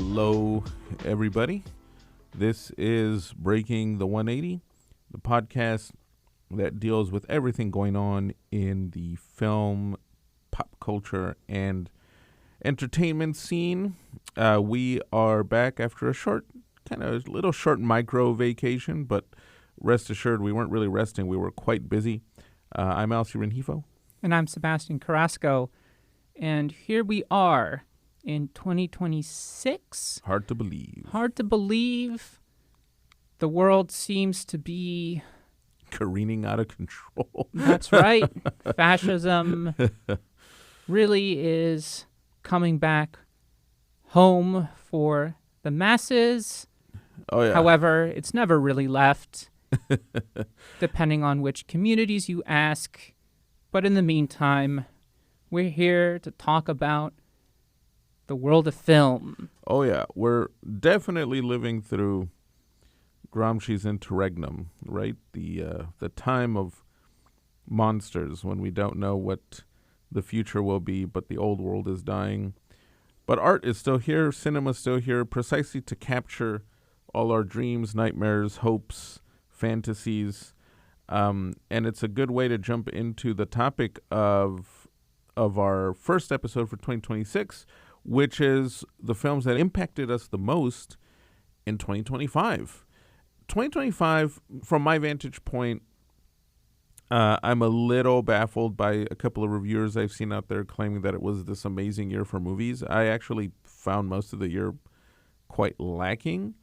Hello, everybody. This is Breaking the 180, the podcast that deals with everything going on in the film, pop culture, and entertainment scene. We are back after a short micro vacation, but rest assured we weren't really resting. We were quite busy. I'm Alci. And I'm Sebastian Carrasco. And here we are in 2026. Hard to believe. Hard to believe. The world seems to be careening out of control. That's right. Fascism really is coming back home for the masses. Oh, yeah. However, it's never really left, depending on which communities you ask. But in the meantime, we're here to talk about the world of film. Oh, yeah. We're definitely living through Gramsci's interregnum, right? The time of monsters when we don't know what the future will be, but the old world is dying. But art is still here, cinema's still here, precisely to capture all our dreams, nightmares, hopes, fantasies. And it's a good way to jump into the topic of our first episode for 2026, which is the films that impacted us the most in 2025. 2025, from my vantage point, I'm a little baffled by a couple of reviewers I've seen out there claiming that it was this amazing year for movies. I actually found most of the year quite lacking.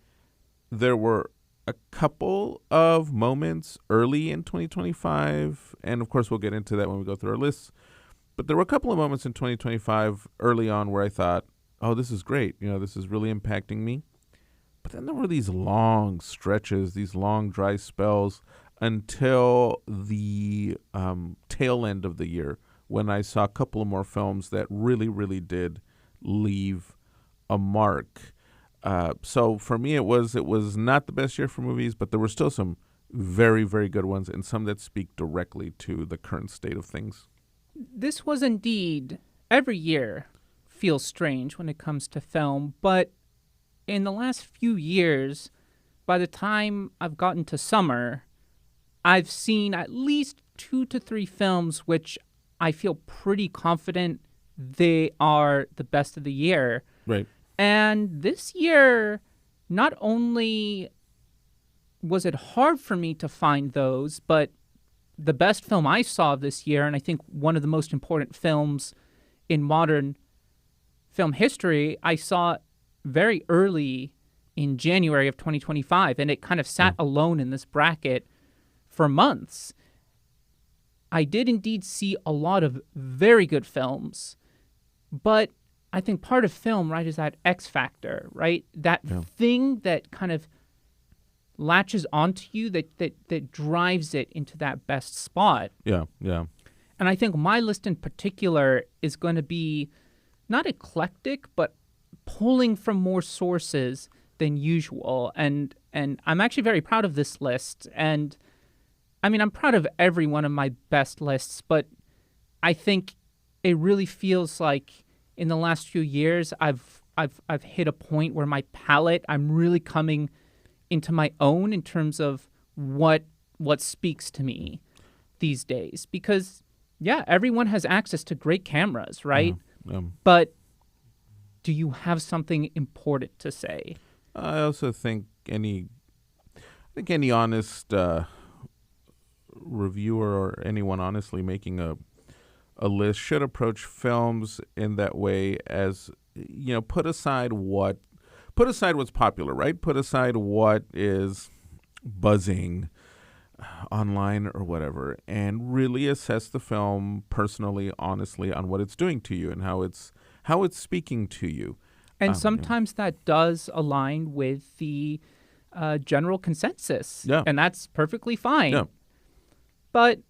There were a couple of moments early in 2025, and of course we'll get into that when we go through our lists. But there were a couple of moments in 2025 early on where I thought, oh, this is great. This is really impacting me. But then there were these long stretches, these long dry spells until the tail end of the year when I saw a couple of more films that really, really did leave a mark. So for me, it was not the best year for movies, but there were still some very, very good ones and some that speak directly to the current state of things. This was indeed, every year feels strange when it comes to film, but in the last few years, by the time I've gotten to summer, I've seen at least 2 to 3 films which I feel pretty confident they are the best of the year. Right. And this year, not only was it hard for me to find those, but the best film I saw this year, and I think one of the most important films in modern film history, I saw very early in January of 2025, and it kind of sat alone in this bracket for months. I did indeed see a lot of very good films, but I think part of film, right, is that X factor, right? That thing that kind of latches onto you, that drives it into that best spot. Yeah, yeah. And I think my list in particular is going to be not eclectic, but pulling from more sources than usual. And I'm actually very proud of this list. And I mean, I'm proud of every one of my best lists, but I think it really feels like in the last few years, I've hit a point where my palette, I'm really coming into my own in terms of what speaks to me these days. Because, yeah, everyone has access to great cameras, right? But do you have something important to say? I also think any honest reviewer or anyone honestly making a list should approach films in that way as, put aside what's popular, right? Put aside what is buzzing online or whatever, and really assess the film personally, honestly, on what it's doing to you and how it's speaking to you. And sometimes that does align with the general consensus. Yeah. And that's perfectly fine. Yeah. But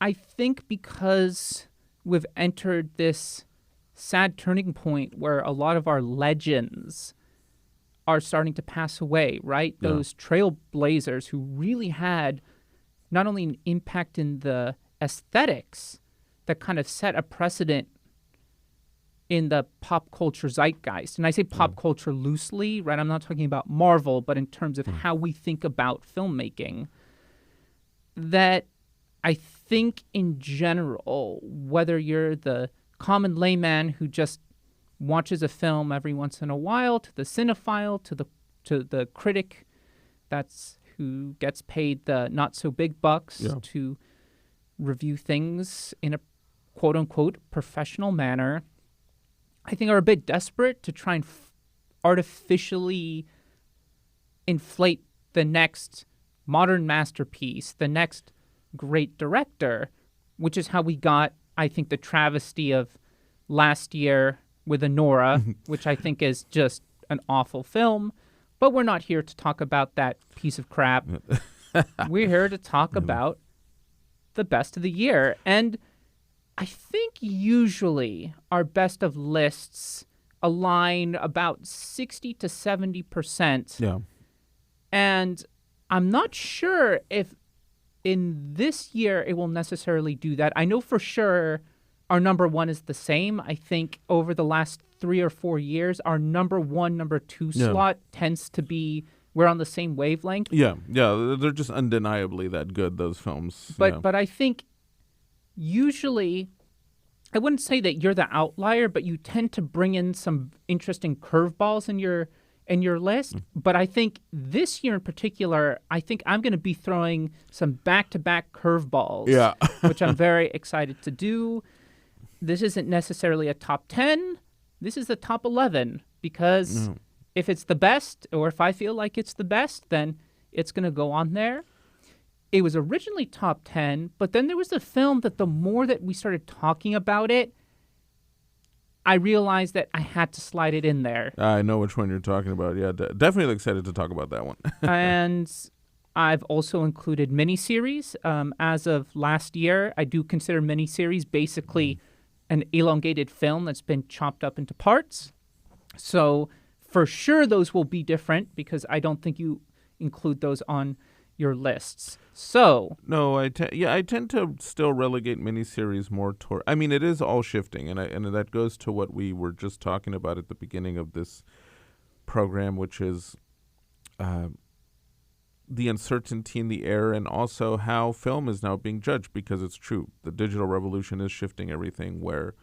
I think because we've entered this sad turning point where a lot of our legends are starting to pass away, right? Yeah. Those trailblazers who really had not only an impact in the aesthetics that kind of set a precedent in the pop culture zeitgeist. And I say pop culture loosely, right? I'm not talking about Marvel, but in terms of how we think about filmmaking, that I think in general, whether you're the common layman who just watches a film every once in a while, to the cinephile, to the critic that's who gets paid the not so big bucks to review things in a quote unquote professional manner, I think are a bit desperate to try and artificially inflate the next modern masterpiece, the next great director, which is how we got, I think, the travesty of last year with Anora, which I think is just an awful film. But we're not here to talk about that piece of crap. We're here to talk about the best of the year. And I think usually our best of lists align about 60 to 70%. Yeah. And I'm not sure if in this year it will necessarily do that. I know for sure our number one is the same. I think over the last 3 or 4 years, our number one, number two slot tends to be, we're on the same wavelength. Yeah, they're just undeniably that good, those films. But I think usually, I wouldn't say that you're the outlier, but you tend to bring in some interesting curveballs in your list. But I think this year in particular, I think I'm going to be throwing some back-to-back curveballs, which I'm very excited to do. This isn't necessarily a top 10. This is the top 11 because if it's the best, or if I feel like it's the best, then it's going to go on there. It was originally top 10, but then there was a film that the more that we started talking about it, I realized that I had to slide it in there. I know which one you're talking about. Yeah, definitely excited to talk about that one. And I've also included miniseries. As of last year, I do consider miniseries basically an elongated film that's been chopped up into parts. So for sure those will be different because I don't think you include those on your lists. So no, I tend to still relegate miniseries more toward. I mean, it is all shifting, and that goes to what we were just talking about at the beginning of this program, which is the uncertainty in the air, and also how film is now being judged. Because it's true, the digital revolution is shifting everything. Where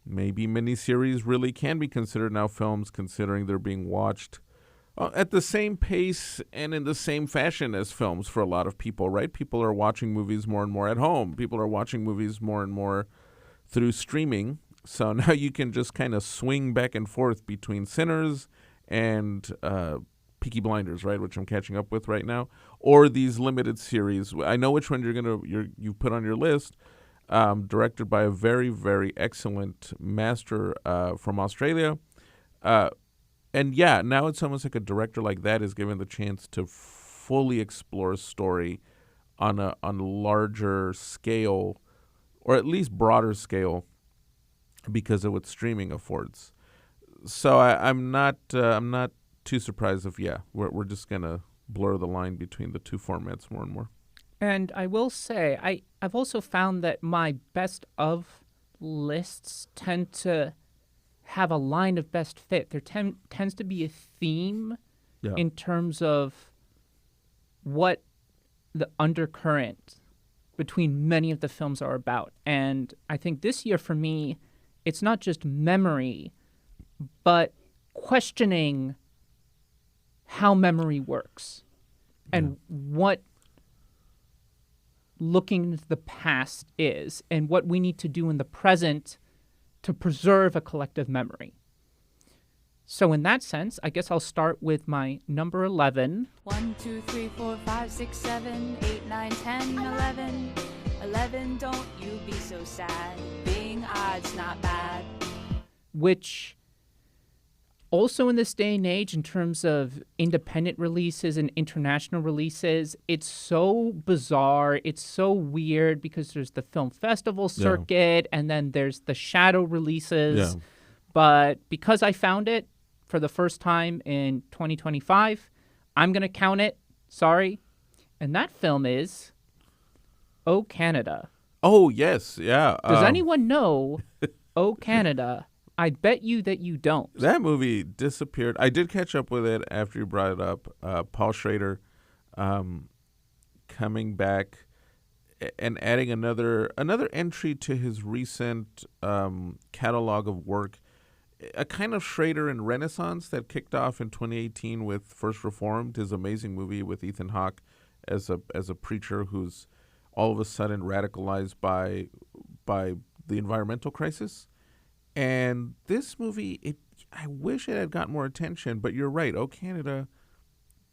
maybe miniseries really can be considered now films, considering they're being watched at the same pace and in the same fashion as films for a lot of people, right? People are watching movies more and more at home. People are watching movies more and more through streaming. So now you can just kind of swing back and forth between Sinners and Peaky Blinders, right, which I'm catching up with right now, or these limited series. I know which one you put on your list, directed by a very, very excellent master from Australia. And yeah, now it's almost like a director like that is given the chance to fully explore a story on a larger scale, or at least broader scale, because of what streaming affords. So I'm not too surprised if we're just gonna blur the line between the two formats more and more. And I will say I've also found that my best of lists tend to have a line of best fit. There tends to be a theme in terms of what the undercurrent between many of the films are about. And I think this year for me, it's not just memory, but questioning how memory works and what looking into the past is and what we need to do in the present to preserve a collective memory. So in that sense, I guess I'll start with my number 11. 1, 2, 3, 4, 5, 6, 7, 8, 9, 10, 11. 11, don't you be so sad. Being odd's not bad. Which also in this day and age, in terms of independent releases and international releases, it's so bizarre. It's so weird because there's the film festival circuit and then there's the shadow releases. Yeah. But because I found it for the first time in 2025, I'm going to count it. Sorry. And that film is Oh, Canada. Oh, yes. Yeah. Does anyone know Oh, Canada? I bet you that you don't. That movie disappeared. I did catch up with it after you brought it up. Paul Schrader coming back and adding another entry to his recent catalog of work, a kind of Schrader and Renaissance that kicked off in 2018 with First Reformed, his amazing movie with Ethan Hawke as a preacher who's all of a sudden radicalized by the environmental crisis. And this movie, I wish it had got more attention, but you're right. Oh, Canada,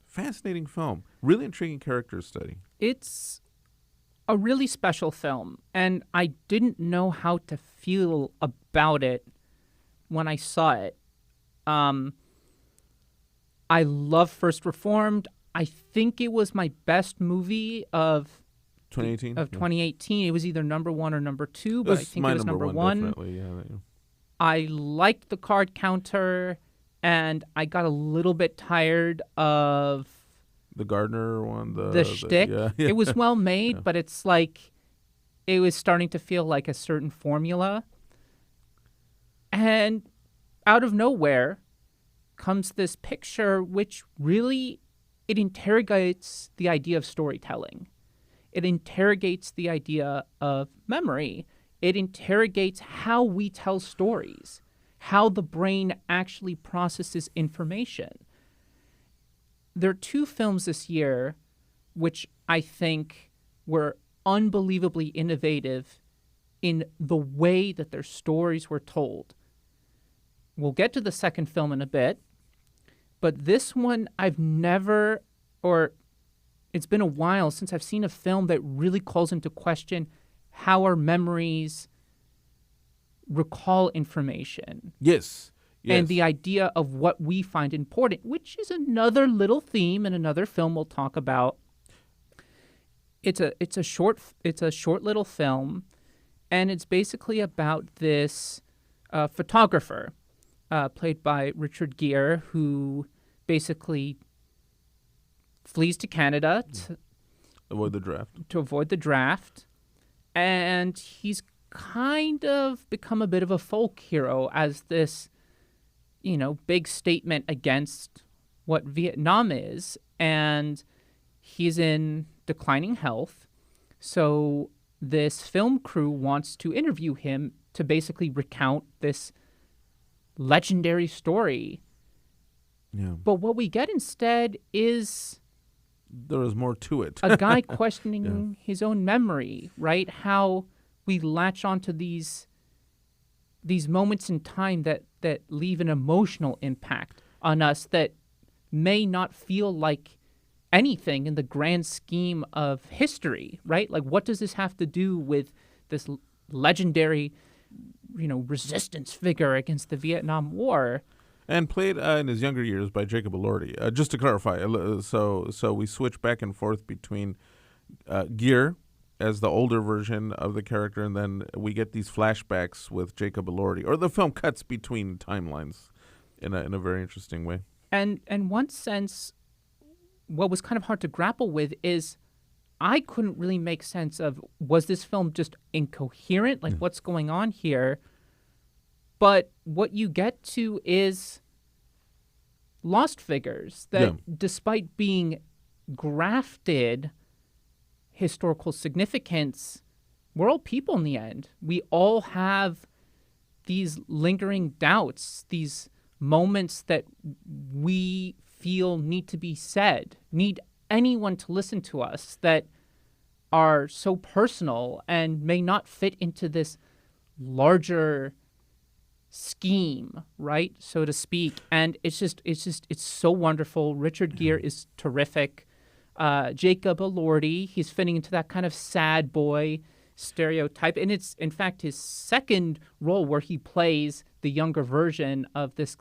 fascinating film. Really intriguing character study. It's a really special film, and I didn't know how to feel about it when I saw it. I love First Reformed. I think it was my best movie of 2018. Of 2018. It was either number 1 or number 2, but I think it was number 1. Definitely, yeah. I liked the card counter, and I got a little bit tired of the Gardner one. The shtick. Yeah. It was well made, but it's like it was starting to feel like a certain formula. And out of nowhere comes this picture which really, it interrogates the idea of storytelling. It interrogates the idea of memory. It interrogates how we tell stories, how the brain actually processes information. There are 2 films this year which I think were unbelievably innovative in the way that their stories were told. We'll get to the second film in a bit, but this one I've never, or it's been a while since I've seen a film that really calls into question how our memories recall information. Yes. And the idea of what we find important, which is another little theme in another film we'll talk about. It's a short little film, and it's basically about this photographer played by Richard Gere, who basically flees to Canada to avoid the draft. And he's kind of become a bit of a folk hero as this, big statement against what Vietnam is. And he's in declining health. So this film crew wants to interview him to basically recount this legendary story. Yeah. But what we get instead is there is more to it. A guy questioning his own memory, right? How we latch onto these moments in time that leave an emotional impact on us that may not feel like anything in the grand scheme of history, right? Like, what does this have to do with this legendary, resistance figure against the Vietnam War? And played in his younger years by Jacob Elordi. Just to clarify, so we switch back and forth between Gere as the older version of the character, and then we get these flashbacks with Jacob Elordi, or the film cuts between timelines in a very interesting way. And in one sense, what was kind of hard to grapple with is I couldn't really make sense of, was this film just incoherent? Like, what's going on here? But what you get to is lost figures that, despite being grafted historical significance, we're all people in the end. We all have these lingering doubts, these moments that we feel need to be said, need anyone to listen to us, that are so personal and may not fit into this larger scheme, right, so to speak. And it's so wonderful. Richard Gere is terrific. Jacob Elordi, he's fitting into that kind of sad boy stereotype, and it's in fact his second role where he plays the younger version of this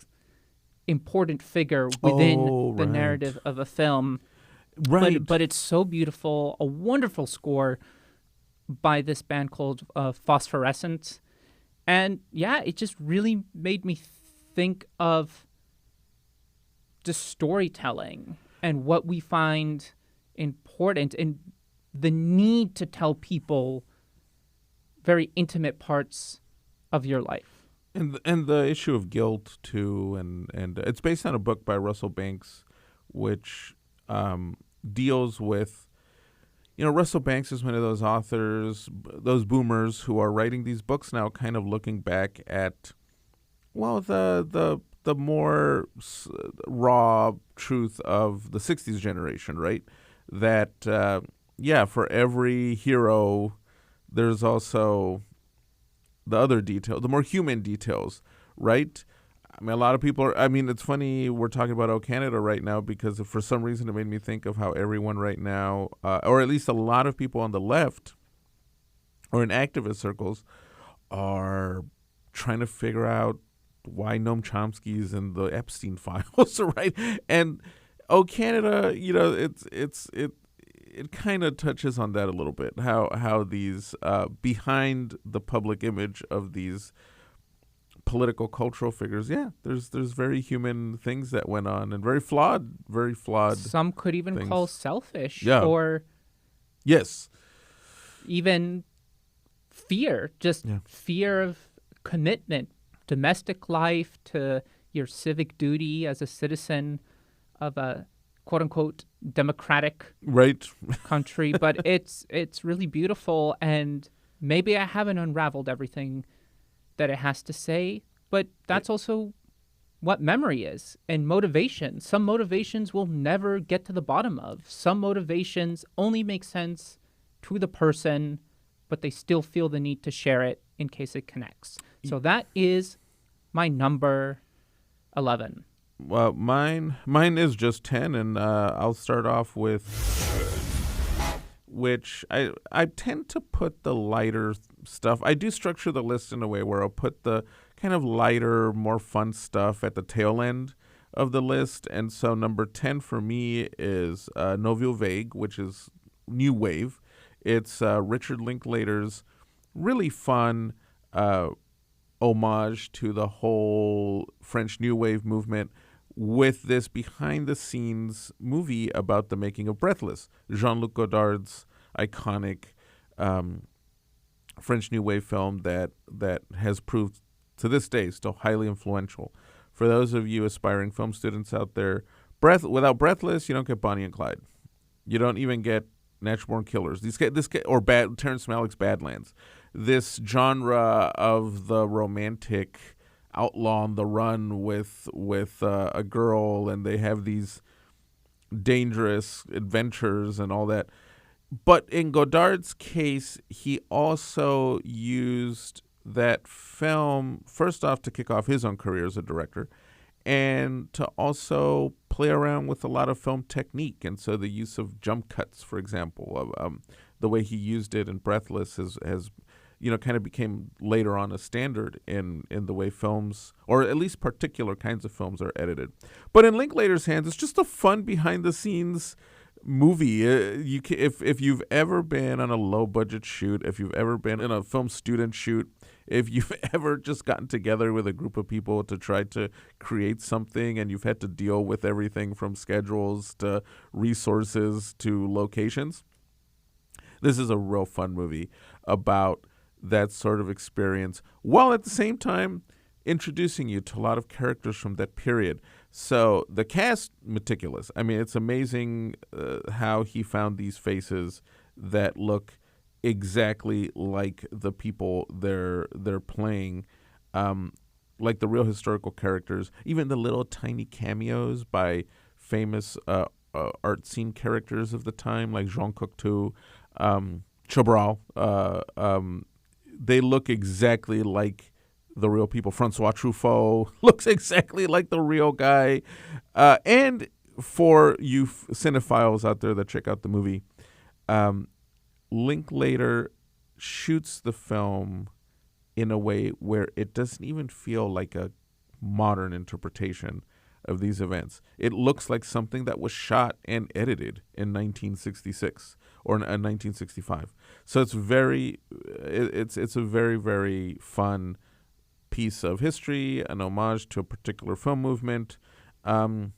important figure within the narrative of a film. Right. But it's so beautiful. A wonderful score by this band called Phosphorescent. And yeah, it just really made me think of just storytelling and what we find important and the need to tell people very intimate parts of your life. And the issue of guilt too, and it's based on a book by Russell Banks, which deals with, Russell Banks is one of those authors, those boomers who are writing these books now, kind of looking back at, well, the more raw truth of the '60s generation, right? That for every hero, there's also the other detail, the more human details, right? I mean, a lot of people it's funny we're talking about Oh Canada right now, because for some reason it made me think of how everyone right now, or at least a lot of people on the left or in activist circles, are trying to figure out why Noam Chomsky's in the Epstein files, right? And Oh Canada, it kind of touches on that a little bit, how these behind the public image of these political cultural figures, there's very human things that went on, and very flawed Some could even things. call selfish, or yes, even fear, fear of commitment, domestic life, to your civic duty as a citizen of a quote-unquote democratic country. But it's really beautiful, and maybe I haven't unraveled everything that it has to say, but that's also what memory is, and motivation. Some motivations we'll never get to the bottom of. Some motivations only make sense to the person, but they still feel the need to share it in case it connects. So that is my number 11. Well, mine is just 10, and I'll start off with, which I tend to put the lighter stuff. I do structure the list in a way where I'll put the kind of lighter, more fun stuff at the tail end of the list. And so number 10 for me is Nouvelle Vague, which is new wave. It's Richard Linklater's really fun homage to the whole French New Wave movement, with this behind-the-scenes movie about the making of Breathless, Jean-Luc Godard's iconic French New Wave film that has proved to this day still highly influential. For those of you aspiring film students out there, without Breathless, you don't get Bonnie and Clyde. You don't even get Natural Born Killers. Or Terrence Malick's Badlands. This genre of the romantic outlaw on the run with a girl, and they have these dangerous adventures and all that. But in Godard's case, he also used that film, first off, to kick off his own career as a director, and to also play around with a lot of film technique. And so the use of jump cuts, for example, the way he used it in Breathless has kind of became later on a standard in the way films, or at least particular kinds of films, are edited. But in Linklater's hands, it's just a fun behind-the-scenes movie. If you've ever been on a low-budget shoot, if you've ever been in a film student shoot, if you've ever just gotten together with a group of people to try to create something, and you've had to deal with everything from schedules to resources to locations, this is a real fun movie about that sort of experience, while at the same time introducing you to a lot of characters from that period. So the cast, meticulous. I mean, it's amazing how he found these faces that look exactly like the people they're playing, like the real historical characters. Even the little tiny cameos by famous art scene characters of the time, like Jean Cocteau, Chabrol. They look exactly like the real people. Francois Truffaut looks exactly like the real guy. And for you cinephiles out there that check out the movie, Linklater shoots the film in a way where it doesn't even feel like a modern interpretation of these events. It looks like something that was shot and edited in 1966 or in 1965. So it's a very, very fun piece of history, an homage to a particular film movement, and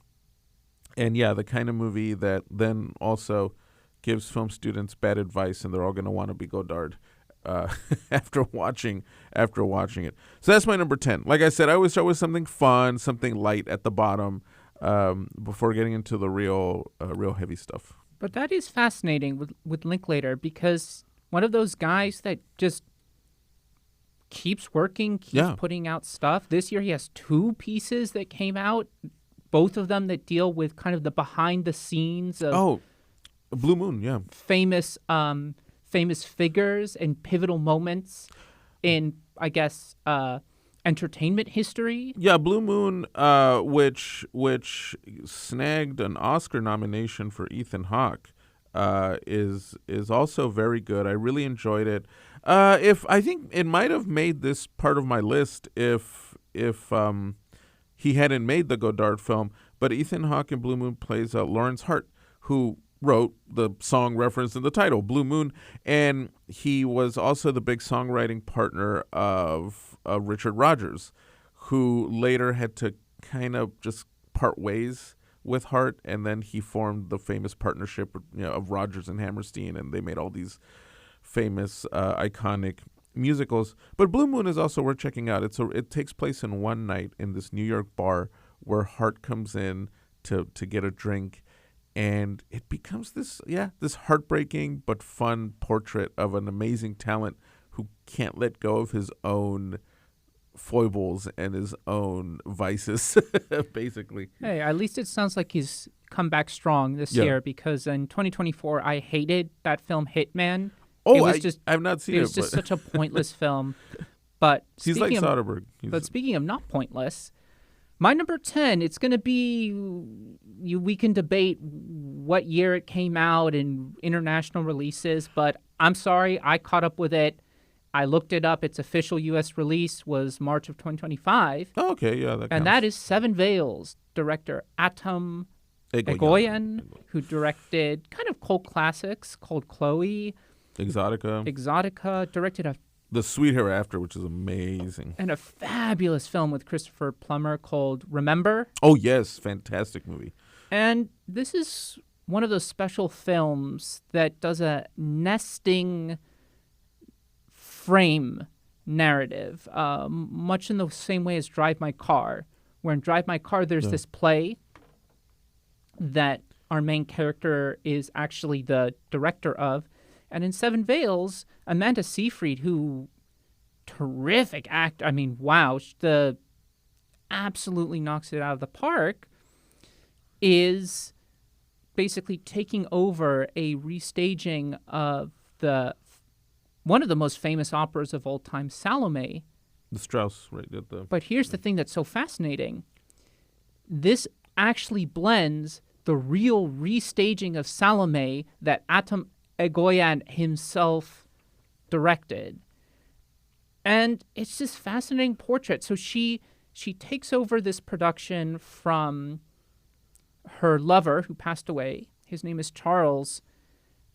the kind of movie that then also gives film students bad advice, and they're all going to want to be Godard after watching it. So that's my number 10. Like I said, I always start with something fun, something light at the bottom, before getting into the real heavy stuff. But that is fascinating with Linklater, because one of those guys that just keeps working, keeps putting out stuff. This year he has 2 pieces that came out, both of them that deal with kind of the behind the scenes of Blue Moon, famous figures and pivotal moments in, I guess, entertainment history. Yeah, Blue Moon, which snagged an Oscar nomination for Ethan Hawke, is also very good. I really enjoyed it. If I think it might have made this part of my list if he hadn't made the Godard film. But Ethan Hawke in Blue Moon plays Lawrence Hart, who wrote the song referenced in the title, Blue Moon, and he was also the big songwriting partner of Richard Rodgers, who later had to kind of just part ways with Hart, and then he formed the famous partnership, of Rodgers and Hammerstein, and they made all these famous, iconic musicals. But Blue Moon is also worth checking out. It takes place in one night in this New York bar where Hart comes in to get a drink, and it becomes this heartbreaking but fun portrait of an amazing talent who can't let go of his own foibles and his own vices, basically. Hey, at least it sounds like he's come back strong this year, because in 2024, I hated that film Hitman. Oh, I've not seen it. It was just such a pointless film. But he's like Soderbergh. But speaking of not pointless, my number 10, it's going to be, we can debate what year it came out and international releases, but I'm sorry, I caught up with it. I looked it up. Its official U.S. release was March of 2025. Oh, okay, yeah, that counts. And that is Seven Veils director Atom Egoyan, who directed kind of cult classics called Chloe. Exotica, directed The Sweet Hereafter, which is amazing. And a fabulous film with Christopher Plummer called Remember. Oh, yes, fantastic movie. And this is one of those special films that does a nesting frame narrative, much in the same way as Drive My Car, where in Drive My Car there's this play that our main character is actually the director of. And in Seven Veils, Amanda Seyfried, who terrific act, I mean, wow, absolutely knocks it out of the park, is basically taking over a restaging of one of the most famous operas of all time, Salome. The Strauss, right? But here's the thing that's so fascinating. This actually blends the real restaging of Salome that Atom Egoyan himself directed. And it's this fascinating portrait. So she takes over this production from her lover who passed away. His name is Charles.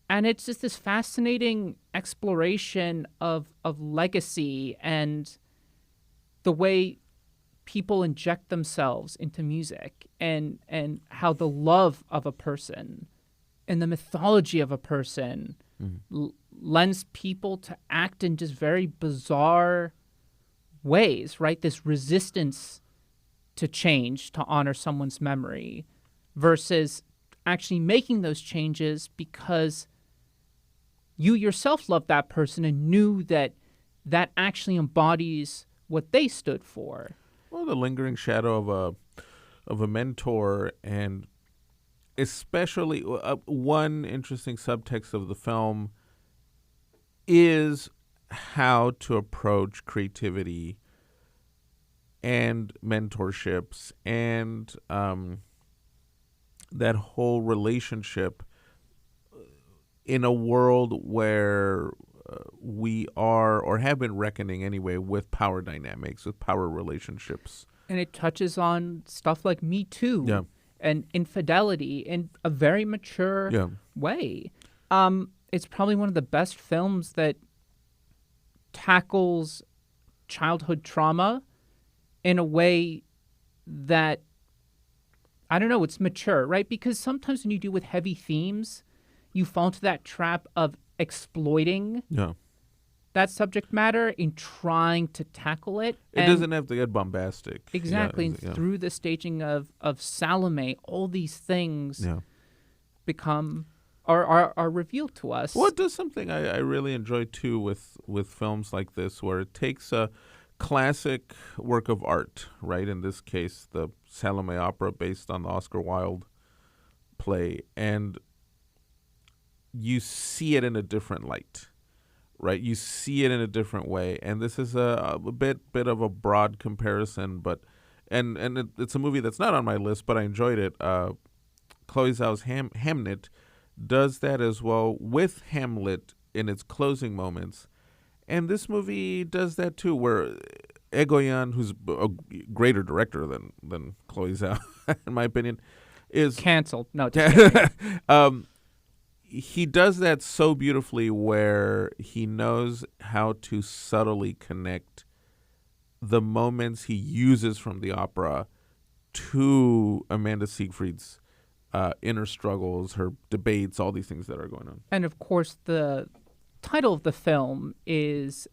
And it's just this fascinating exploration of legacy and the way people inject themselves into music and how the love of a person and the mythology of a person lends people to act in just very bizarre ways, right? This resistance to change, to honor someone's memory, versus actually making those changes because you yourself loved that person and knew that that actually embodies what they stood for. Well, the lingering shadow of a mentor, and especially one interesting subtext of the film is how to approach creativity and mentorships and that whole relationship in a world where we are or have been reckoning anyway with power dynamics, with power relationships. And it touches on stuff like Me Too and infidelity in a very mature way. It's probably one of the best films that tackles childhood trauma in a way that, I don't know, it's mature, right? Because sometimes when you deal with heavy themes, you fall into that trap of exploiting that subject matter, in trying to tackle it. It doesn't have to get bombastic. Exactly. Yeah, And through the staging of Salome, all these things become are revealed to us. Well, it does something I really enjoy too with films like this, where it takes a classic work of art, right? In this case, the Salome opera based on the Oscar Wilde play, and you see it in a different light, right? You see it in a different way, and this is a bit of a broad comparison, but it's a movie that's not on my list, but I enjoyed it. Chloe Zhao's Hamnet does that as well with Hamlet in its closing moments, and this movie does that too, where Egoyan, who's a greater director than Chloe Zhao, in my opinion, is canceled. No, just kidding. He does that so beautifully, where he knows how to subtly connect the moments he uses from the opera to Amanda Seyfried's inner struggles, her debates, all these things that are going on. And of course, the title of the film is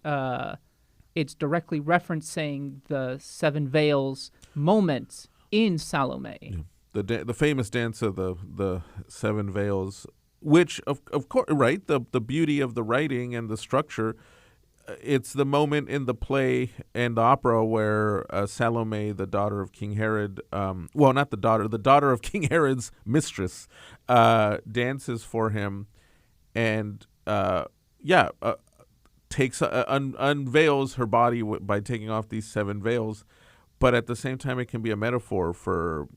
it's directly referencing the Seven Veils moments in Salome. Yeah. The famous dance of the Seven Veils, which of course, right, the beauty of the writing and the structure, it's the moment in the play and the opera where Salome, the daughter of King Herod, not the daughter of King Herod's mistress, dances for him, and takes unveils her body by taking off these seven veils, but at the same time it can be a metaphor for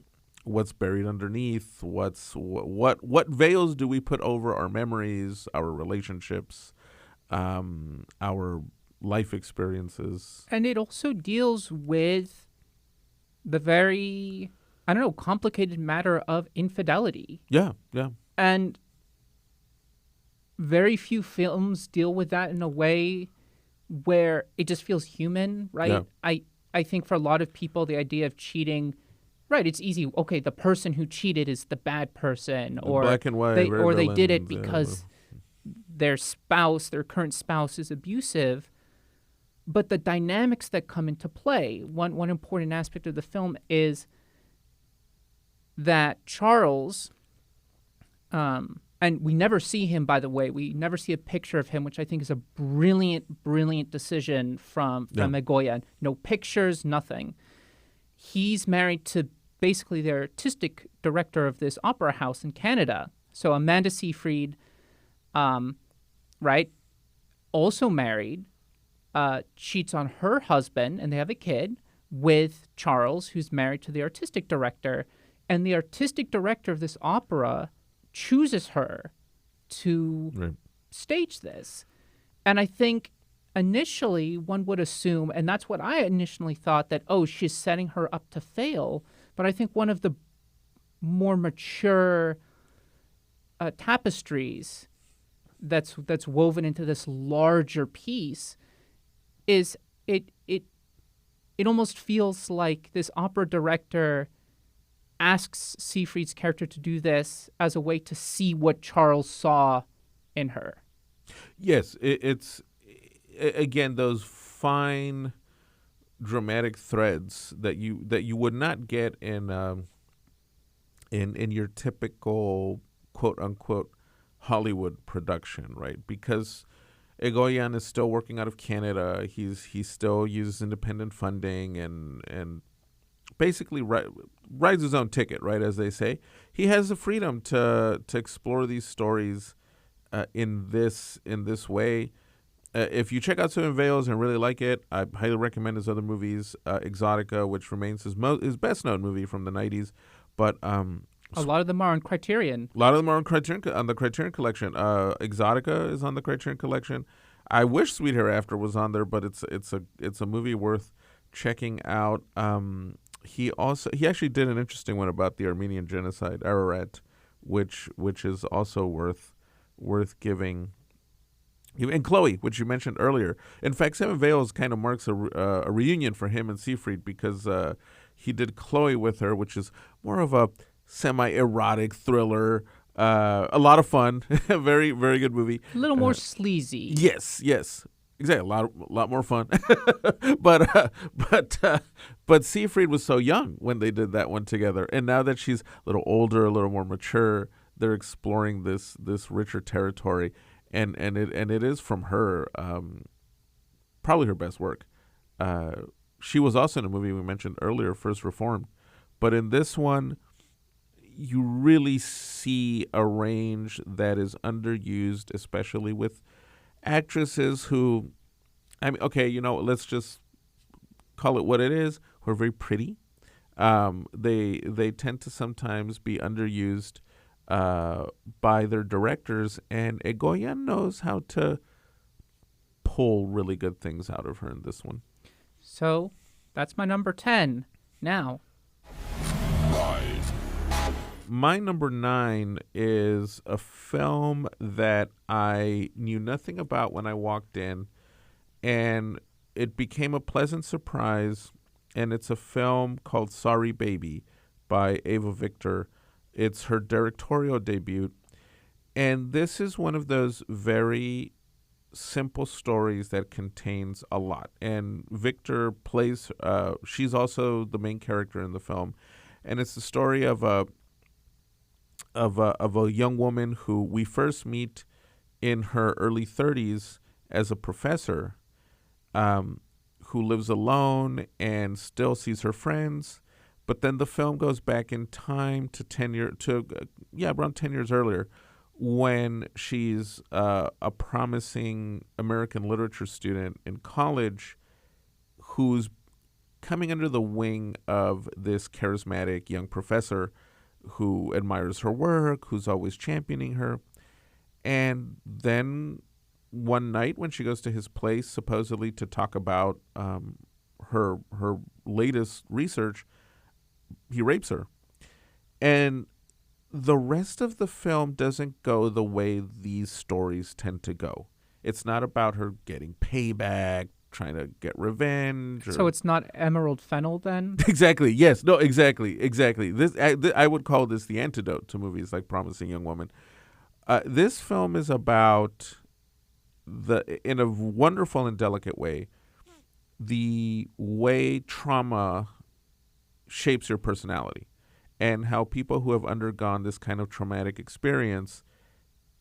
what's buried underneath, what veils do we put over our memories, our relationships, our life experiences. And it also deals with the very, complicated matter of infidelity. Yeah. And very few films deal with that in a way where it just feels human, right? Yeah. I think for a lot of people, the idea of cheating, right, it's easy. Okay, the person who cheated is the bad person, or black and white, they did it because their current spouse is abusive. But the dynamics that come into play, one important aspect of the film is that Charles, and we never see him, by the way. We never see a picture of him, which I think is a brilliant, brilliant decision from Egoyan. No pictures, nothing. He's married to basically the artistic director of this opera house in Canada. So Amanda Seyfried, right, also married, cheats on her husband, and they have a kid with Charles, who's married to the artistic director. And the artistic director of this opera chooses her to stage this. And I think initially one would assume, and that's what I initially thought, that, she's setting her up to fail. But I think one of the more mature tapestries that's woven into this larger piece is it almost feels like this opera director asks Seyfried's character to do this as a way to see what Charles saw in her. Yes, it's again those fine dramatic threads that you would not get in your typical quote unquote Hollywood production, right? Because Egoyan is still working out of Canada. He still uses independent funding and basically rides his own ticket, right, as they say. He has the freedom to explore these stories in this way. If you check out Seven Veils and really like it, I highly recommend his other movies, Exotica, which remains his best-known movie from the 90s. But a lot of them are on Criterion. A lot of them are on the Criterion Collection. Exotica is on the Criterion Collection. I wish Sweet Hereafter was on there, but it's a movie worth checking out. He actually did an interesting one about the Armenian genocide, Ararat, which is also worth giving. And Chloe, which you mentioned earlier. In fact, Seven Veils kind of marks a reunion for him and Seyfried, because he did Chloe with her, which is more of a semi-erotic thriller. A lot of fun. Very, very good movie. A little more sleazy. Yes. Exactly, a lot more fun. But Seyfried was so young when they did that one together, and now that she's a little older, a little more mature, they're exploring this richer territory, and it is from her, probably her best work. She was also in a movie we mentioned earlier, First Reformed, but in this one, you really see a range that is underused, especially with actresses who, I mean, okay, let's just call it what it is, who are very pretty. They tend to sometimes be underused by their directors, and Egoyan knows how to pull really good things out of her in this one. So that's my number 10. Now, my number 9 is a film that I knew nothing about when I walked in, and it became a pleasant surprise, and it's a film called Sorry Baby by Ava Victor. It's her directorial debut, and this is one of those very simple stories that contains a lot. And Victor plays, she's also the main character in the film, and it's the story of a young woman who we first meet in her early 30s as a professor, who lives alone and still sees her friends. But then the film goes back in time to around 10 years earlier, when she's a promising American literature student in college who's coming under the wing of this charismatic young professor who admires her work, who's always championing her. And then one night when she goes to his place, supposedly to talk about her latest research, he rapes her. And the rest of the film doesn't go the way these stories tend to go. It's not about her getting payback, trying to get revenge. so it's not Emerald Fennel then? Exactly. Yes. No. Exactly. This I would call this the antidote to movies like Promising Young Woman. This film is about in a wonderful and delicate way, the way trauma shapes your personality, and how people who have undergone this kind of traumatic experience,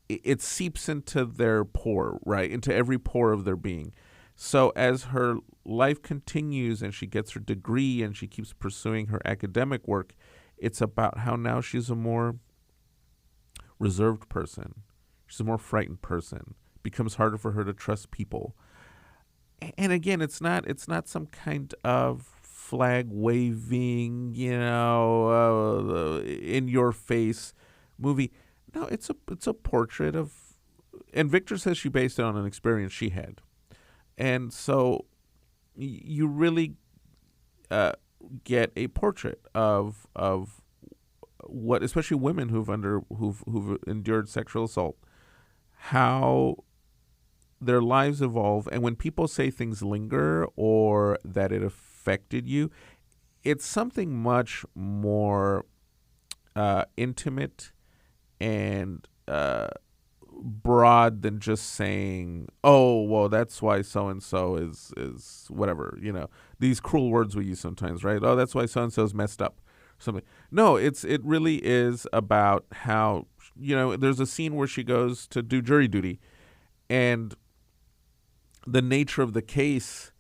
it seeps into their pore, right? Into every pore of their being. So as her life continues and she gets her degree and she keeps pursuing her academic work, it's about how now she's a more reserved person. She's a more frightened person. It becomes harder for her to trust people. And again, it's not some kind of flag waving, in your face movie. No, it's a portrait of, and Victor says she based it on an experience she had. And so you really get a portrait of what, especially women who've endured sexual assault, how their lives evolve, and when people say things linger or that it affected you, it's something much more intimate and broad than just saying, oh, well, that's why so-and-so is whatever, these cruel words we use sometimes, right? Oh, that's why so-and-so's messed up. Something. No, it really is about how, there's a scene where she goes to do jury duty, and the nature of the case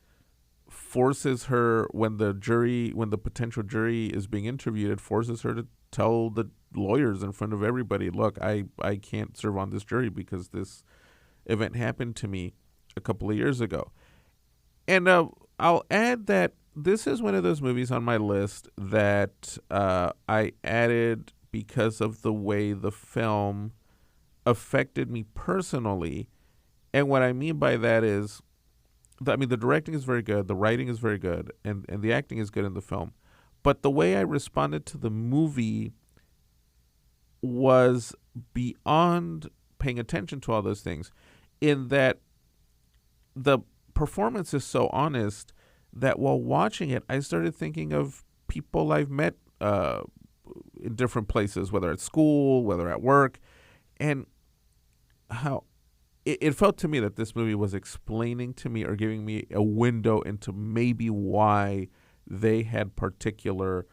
forces her, when the potential jury is being interviewed, it forces her to tell the lawyers in front of everybody, look, I can't serve on this jury because this event happened to me a couple of years ago. And I'll add that this is one of those movies on my list that I added because of the way the film affected me personally. And what I mean by that is, the directing is very good, the writing is very good, and the acting is good in the film. But the way I responded to the movie was beyond paying attention to all those things, in that the performance is so honest that while watching it, I started thinking of people I've met in different places, whether at school, whether at work, and how it felt to me that this movie was explaining to me or giving me a window into maybe why they had particular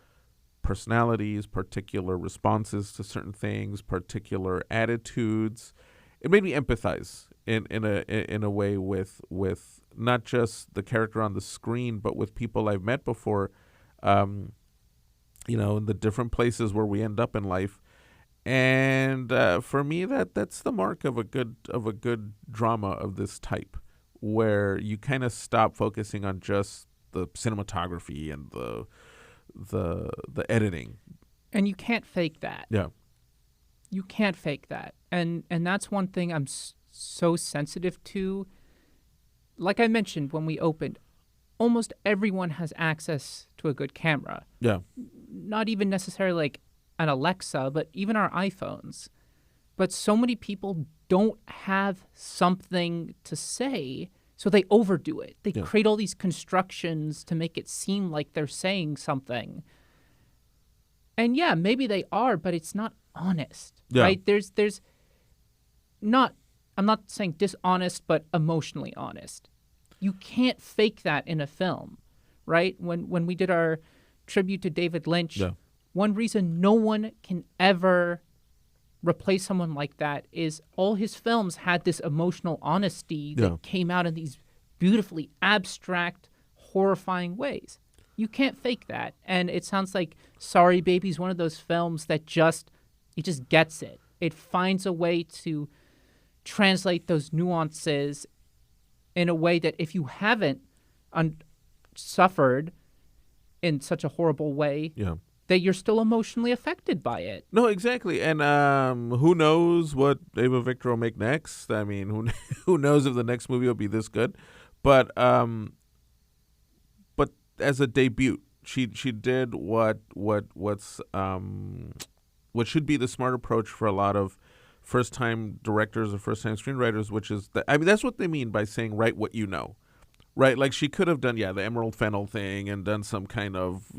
personalities, particular responses to certain things, particular attitudes. It made me empathize in a way with not just the character on the screen, but with people I've met before, in the different places where we end up in life. And for me, that's the mark of a good drama of this type, where you kind of stop focusing on just the cinematography and the editing. And you can't fake that. Yeah. You can't fake that. And that's one thing I'm so sensitive to. Like I mentioned when we opened, almost everyone has access to a good camera. Yeah. Not even necessarily like an Alexa, but even our iPhones. But so many people don't have something to say, so they overdo it. They create all these constructions to make it seem like they're saying something. And yeah, maybe they are, but it's not honest, right? There's not, I'm not saying dishonest, but emotionally honest. You can't fake that in a film, right? When we did our tribute to David Lynch, one reason no one can ever replace someone like that is all his films had this emotional honesty that came out in these beautifully abstract, horrifying ways. You can't fake that. And it sounds like Sorry Baby is one of those films that it just gets it. It finds a way to translate those nuances in a way that if you haven't suffered in such a horrible way, that you're still emotionally affected by it. No, exactly. And who knows what Ava Victor will make next? I mean, who knows if the next movie will be this good? But as a debut, she did what should be the smart approach for a lot of first-time directors or first-time screenwriters, which is that's what they mean by saying write what you know. Right, like she could have done, the Emerald Fennel thing and done some kind of,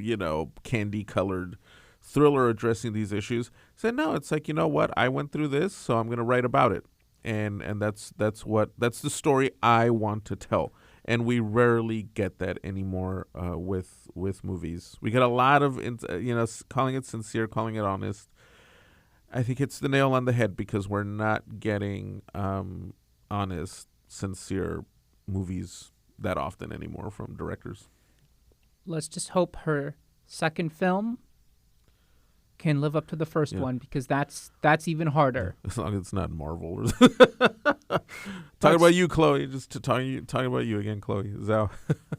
candy-colored thriller addressing these issues. Said, no, it's like, you know what? I went through this, so I'm going to write about it. And that's the story I want to tell. And we rarely get that anymore with movies. We get a lot of, calling it sincere, calling it honest. I think it's the nail on the head because we're not getting honest, sincere movies that often anymore from directors. Let's just hope her second film can live up to the first one, because that's even harder. As long as it's not Marvel. Talking about you, Chloe. Just talking about you again, Chloe Zhao.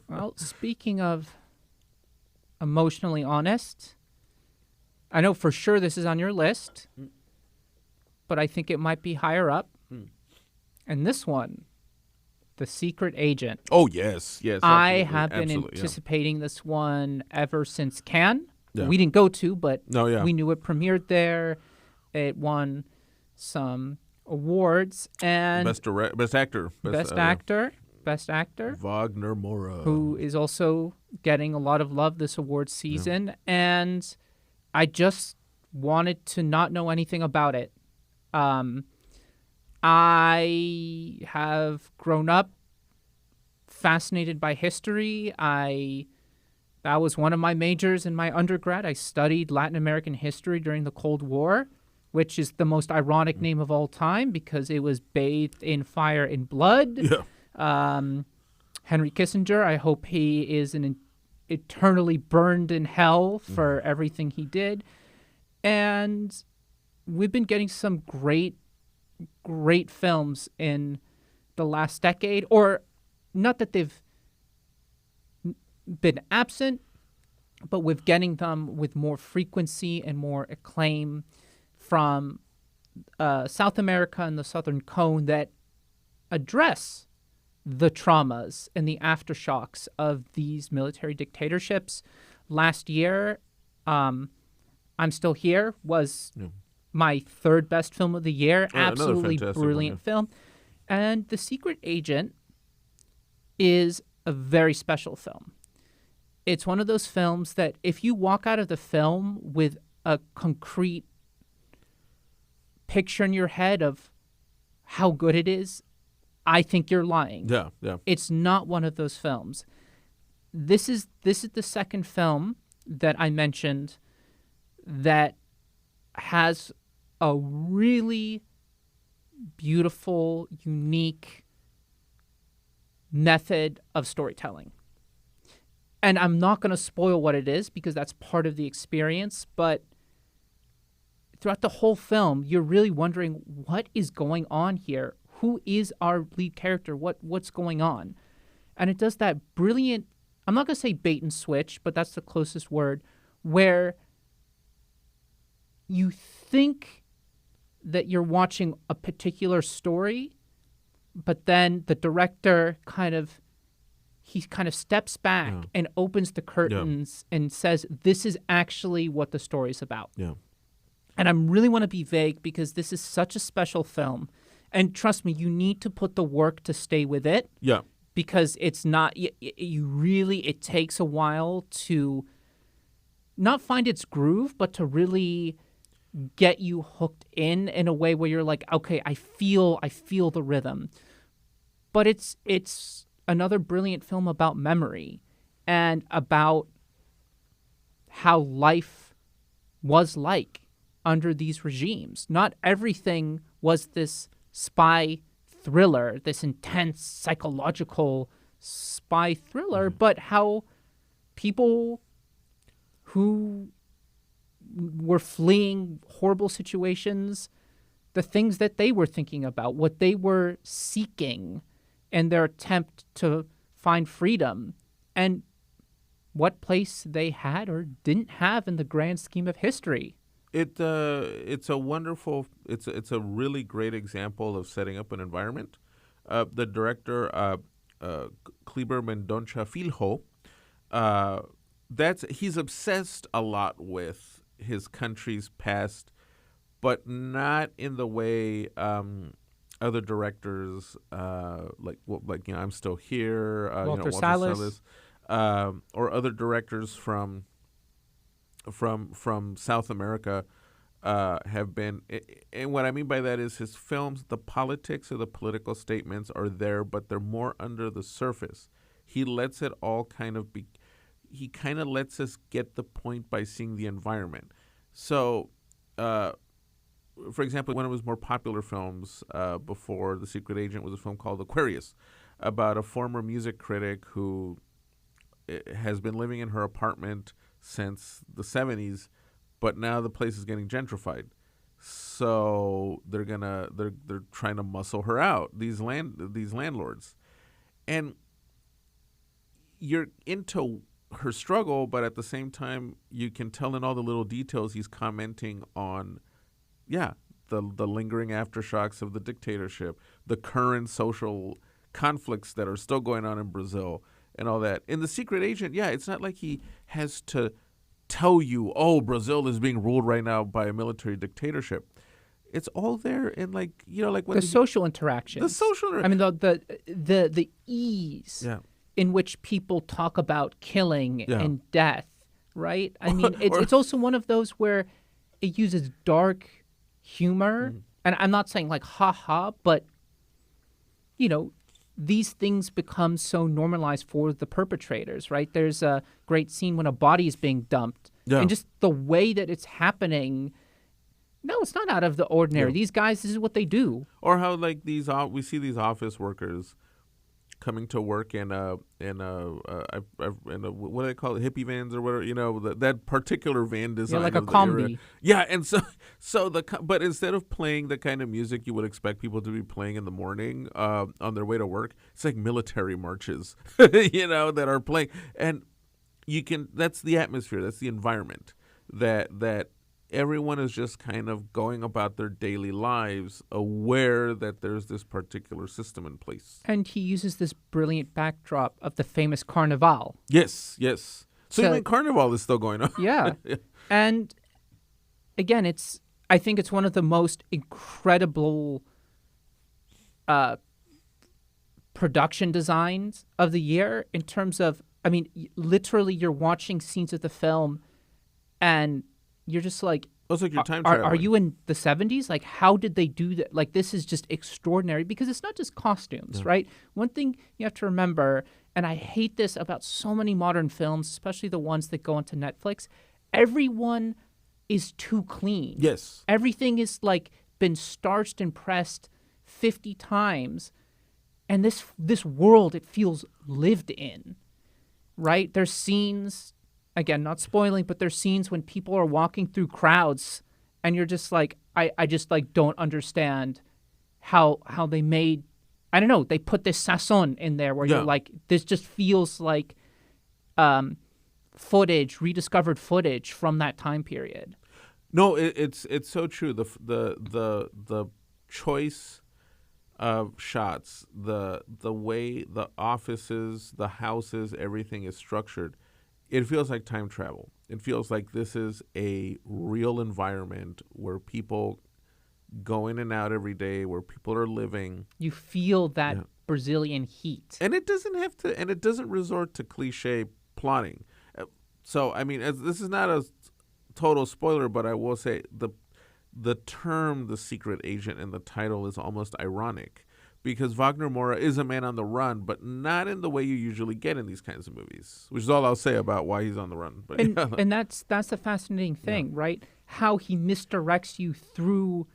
Well, speaking of emotionally honest, I know for sure this is on your list, but I think it might be higher up. And this one, The Secret Agent. Oh, yes. I have been anticipating this one ever since Cannes. Yeah. We didn't go to, but we knew it premiered there. It won some awards. And Best Actor. Best Actor. Wagner Moura. Who is also getting a lot of love this award season. Yeah. And I just wanted to not know anything about it. I have grown up fascinated by history. That was one of my majors in my undergrad. I studied Latin American history during the Cold War, which is the most ironic name of all time because it was bathed in fire and blood. Yeah. Henry Kissinger, I hope he is eternally burned in hell for everything he did. And we've been getting some great films in the last decade, or not that they've been absent, but we're getting them with more frequency and more acclaim from South America and the Southern Cone that address the traumas and the aftershocks of these military dictatorships. Last year, I'm Still Here was my third best film of the year. Absolutely brilliant film. And The Secret Agent is a very special film. It's one of those films that if you walk out of the film with a concrete picture in your head of how good it is, I think you're lying. Yeah, yeah. It's not one of those films. This is the second film that I mentioned that has a really beautiful, unique method of storytelling. And I'm not going to spoil what it is because that's part of the experience, but throughout the whole film, you're really wondering what is going on here. Who is our lead character? What's going on? And it does that brilliant, I'm not going to say bait and switch, but that's the closest word, where you think that you're watching a particular story, but then the director kind of steps back and opens the curtains and says, this is actually what the story's about. Yeah. And I really want to be vague because this is such a special film. And trust me, you need to put the work to stay with it. Yeah. Because it's not, it takes a while to not find its groove, but to really get you hooked in a way where you're like, okay, I feel the rhythm. But it's another brilliant film about memory and about how life was like under these regimes. Not everything was this spy thriller, this intense psychological spy thriller, but how people who were fleeing horrible situations, the things that they were thinking about, what they were seeking in their attempt to find freedom, and what place they had or didn't have in the grand scheme of history. It's a wonderful, it's a really great example of setting up an environment. The director, Kleber Mendonça Filho, he's obsessed a lot with his country's past, but not in the way other directors like I'm Still Here, Walter Salles, or other directors from South America have been. And what I mean by that is his films, the politics or the political statements are there, but they're more under the surface. He lets it all kind of be. He kind of lets us get the point by seeing the environment. So, for example, one of his more popular films before The Secret Agent was a film called Aquarius, about a former music critic who has been living in her apartment since the 70s, but now the place is getting gentrified. So they're trying to muscle her out, these landlords. And you're into her struggle, but at the same time you can tell in all the little details he's commenting on the lingering aftershocks of the dictatorship, the current social conflicts that are still going on in Brazil, and all that. In The Secret Agent, it's not like he has to tell you, oh, Brazil is being ruled right now by a military dictatorship. It's all there in when the social interactions. I mean, the ease in which people talk about killing and death, right? I mean, it's also one of those where it uses dark humor, and I'm not saying like ha-ha, but these things become so normalized for the perpetrators, right? There's a great scene when a body is being dumped, and just the way that it's happening. No, it's not out of the ordinary. These guys, this is what they do. Or how we see these office workers coming to work in a what do they call it, hippie vans or whatever, that particular van design, like a combi. And but instead of playing the kind of music you would expect people to be playing in the morning on their way to work, it's like military marches, that are playing, and that's the atmosphere, that's the environment that everyone is just kind of going about their daily lives aware that there's this particular system in place. And he uses this brilliant backdrop of the famous Carnival. Yes. So even Carnival is still going on. Yeah. And again, I think it's one of the most incredible production designs of the year in terms of, I mean, literally you're watching scenes of the film and you're just like, Oh, it's like you're time Are traveling. you in the 70s? Like, how did they do that? Like, this is just extraordinary because it's not just costumes, right? One thing you have to remember, and I hate this about so many modern films, especially the ones that go onto Netflix, everyone is too clean. Yes. Everything is like been starched and pressed 50 times. And this world, it feels lived in, right? There's scenes, again, not spoiling, but there's scenes when people are walking through crowds and you're just like, I just like don't understand how they made, I don't know, they put this sazon in there where you're like, this just feels like rediscovered footage from that time period. No, it's so true. The choice of shots, the way the offices, the houses, everything is structured, it feels like time travel. It feels like this is a real environment where people go in and out every day, where people are living. You feel that Brazilian heat. And it doesn't have to, and it doesn't resort to cliche plotting. So, I mean, this is not a total spoiler, but I will say the term "the secret agent" in the title is almost ironic because Wagner Moura is a man on the run, but not in the way you usually get in these kinds of movies, which is all I'll say about why he's on the run. But, and that's the fascinating thing, right? How he misdirects you through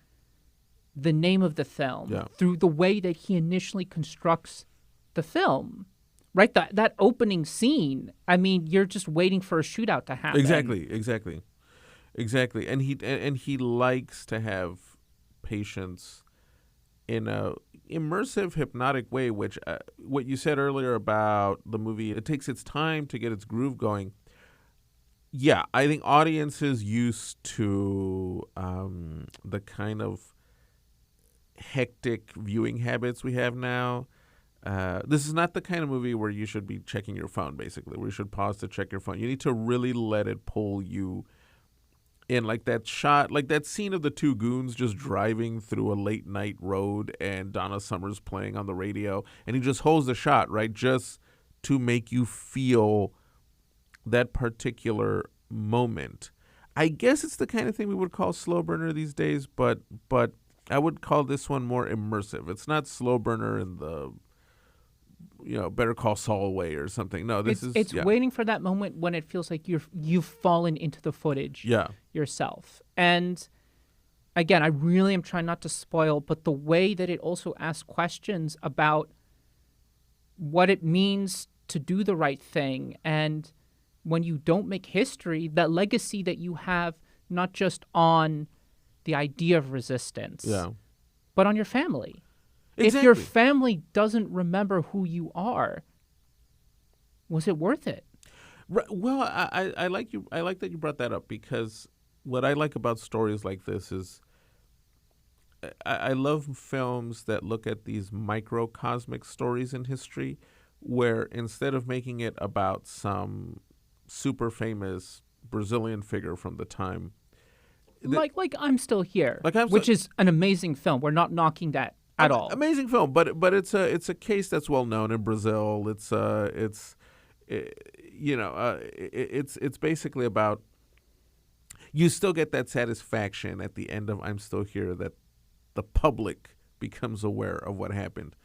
the name of the film, through the way that he initially constructs the film. Right, that opening scene. I mean, you're just waiting for a shootout to happen. Exactly. And he likes to have patience in a immersive, hypnotic way. Which what you said earlier about the movie, it takes its time to get its groove going. Yeah, I think audiences used to the kind of hectic viewing habits we have now. This is not the kind of movie where you should be checking your phone, basically, where you should pause to check your phone. You need to really let it pull you in, like that shot, like that scene of the two goons just driving through a late night road and Donna Summer's playing on the radio, and he just holds the shot, right, just to make you feel that particular moment. I guess it's the kind of thing we would call slow burner these days, but I would call this one more immersive. It's not slow burner in the Better Call Saul way or something. No, it's waiting for that moment when it feels like you've fallen into the footage yourself. And again, I really am trying not to spoil, but the way that it also asks questions about what it means to do the right thing, and when you don't make history, that legacy that you have, not just on the idea of resistance, but on your family. Exactly. If your family doesn't remember who you are, was it worth it? Right. Well, I like you. I like that you brought that up, because what I like about stories like this is I love films that look at these microcosmic stories in history, where instead of making it about some super famous Brazilian figure from the time, like I'm Still Here, which is an amazing film. We're not knocking that at all. Amazing film, but it's a case that's well known in Brazil. It's basically about, you still get that satisfaction at the end of I'm Still Here, that the public becomes aware of what happened.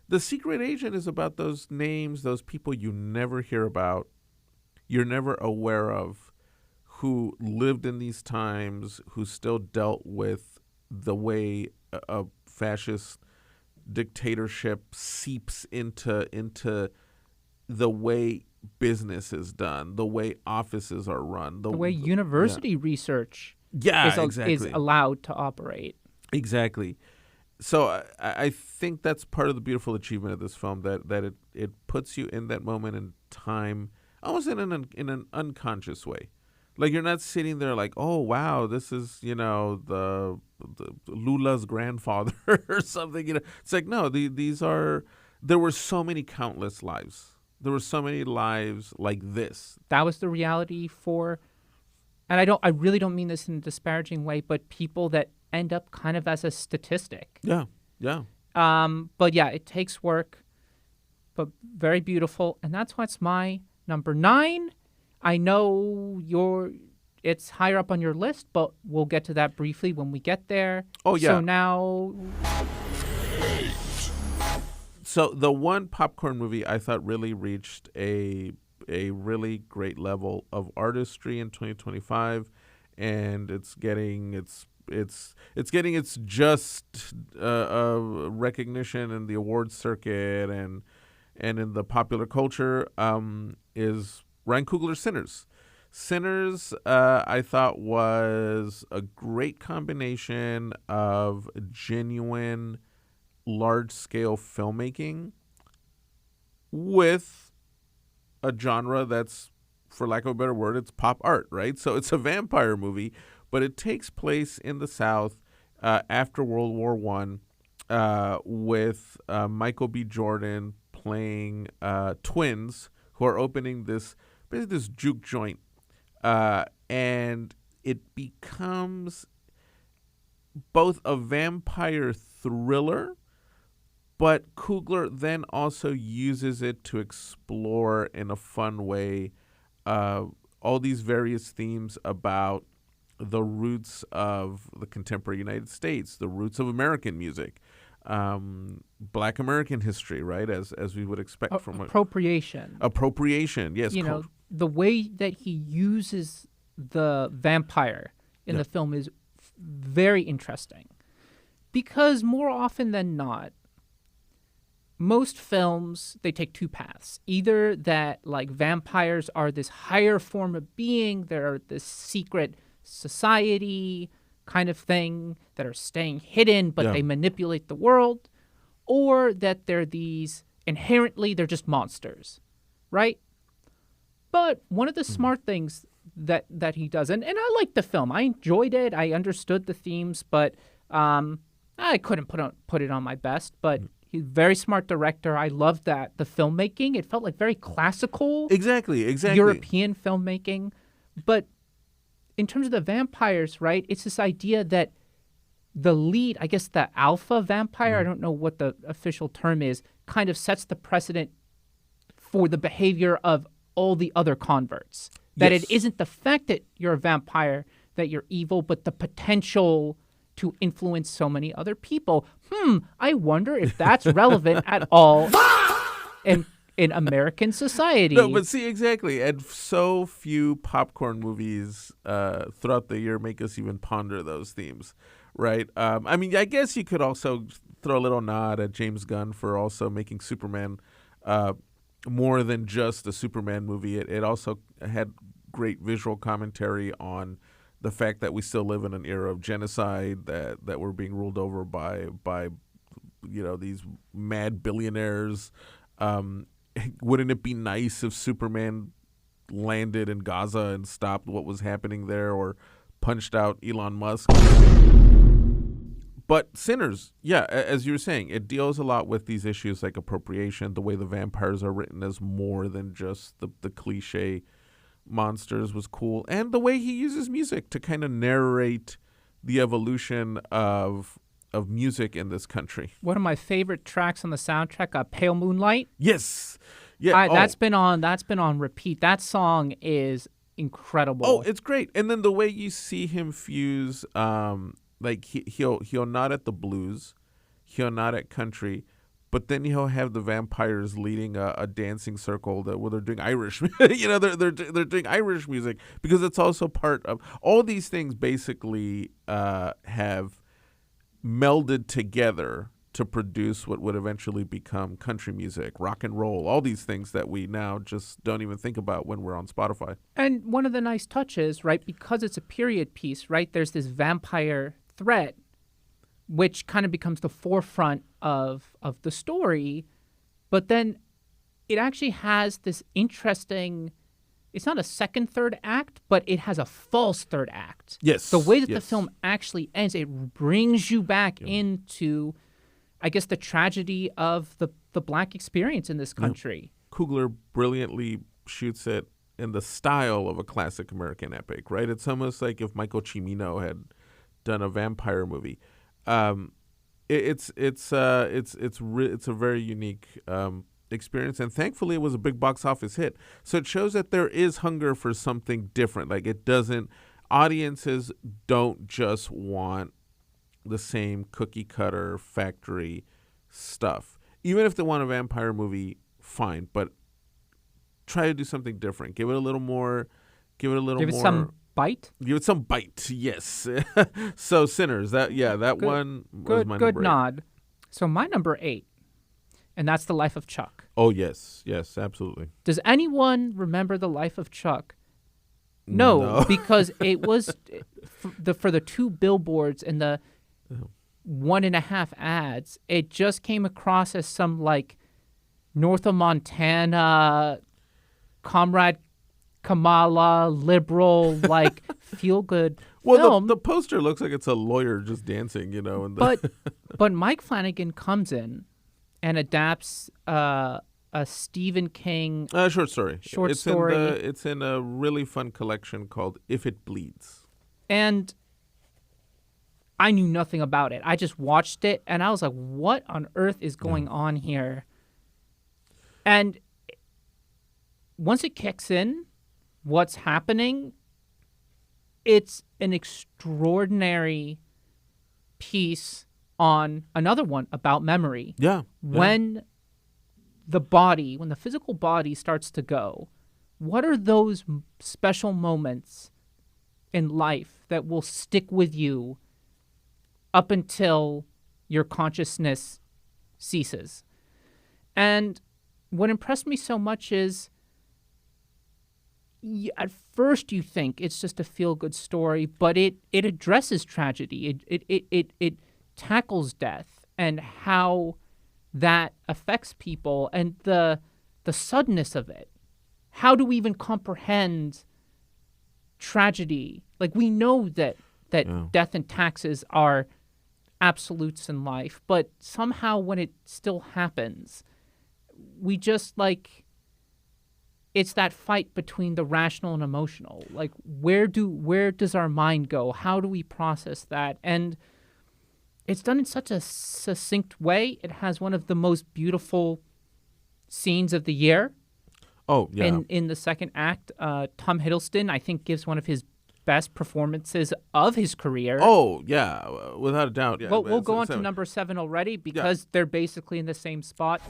The Secret Agent is about those names, those people you never hear about, you're never aware of, who lived in these times, who still dealt with the way a fascist dictatorship seeps into the way business is done, the way offices are run, the way university research is allowed to operate. Exactly. So I think that's part of the beautiful achievement of this film, that it puts you in that moment in time, almost in an unconscious way. Like, you're not sitting there like, oh wow, this is the Lula's grandfather or something. It's like, no, there were so many countless lives. There were so many lives like this. That was the reality for, and I really don't mean this in a disparaging way, but people that end up kind of as a statistic. Yeah. But yeah, it takes work, but very beautiful, and that's why it's my number 9. I know it's higher up on your list, but we'll get to that briefly when we get there. Oh, yeah. So now, So the one popcorn movie I thought really reached a really great level of artistry in 2025, and it's getting its just recognition in the awards circuit and in the popular culture, is Ryan Coogler's Sinners. Sinners, I thought, was a great combination of genuine large-scale filmmaking with a genre that's, for lack of a better word, it's pop art, right? So it's a vampire movie, but it takes place in the South after World War I, with Michael B. Jordan playing twins who are opening this juke joint, and it becomes both a vampire thriller, but Coogler then also uses it to explore in a fun way all these various themes about the roots of the contemporary United States, the roots of American music, Black American history, right? As we would expect from appropriation. Appropriation, yes. You know, the way that he uses the vampire in the film is very interesting, because more often than not, most films, they take two paths. Either that, like, vampires are this higher form of being, they're this secret society kind of thing that are staying hidden, but they manipulate the world, or that they're these, inherently, they're just monsters, right? But one of the smart things that he does, and I liked the film. I enjoyed it. I understood the themes, but I couldn't put it on my best, but he's a very smart director. I loved that. The filmmaking, it felt like very classical. Exactly. European filmmaking. But in terms of the vampires, right, it's this idea that the lead, I guess the alpha vampire, I don't know what the official term is, kind of sets the precedent for the behavior of all the other converts. That it isn't the fact that you're a vampire, that you're evil, but the potential to influence so many other people. I wonder if that's relevant at all in American society. No, but see, exactly. And so few popcorn movies throughout the year make us even ponder those themes, right? I mean, I guess you could also throw a little nod at James Gunn for also making Superman more than just a Superman movie. It also had great visual commentary on the fact that we still live in an era of genocide, that we're being ruled over by these mad billionaires. Wouldn't it be nice if Superman landed in Gaza and stopped what was happening there, or punched out Elon Musk? But Sinners, as you were saying, it deals a lot with these issues like appropriation, the way the vampires are written as more than just the cliche monsters was cool, and the way he uses music to kind of narrate the evolution of music in this country. One of my favorite tracks on the soundtrack, Pale Moonlight. Yes. Yeah. That's been on repeat. That song is incredible. Oh, it's great. And then the way you see him fuse, like he'll nod at the blues, he'll nod at country, but then he'll have the vampires leading a dancing circle where they're doing Irish. They're doing Irish music, because it's also part of all these things. Basically, have melded together to produce what would eventually become country music, rock and roll, all these things that we now just don't even think about when we're on Spotify. And one of the nice touches, right, because it's a period piece, right, there's this vampire threat, which kind of becomes the forefront of the story. But then it actually has this interesting, it's not a second, third act, but it has a false third act. Yes. The way that the film actually ends, it brings you back into, I guess, the tragedy of the Black experience in this country. Coogler brilliantly shoots it in the style of a classic American epic, right? It's almost like if Michael Cimino had done a vampire movie. It's a very unique experience, and thankfully it was a big box office hit. So it shows that there is hunger for something different. Like, it doesn't. audiences don't just want the same cookie cutter factory stuff. Even if they want a vampire movie, fine, but try to do something different. Give it a little more. Give it some bite. Give it some bite. Yes. So Sinners. That Good- one was Good, my good number 8. nod. So my number 8, and that's The Life of Chuck. Oh yes, absolutely. Does anyone remember The Life of Chuck? No. Because it was for the 2 billboards and the 1.5 ads. It just came across as some like North of Montana, Comrade Kamala, liberal, like feel good film. The poster looks like it's a lawyer just dancing, And But Mike Flanagan comes in and adapts a Stephen King short story. Story. It's in a really fun collection called If It Bleeds. And I knew nothing about it. I just watched it and I was like, what on earth is going on here? And once it kicks in, what's happening, it's an extraordinary piece on another one about memory. Yeah. When the physical body starts to go, what are those special moments in life that will stick with you up until your consciousness ceases? And what impressed me so much is at first you think it's just a feel-good story, but it addresses tragedy. It tackles death and how that affects people and the suddenness of it. How do we even comprehend tragedy? Like, we know that death and taxes are absolutes in life, but somehow when it still happens, we just it's that fight between the rational and emotional. Like, where does our mind go? How do we process that? And it's done in such a succinct way. It has one of the most beautiful scenes of the year. Oh, yeah. In the second act, Tom Hiddleston, I think, gives one of his best performances of his career. Oh, yeah, without a doubt. Yeah. Well, we'll go on to number 7 already because they're basically in the same spot.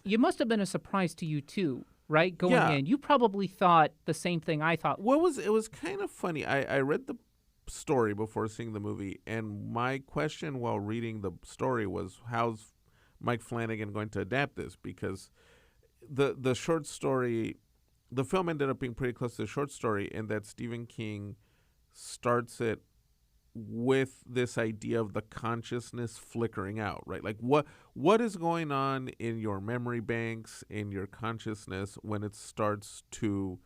You must have been a surprise to you too, right? Going in, you probably thought the same thing I thought. It was kind of funny. I read the story before seeing the movie, and my question while reading the story was, how's Mike Flanagan going to adapt this? Because the short story, the film ended up being pretty close to the short story in that Stephen King starts it with this idea of the consciousness flickering out, right? Like what is going on in your memory banks, in your consciousness when it starts to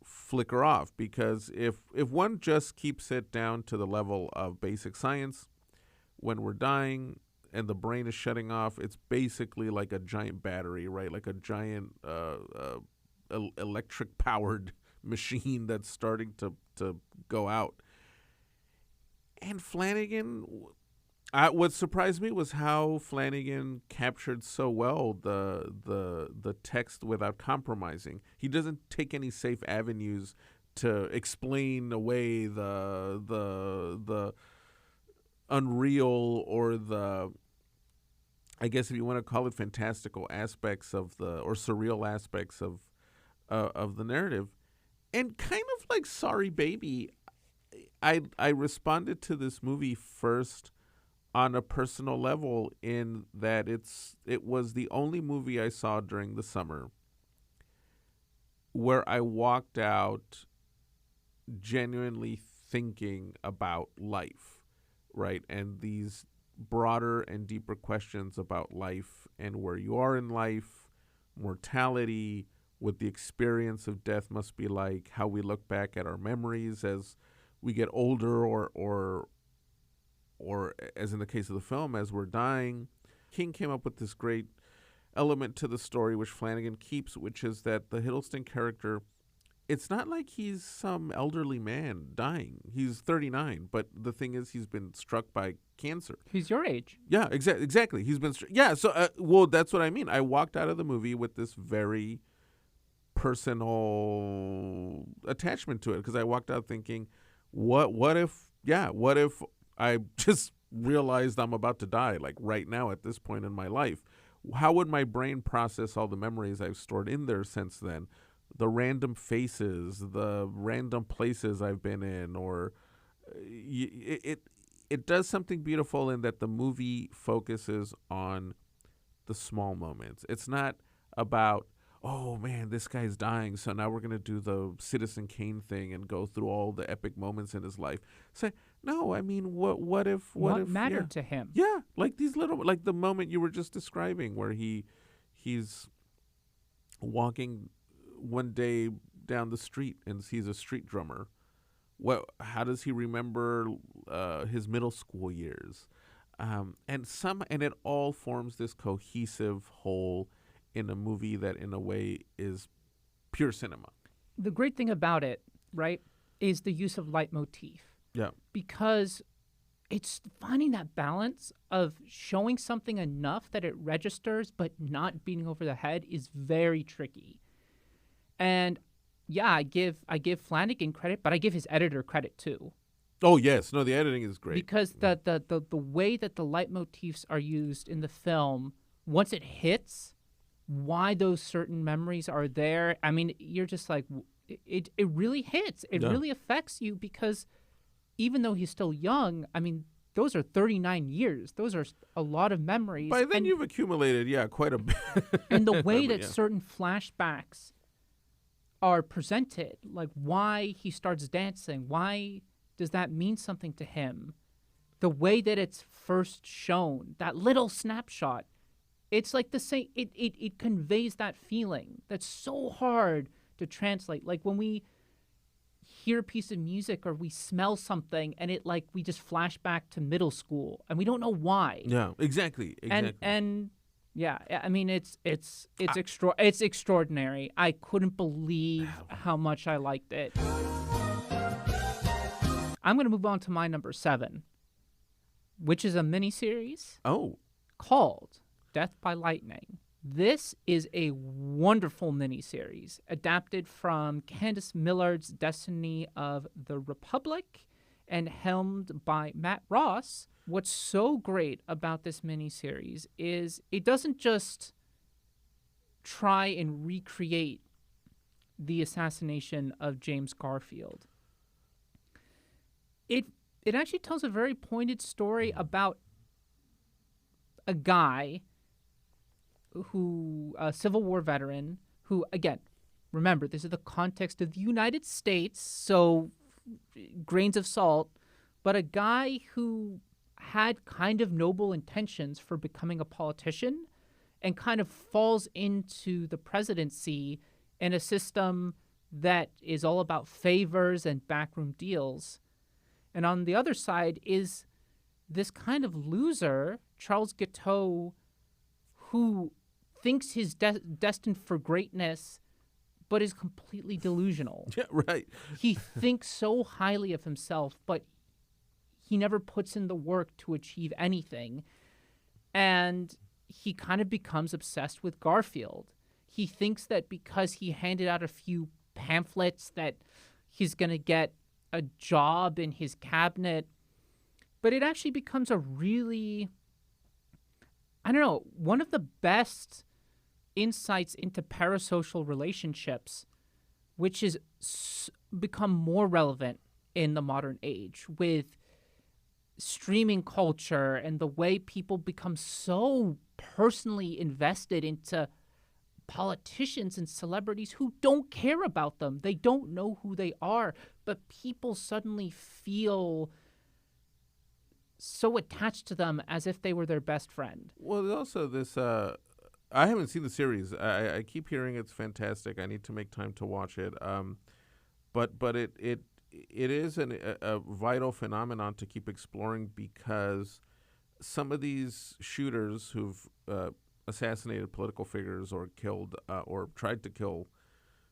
flicker off? Because if one just keeps it down to the level of basic science, when we're dying and the brain is shutting off, it's basically like a giant battery, right? Like a giant electric powered machine that's starting to go out. And Flanagan, what surprised me was how Flanagan captured so well the text without compromising. He doesn't take any safe avenues to explain away the unreal or the, I guess if you want to call it, fantastical aspects of or surreal aspects of the narrative. And kind of like Sorry Baby, I responded to this movie first on a personal level in that it was the only movie I saw during the summer where I walked out genuinely thinking about life, right? And these broader and deeper questions about life and where you are in life, mortality, what the experience of death must be like, how we look back at our memories as we get older or as in the case of the film, as we're dying. King came up with this great element to the story, which Flanagan keeps, which is that the Hiddleston character, it's not like he's some elderly man dying. He's 39, but the thing is he's been struck by cancer. He's your age. Yeah, exactly. He's been so that's what I mean. I walked out of the movie with this very personal attachment to it, because I walked out thinking, what if I just realized I'm about to die, like right now at this point in my life? How would my brain process all the memories I've stored in there since then? The random faces, the random places I've been in, or it does something beautiful in that the movie focuses on the small moments. It's not about, oh man, this guy's dying, so now we're going to do the Citizen Kane thing and go through all the epic moments in his life. Say, no, I mean, what if mattered to him? Yeah, like these little, like the moment you were just describing where he's walking one day down the street and sees a street drummer. How does he remember his middle school years? And it all forms this cohesive whole in a movie that in a way is pure cinema. The great thing about it, right, is the use of leitmotif. Yeah. Because it's finding that balance of showing something enough that it registers but not beating over the head is very tricky. And yeah, I give Flanagan credit, but I give his editor credit too. Oh yes, no, the editing is great. Because the way that the leitmotifs are used in the film, once it hits, why those certain memories are there, I mean, you're just like, it really hits. It really affects you, because even though he's still young, I mean, those are 39 years. Those are a lot of memories. By then you've accumulated, quite a bit. And the way that certain flashbacks are presented, like why he starts dancing, why does that mean something to him? The way that it's first shown, that little snapshot, it's like the same. It conveys that feeling that's so hard to translate. Like when we hear a piece of music or we smell something, and we just flash back to middle school, and we don't know why. Yeah, exactly. And yeah, I mean it's extraordinary. I couldn't believe how much I liked it. I'm going to move on to my number 7, which is a miniseries called Death by Lightning. This is a wonderful miniseries adapted from Candice Millard's Destiny of the Republic and helmed by Matt Ross. What's so great about this miniseries is it doesn't just try and recreate the assassination of James Garfield. It actually tells a very pointed story about a guy a Civil War veteran who, again, remember, this is the context of the United States, so grains of salt, but a guy who had kind of noble intentions for becoming a politician and kind of falls into the presidency in a system that is all about favors and backroom deals. And on the other side is this kind of loser, Charles Guiteau, who thinks he's destined for greatness, but is completely delusional. Yeah, right. He thinks so highly of himself, but he never puts in the work to achieve anything. And he kind of becomes obsessed with Garfield. He thinks that because he handed out a few pamphlets that he's going to get a job in his cabinet. But it actually becomes a really, I don't know, one of the best insights into parasocial relationships, which is become more relevant in the modern age with streaming culture and the way people become so personally invested into politicians and celebrities who don't care about them. They don't know who they are, but people suddenly feel so attached to them as if they were their best friend. Well, there's also this, I haven't seen the series. I keep hearing it's fantastic. I need to make time to watch it. But it is a vital phenomenon to keep exploring, because some of these shooters who've assassinated political figures or killed or tried to kill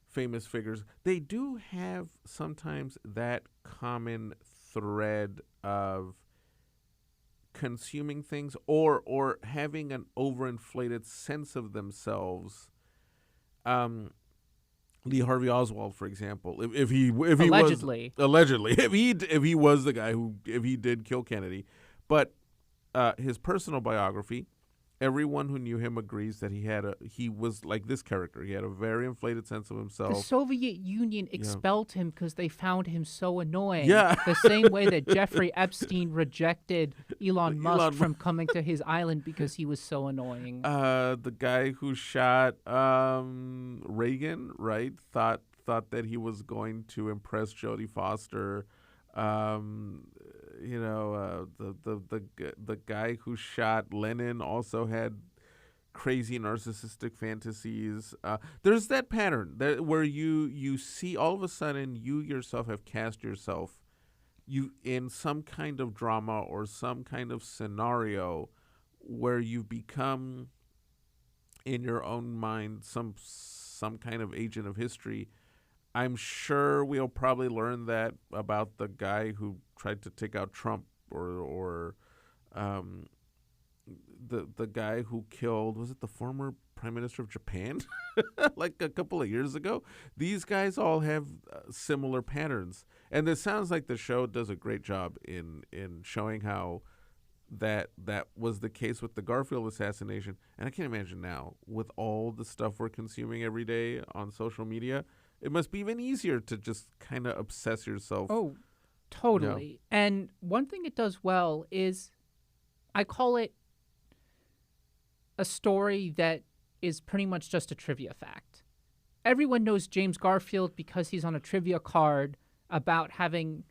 famous figures, they do have sometimes that common thread of consuming things or having an overinflated sense of themselves Lee Harvey Oswald, for example, if he Allegedly. was allegedly if he was the guy if he did kill Kennedy, but his personal biography, everyone who knew him agrees that he was like this character. He had a very inflated sense of himself. The Soviet Union expelled him because they found him so annoying. Yeah. The same way that Jeffrey Epstein rejected Elon Musk from coming to his island because he was so annoying. The guy who shot Reagan, right, thought that he was going to impress Jodie Foster. The guy who shot Lenin also had crazy narcissistic fantasies. There's that pattern where you see all of a sudden you yourself have cast yourself in some kind of drama or some kind of scenario where you've become in your own mind some kind of agent of history. I'm sure we'll probably learn that about the guy who tried to take out Trump, or the guy who killed, was it the former prime minister of Japan, like a couple of years ago? These guys all have similar patterns, and it sounds like the show does a great job in showing how that was the case with the Garfield assassination. And I can't imagine now, with all the stuff we're consuming every day on social media, it must be even easier to just kind of obsess yourself. Oh, totally. Yeah. And one thing it does well is, I call it a story that is pretty much just a trivia fact. Everyone knows James Garfield because he's on a trivia card about having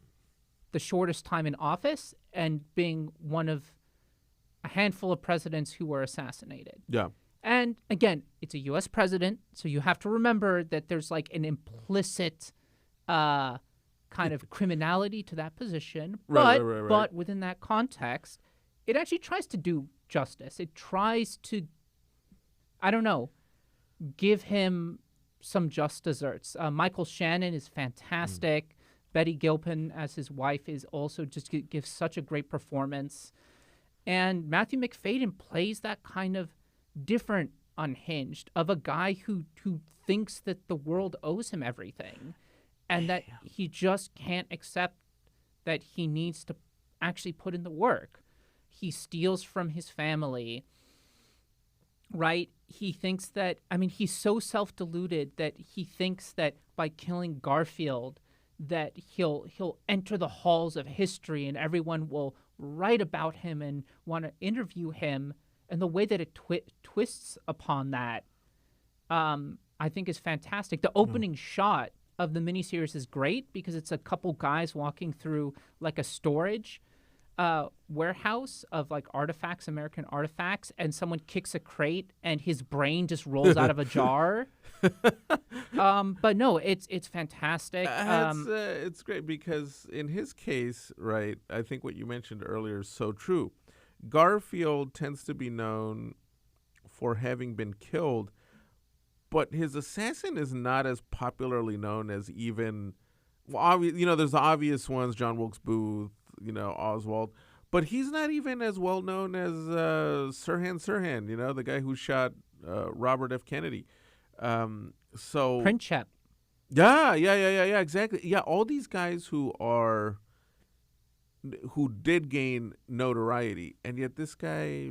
the shortest time in office and being one of a handful of presidents who were assassinated. Yeah. And again, it's a U.S. president, so you have to remember that there's like an implicit kind of criminality to that position. Right. But within that context, it actually tries to do justice. It tries to, give him some just desserts. Michael Shannon is fantastic. Betty Gilpin as his wife is also just gives such a great performance. And Matthew McFadden plays that kind of different unhinged of a guy who thinks that the world owes him everything and that he just can't accept that he needs to actually put in the work. He steals from his family, right? He thinks that, he's so self-deluded that he thinks that by killing Garfield that he'll enter the halls of history and everyone will write about him and want to interview him. And the way that it twists upon that, I think is fantastic. The opening shot of the miniseries is great because it's a couple guys walking through like a storage warehouse of like artifacts, American artifacts, and someone kicks a crate and his brain just rolls out of a jar. But no, it's fantastic. It's great because in his case, right, I think what you mentioned earlier is so true. Garfield tends to be known for having been killed, but his assassin is not as popularly known as even, there's the obvious ones, John Wilkes Booth, Oswald, but he's not even as well known as Sirhan Sirhan, the guy who shot Robert F. Kennedy. Princhep. Yeah, exactly. Yeah, all these guys who did gain notoriety, and yet this guy,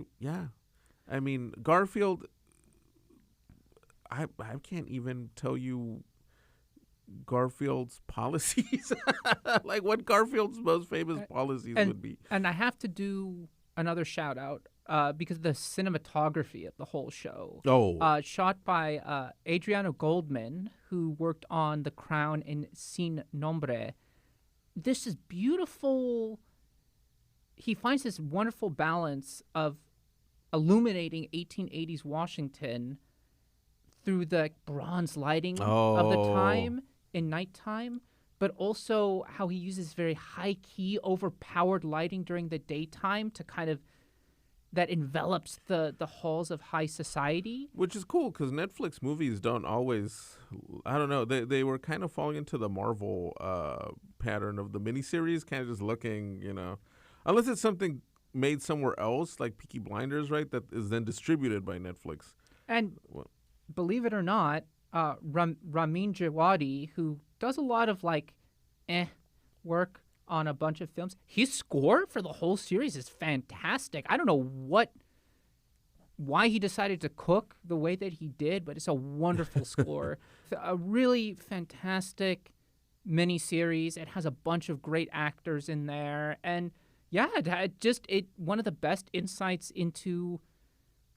Garfield, I can't even tell you Garfield's policies, like what Garfield's most famous policies would be. And I have to do another shout out because of the cinematography of the whole show. Shot by Adriano Goldman, who worked on The Crown and Sin Nombre. This is beautiful. He finds this wonderful balance of illuminating 1880s Washington through the bronze lighting of the time in nighttime, but also how he uses very high-key, overpowered lighting during the daytime to kind of that envelops the halls of high society. Which is cool because Netflix movies don't always, they were kind of falling into the Marvel pattern of the miniseries, kind of just looking, unless it's something made somewhere else, like Peaky Blinders, right, that is then distributed by Netflix. And believe it or not, Ramin Djawadi, who does a lot of work on a bunch of films. His score for the whole series is fantastic. I don't know why he decided to cook the way that he did, but it's a wonderful score. A really fantastic miniseries. It has a bunch of great actors in there, and yeah, it one of the best insights into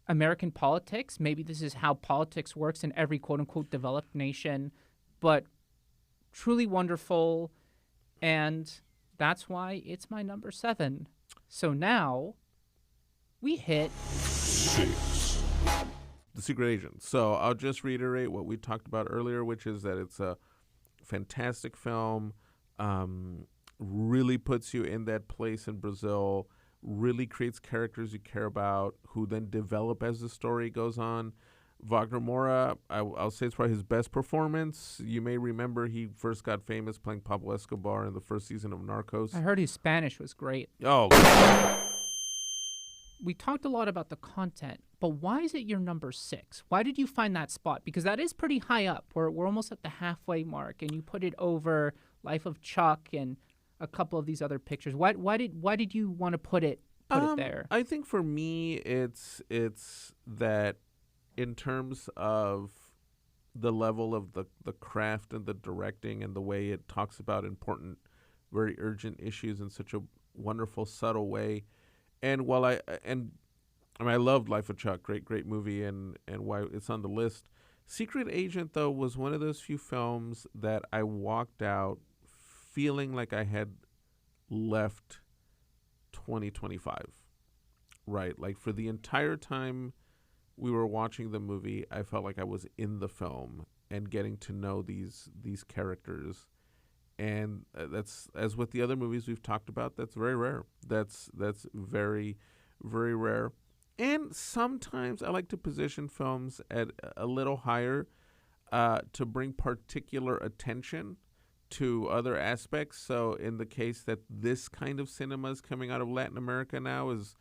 American politics. Maybe this is how politics works in every quote-unquote developed nation, but truly wonderful, and that's why it's my number 7. So now we hit 6. The Secret Agent. So I'll just reiterate what we talked about earlier, which is that it's a fantastic film, really puts you in that place in Brazil, really creates characters you care about who then develop as the story goes on. Wagner Moura, I'll say it's probably his best performance. You may remember he first got famous playing Pablo Escobar in the first season of Narcos. I heard his Spanish was great. Oh, we talked a lot about the content, but why is it your number 6? Why did you find that spot? Because that is pretty high up. We're almost at the halfway mark, and you put it over Life of Chuck and a couple of these other pictures. Why did you want to put it there? I think for me, it's that in terms of the level of the craft and the directing and the way it talks about important, very urgent issues in such a wonderful, subtle way. And while I loved Life of Chuck, great movie, and why it's on the list. Secret Agent, though, was one of those few films that I walked out feeling like I had left 2025, right? Like for the entire time we were watching the movie, I felt like I was in the film and getting to know these characters. And that's, as with the other movies we've talked about, that's very rare. That's very, very rare. And sometimes I like to position films at a little higher to bring particular attention to other aspects. So in the case that this kind of cinema is coming out of Latin America now is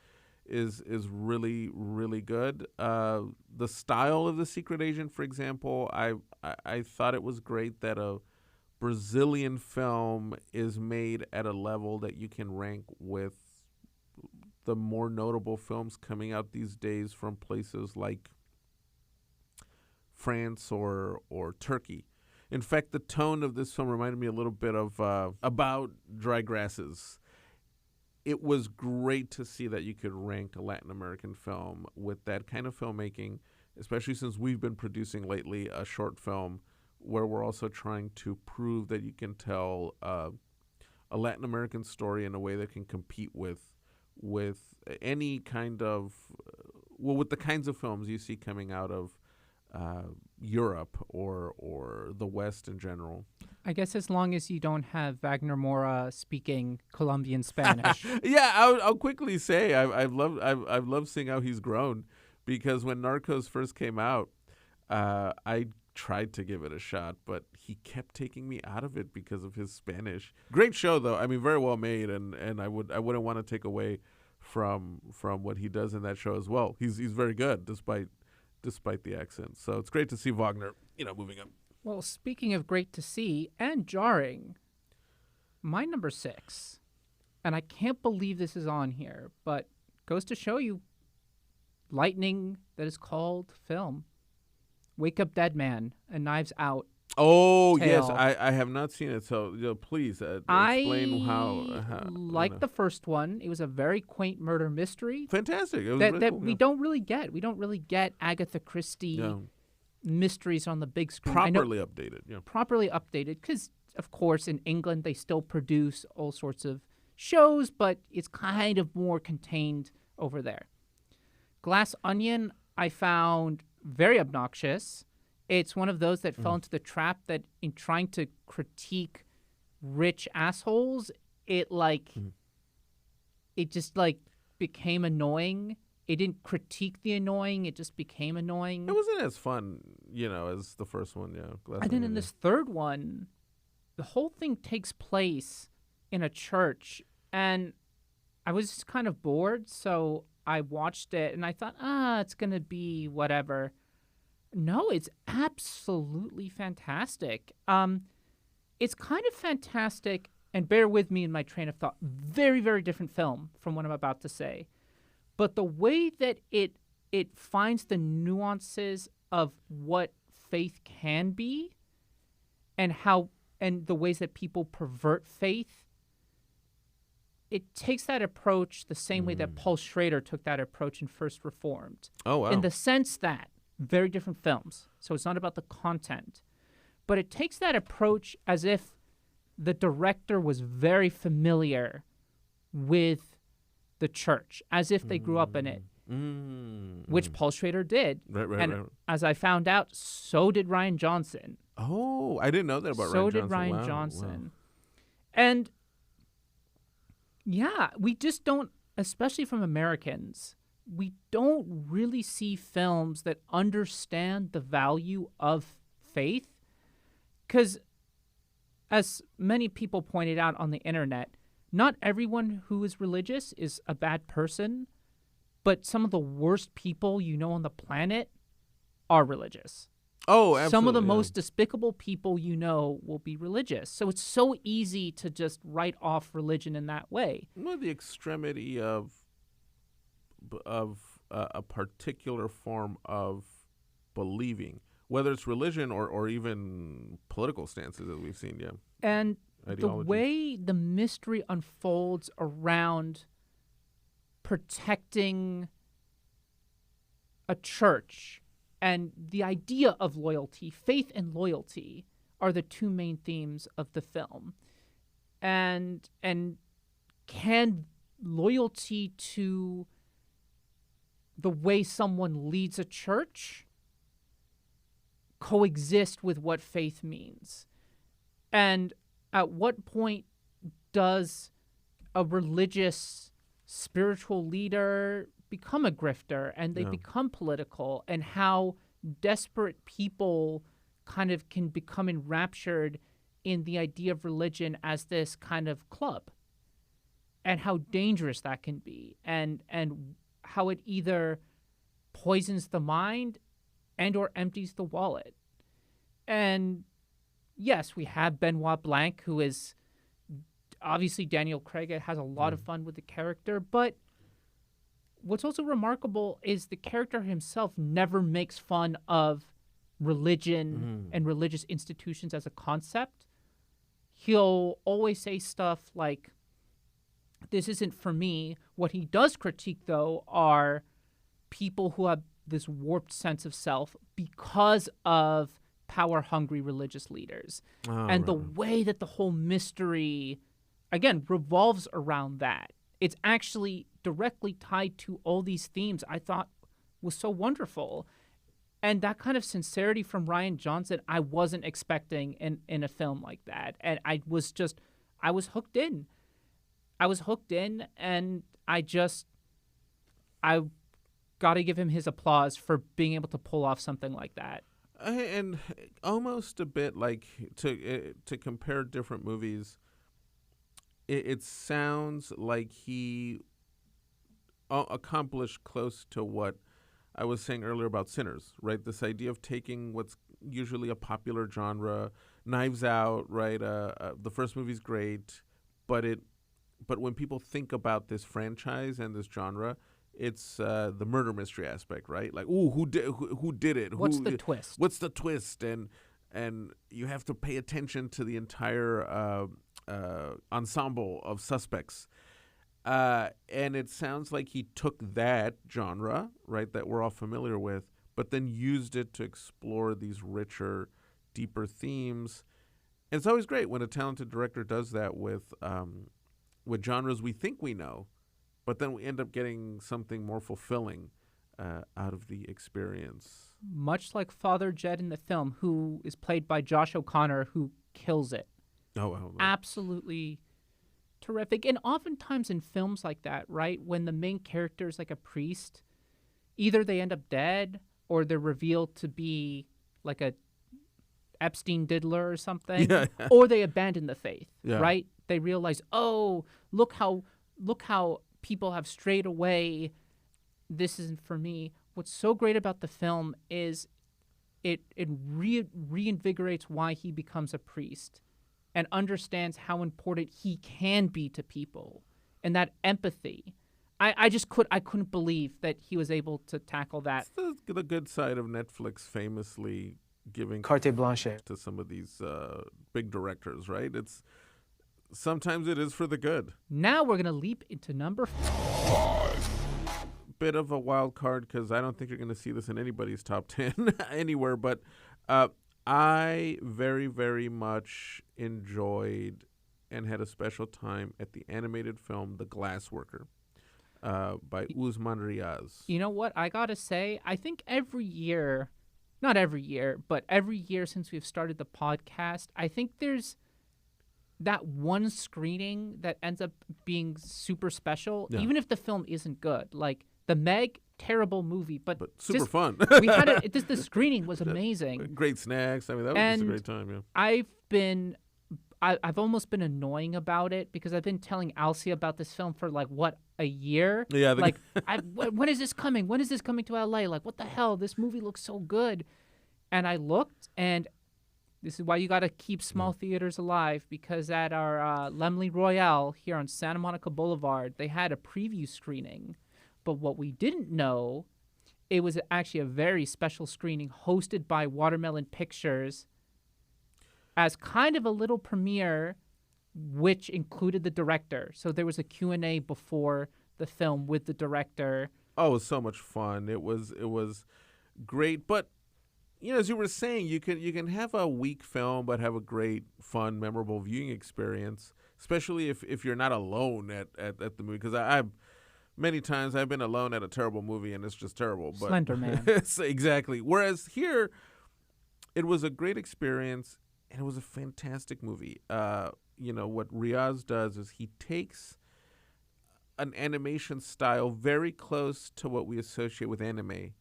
really, really good. The style of The Secret Agent, for example, I thought it was great that a Brazilian film is made at a level that you can rank with the more notable films coming out these days from places like France or Turkey. In fact, the tone of this film reminded me a little bit of About Dry Grasses. It was great to see that you could rank a Latin American film with that kind of filmmaking, especially since we've been producing lately a short film where we're also trying to prove that you can tell a Latin American story in a way that can compete with any kind of with the kinds of films you see coming out of Europe or the West in general. I guess as long as you don't have Wagner Moura speaking Colombian Spanish. Yeah, I'll quickly say I've loved seeing how he's grown, because when Narcos first came out, I tried to give it a shot, but he kept taking me out of it because of his Spanish. Great show though. I mean, very well made, and I wouldn't want to take away from what he does in that show as well. He's very good despite the accent. So it's great to see Wagner, moving up. Well, speaking of great to see and jarring, my number 6, and I can't believe this is on here, but goes to show you lightning that is called film. Wake Up Dead Man, A Knives Out. Oh, tale. yes. I have not seen it, so please explain how. Like the first one, it was a very quaint murder mystery. Fantastic. It was that really cool, we don't really get. We don't really get Agatha Christie mysteries on the big screen. Properly updated. Yeah. Properly updated, because, of course, in England, they still produce all sorts of shows, but it's kind of more contained over there. Glass Onion, I found very obnoxious. It's one of those that fell into the trap that in trying to critique rich assholes, it just became annoying. It didn't critique the annoying. It just became annoying. It wasn't as fun, as the first one. Yeah. And then in this third one, the whole thing takes place in a church, and I was just kind of bored, so I watched it and I thought, it's gonna be whatever. No, it's absolutely fantastic. It's kind of fantastic, and bear with me in my train of thought. Very, very different film from what I'm about to say. But the way that it finds the nuances of what faith can be and the ways that people pervert faith, it takes that approach the same way that Paul Schrader took that approach in First Reformed. Oh, wow. In the sense that very different films. So it's not about the content. But it takes that approach as if the director was very familiar with the church, as if they grew up in it, which Paul Schrader did. Right. As I found out, so did Rian Johnson. Oh, I didn't know that about Rian Johnson. So did Rian Johnson. And yeah, we just don't, especially from Americans, we don't really see films that understand the value of faith. Because, as many people pointed out on the internet, not everyone who is religious is a bad person, but some of the worst people you know on the planet are religious. Oh, absolutely. Some of the most despicable people you know will be religious. So it's so easy to just write off religion in that way. Well, the extremity of a particular form of believing, whether it's religion or even political stances, as we've seen, And ideology. The way the mystery unfolds around protecting a church and the idea of loyalty, faith and loyalty, are the two main themes of the film. And can loyalty to the way someone leads a church coexist with what faith means? And at what point does a religious spiritual leader become a grifter and they become political, and how desperate people kind of can become enraptured in the idea of religion as this kind of club, and how dangerous that can be, and how it either poisons the mind and or empties the wallet. And yes, we have Benoit Blanc, who is obviously Daniel Craig has a lot of fun with the character, but what's also remarkable is the character himself never makes fun of religion and religious institutions as a concept. He'll always say stuff like, this isn't for me. What he does critique, though, are people who have this warped sense of self because of power-hungry religious leaders. The way that the whole mystery, again, revolves around that. It's actually directly tied to all these themes, I thought was so wonderful. And that kind of sincerity from Rian Johnson, I wasn't expecting in a film like that. And I was hooked in. And I got to give him his applause for being able to pull off something like that. And almost a bit like to compare different movies, it sounds like he accomplished close to what I was saying earlier about Sinners, right? This idea of taking what's usually a popular genre, Knives Out, right? The first movie's great, but when people think about this franchise and this genre, it's the murder mystery aspect, right? Like, ooh, who did it? What's the twist? What's the twist? And you have to pay attention to the entire ensemble of suspects. And it sounds like he took that genre, right, that we're all familiar with, but then used it to explore these richer, deeper themes. And it's always great when a talented director does that with genres we think we know, but then we end up getting something more fulfilling out of the experience. Much like Father Jed in the film, who is played by Josh O'Connor, who kills it. Oh. Absolutely terrific. And oftentimes in films like that, right, when the main character is like a priest, either they end up dead or they're revealed to be like a Epstein diddler or something, or they abandon the faith, right? They realize, oh, look how people have strayed away. This isn't for me. What's so great about the film is reinvigorates why he becomes a priest and understands how important he can be to people, and that empathy. I couldn't believe that he was able to tackle that. It's the good side of Netflix famously giving Carte blanche. to some of these big directors, right? Sometimes it is for the good. Now we're going to leap into number 5. Bit of a wild card because I don't think you're going to see this in anybody's top 10 anywhere, but I very, very much enjoyed and had a special time at the animated film The Glassworker by Usman Riaz. You know what? I got to say, I think every year, not every year, but every year since we've started the podcast, I think there's that one screening that ends up being super special, even if the film isn't good. Like The Meg, terrible movie, but super fun. The screening was amazing. Great snacks. I mean, that was just a great time. Yeah. I've almost been annoying about it because I've been telling Alci about this film for a year? Yeah. When is this coming? When is this coming to LA? Like, what the hell? This movie looks so good. And I looked, and this is why you got to keep small theaters alive, because at our Laemmle Royale here on Santa Monica Boulevard, they had a preview screening. But what we didn't know, it was actually a very special screening hosted by Watermelon Pictures as kind of a little premiere, which included the director. So there was a Q&A before the film with the director. Oh, it was so much fun. It was great. But, as you were saying, you can have a weak film but have a great, fun, memorable viewing experience, especially if you're not alone at the movie. Because many times I've been alone at a terrible movie and it's just terrible. But Slender Man. Exactly. Whereas here, it was a great experience and it was a fantastic movie. What Riaz does is he takes an animation style very close to what we associate with anime.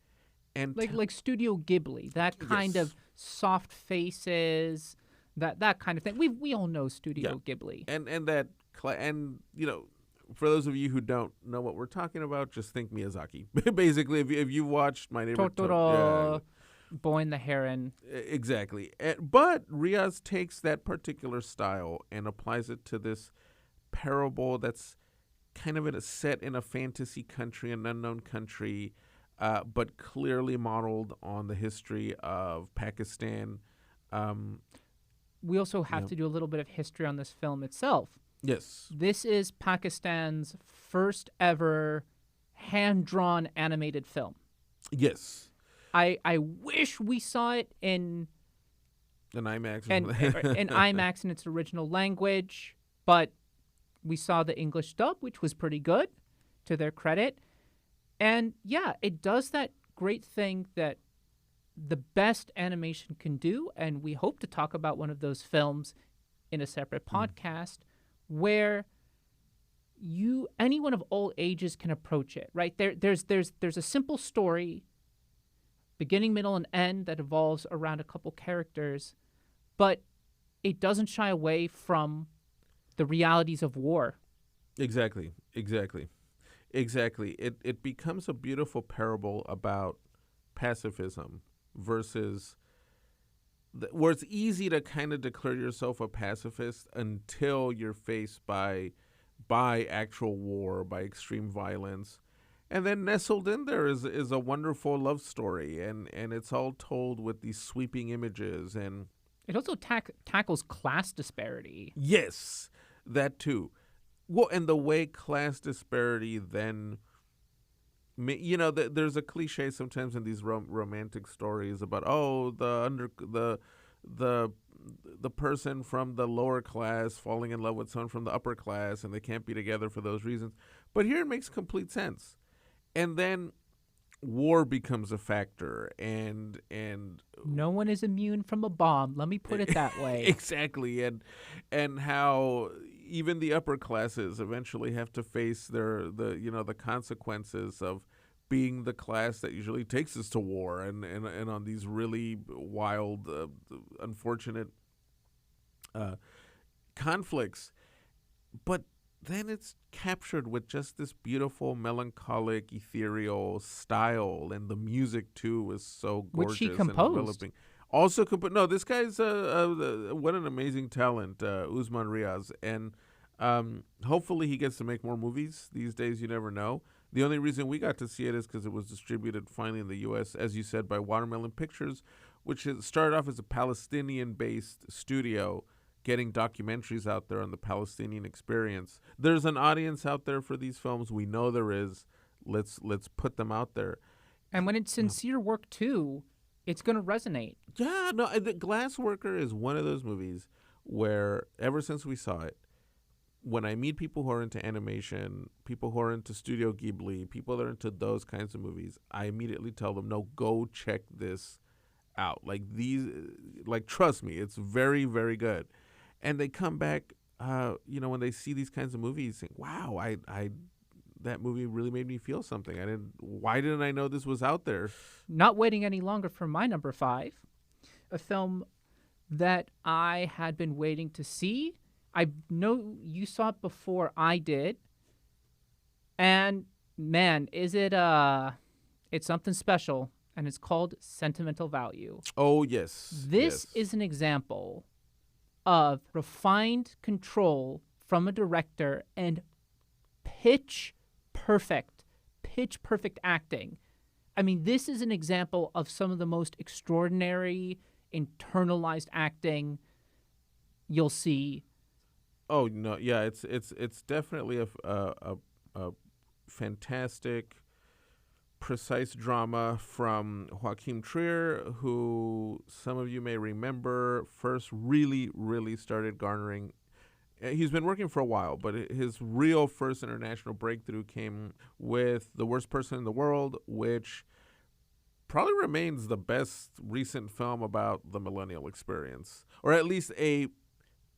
And like Studio Ghibli, that kind of soft faces, that kind of thing. We all know Studio Ghibli. And for those of you who don't know what we're talking about, just think Miyazaki. Basically, if you watched My Neighbor Totoro, Boy and the Heron. Exactly. But Riaz takes that particular style and applies it to this parable that's kind of set in a fantasy country, an unknown country, but clearly modeled on the history of Pakistan. We also have to do a little bit of history on this film itself. Yes. This is Pakistan's first ever hand-drawn animated film. Yes. I wish we saw it in IMAX. in IMAX in its original language, but we saw the English dub, which was pretty good, to their credit. And it does that great thing that the best animation can do, and we hope to talk about one of those films in a separate podcast, where anyone of all ages can approach it. Right there's a simple story, beginning, middle, and end, that evolves around a couple characters, but it doesn't shy away from the realities of war. Exactly. It becomes a beautiful parable about pacifism versus where it's easy to kind of declare yourself a pacifist until you're faced by actual war, by extreme violence. And then nestled in there is a wonderful love story, and it's all told with these sweeping images. And it also tackles class disparity. Yes, that too. Well, and the way class disparity then, there's a cliche sometimes in these romantic stories about the person from the lower class falling in love with someone from the upper class, and they can't be together for those reasons. But here it makes complete sense. And then war becomes a factor, and no one is immune from a bomb. Let me put it that way. Exactly, and how even the upper classes eventually have to face the consequences of being the class that usually takes us to war, and on these really wild, unfortunate conflicts. But then it's captured with just this beautiful, melancholic, ethereal style, and the music too is so gorgeous Which he and composed. enveloping. Also, no, this guy's what an amazing talent, Usman Riaz, and hopefully he gets to make more movies. These days, you never know. The only reason we got to see it is because it was distributed finally in the U.S., as you said, by Watermelon Pictures, which started off as a Palestinian-based studio getting documentaries out there on the Palestinian experience. There's an audience out there for these films. We know there is. Let's put them out there. And when it's sincere work too, it's going to resonate. Yeah, no, the Glassworker is one of those movies where ever since we saw it, when I meet people who are into animation, people who are into Studio Ghibli, people that are into those kinds of movies, I immediately tell them, no, go check this out. Trust me, it's very, very good. And they come back, when they see these kinds of movies, think, wow, that movie really made me feel something. Why didn't I know this was out there? Not waiting any longer for my number 5, a film that I had been waiting to see. I know you saw it before I did. And man, is it it's something special, and it's called Sentimental Value. Oh, yes. This is an example of refined control from a director and pitch perfect acting. I mean, this is an example of some of the most extraordinary internalized acting you'll see. Oh no, yeah, it's definitely a fantastic, precise drama from Joachim Trier, who some of you may remember first really, really started garnering. He's been working for a while, but his real first international breakthrough came with The Worst Person in the World, which probably remains the best recent film about the millennial experience, or at least a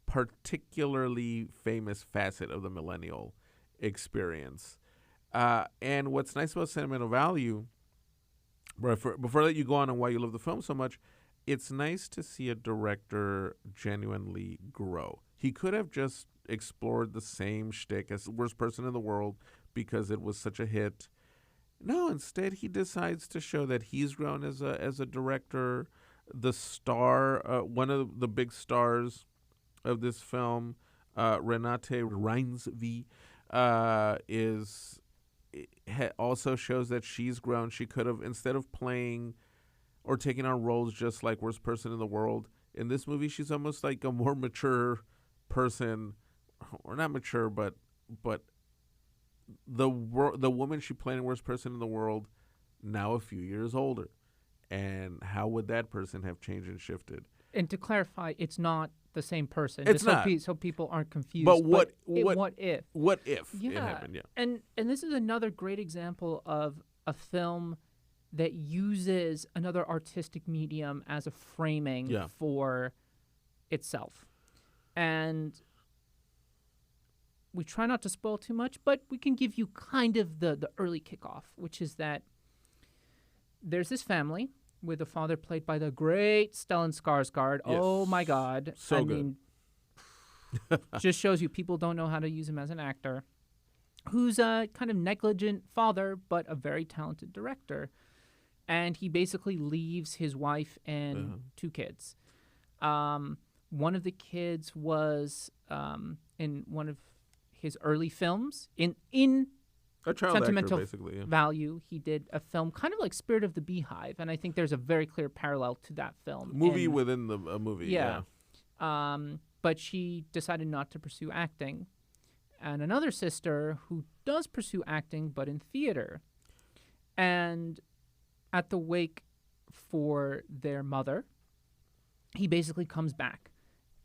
particularly famous facet of the millennial experience. And what's nice about Sentimental Value, before I let you go on why you love the film so much, it's nice to see a director genuinely grow. He could have just explored the same shtick as The Worst Person in the World because it was such a hit. No, instead he decides to show that he's grown as a director. The star, one of the big stars of this film, Renate Reinsve, also shows that she's grown. She could have, instead of playing or taking on roles just like Worst Person in the World, in this movie she's almost like a more mature person, or not mature, but the woman she played in Worst Person in the World, now a few years older. And how would that person have changed and shifted? And to clarify, it's not the same person. It's just not. So people aren't confused. But what if? What if it Yeah. happened? Yeah. And this is another great example of a film that uses another artistic medium as a framing for itself. And we try not to spoil too much, but we can give you kind of the early kickoff, which is that there's this family with a father played by the great Stellan Skarsgård. Yes. Oh, my God. So I good. mean, just shows you people don't know how to use him as an actor. Who's a kind of negligent father, but a very talented director. And he basically leaves his wife and 2 kids. One of the kids was in one of his early films in A child Sentimental actor, basically. Yeah. Value. He did a film kind of like Spirit of the Beehive, and I think there's a very clear parallel to that film. Movie within a movie. Yeah. But she decided not to pursue acting. And another sister who does pursue acting, but in theater. And at the wake for their mother, he basically comes back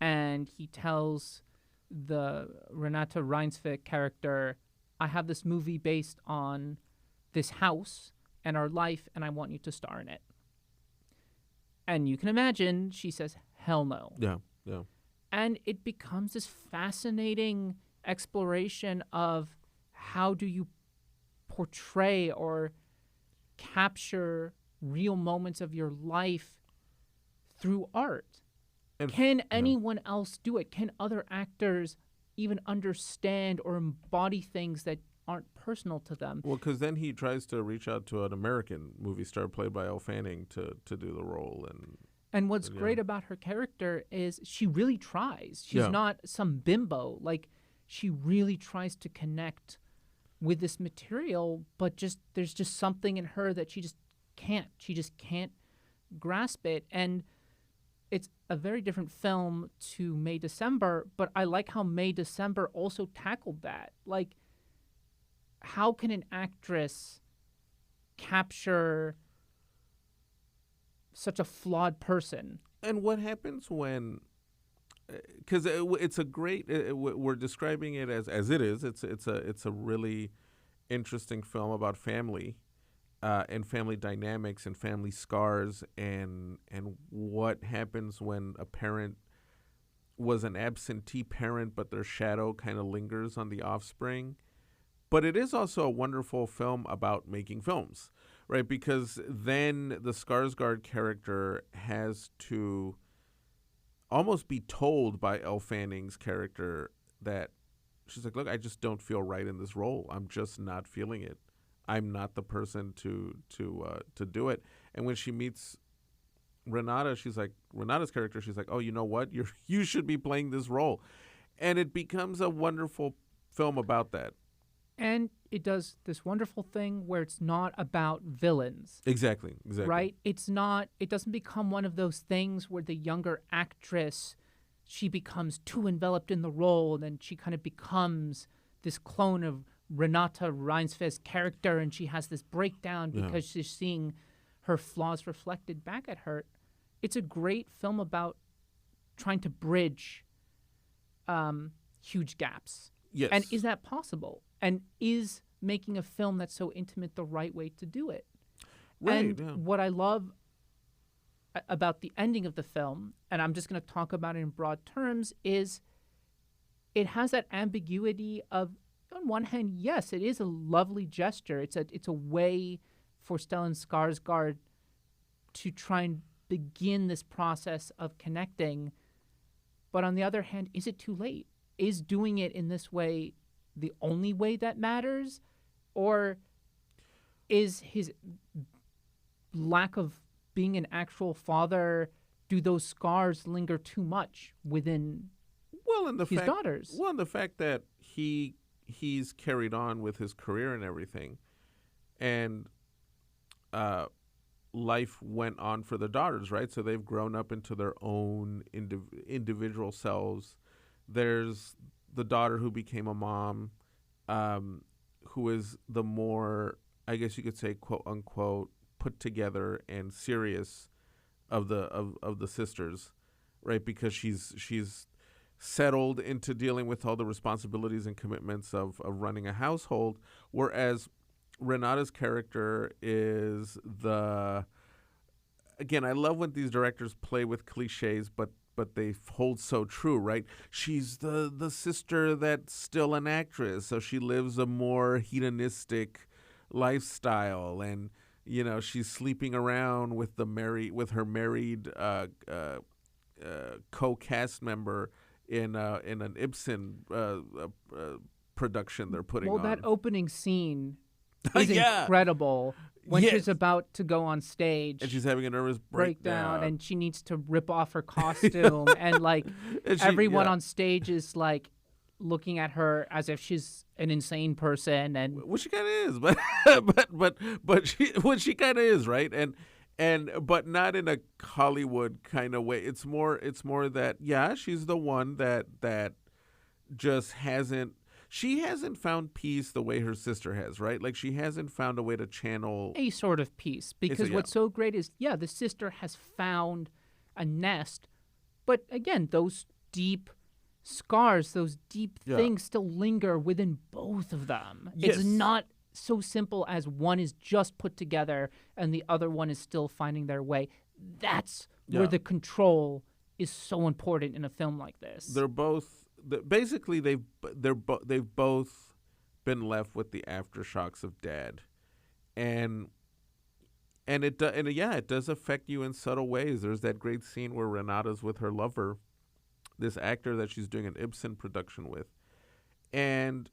and he tells the Renate Reinsve character, I have this movie based on this house and our life, and I want you to star in it. And you can imagine she says, hell no. Yeah. Yeah. And it becomes this fascinating exploration of how do you portray or capture real moments of your life through art. And Can anyone else do it? Can other actors even understand or embody things that aren't personal to them. Well, because then he tries to reach out to an American movie star played by Elle Fanning to do the role. And what's Yeah. great about her character is she really tries. She's Yeah. not some bimbo. Like, she really tries to connect with this material, but there's just something in her that she just can't. She just can't grasp it. And it's a very different film to May December, but I like how May December also tackled that. Like, how can an actress capture such a flawed person? And what happens when? Because it's a great. We're describing it as it is. It's a really interesting film about family, and family dynamics and family scars and what happens when a parent was an absentee parent, but their shadow kind of lingers on the offspring. But it is also a wonderful film about making films, right? Because then the Skarsgård character has to almost be told by Elle Fanning's character that she's like, look, I just don't feel right in this role. I'm just not feeling it. I'm not the person to do it. And when she meets Renata, Renata's character, she's like, oh, you know what? You should be playing this role. And it becomes a wonderful film about that. And it does this wonderful thing where it's not about villains. Exactly. Right? It doesn't become one of those things where the younger actress, she becomes too enveloped in the role and then she kind of becomes this clone of Renata Reinsved's character and she has this breakdown because she's seeing her flaws reflected back at her. It's a great film about trying to bridge huge gaps. Yes. And is that possible? And is making a film that's so intimate the right way to do it? Right, And what I love about the ending of the film, and I'm just going to talk about it in broad terms, is it has that ambiguity of, on one hand, yes, it is a lovely gesture. It's a way for Stellan Skarsgård to try and begin this process of connecting. But on the other hand, is it too late? Is doing it in this way the only way that matters? Or is his lack of being an actual father, do those scars linger too much within his daughters? Well, and the fact that he's carried on with his career and everything, and life went on for the daughters, right? So they've grown up into their own individual selves. There's the daughter who became a mom, who is the more, I guess you could say, quote unquote, put together and serious of the sisters, right? Because she's settled into dealing with all the responsibilities and commitments of running a household, whereas Renata's character is again, I love when these directors play with cliches, but they hold so true, right? She's the sister that's still an actress, so she lives a more hedonistic lifestyle, and she's sleeping around with her married co-cast member in an Ibsen production they're putting on. Well, that opening scene is Yeah. incredible. When Yes. she's about to go on stage And she's having a nervous breakdown and she needs to rip off her costume and everyone on stage is looking at her as if she's an insane person, and Well, she kind of is, but she kind of is, right? And but not in a Hollywood kind of way. It's more that she's the one that just hasn't found peace the way her sister has, right? Like, she hasn't found a way to channel a sort of peace. Because what's so great is, the sister has found a nest, but again, those deep scars, those deep things still linger within both of them. Yes. It's not so simple as one is just put together and the other one is still finding their way. That's where the control is so important in a film like this. They're both basically they've both been left with the aftershocks of dad, and it does affect you in subtle ways. There's that great scene where Renata's with her lover, this actor that she's doing an Ibsen production with, And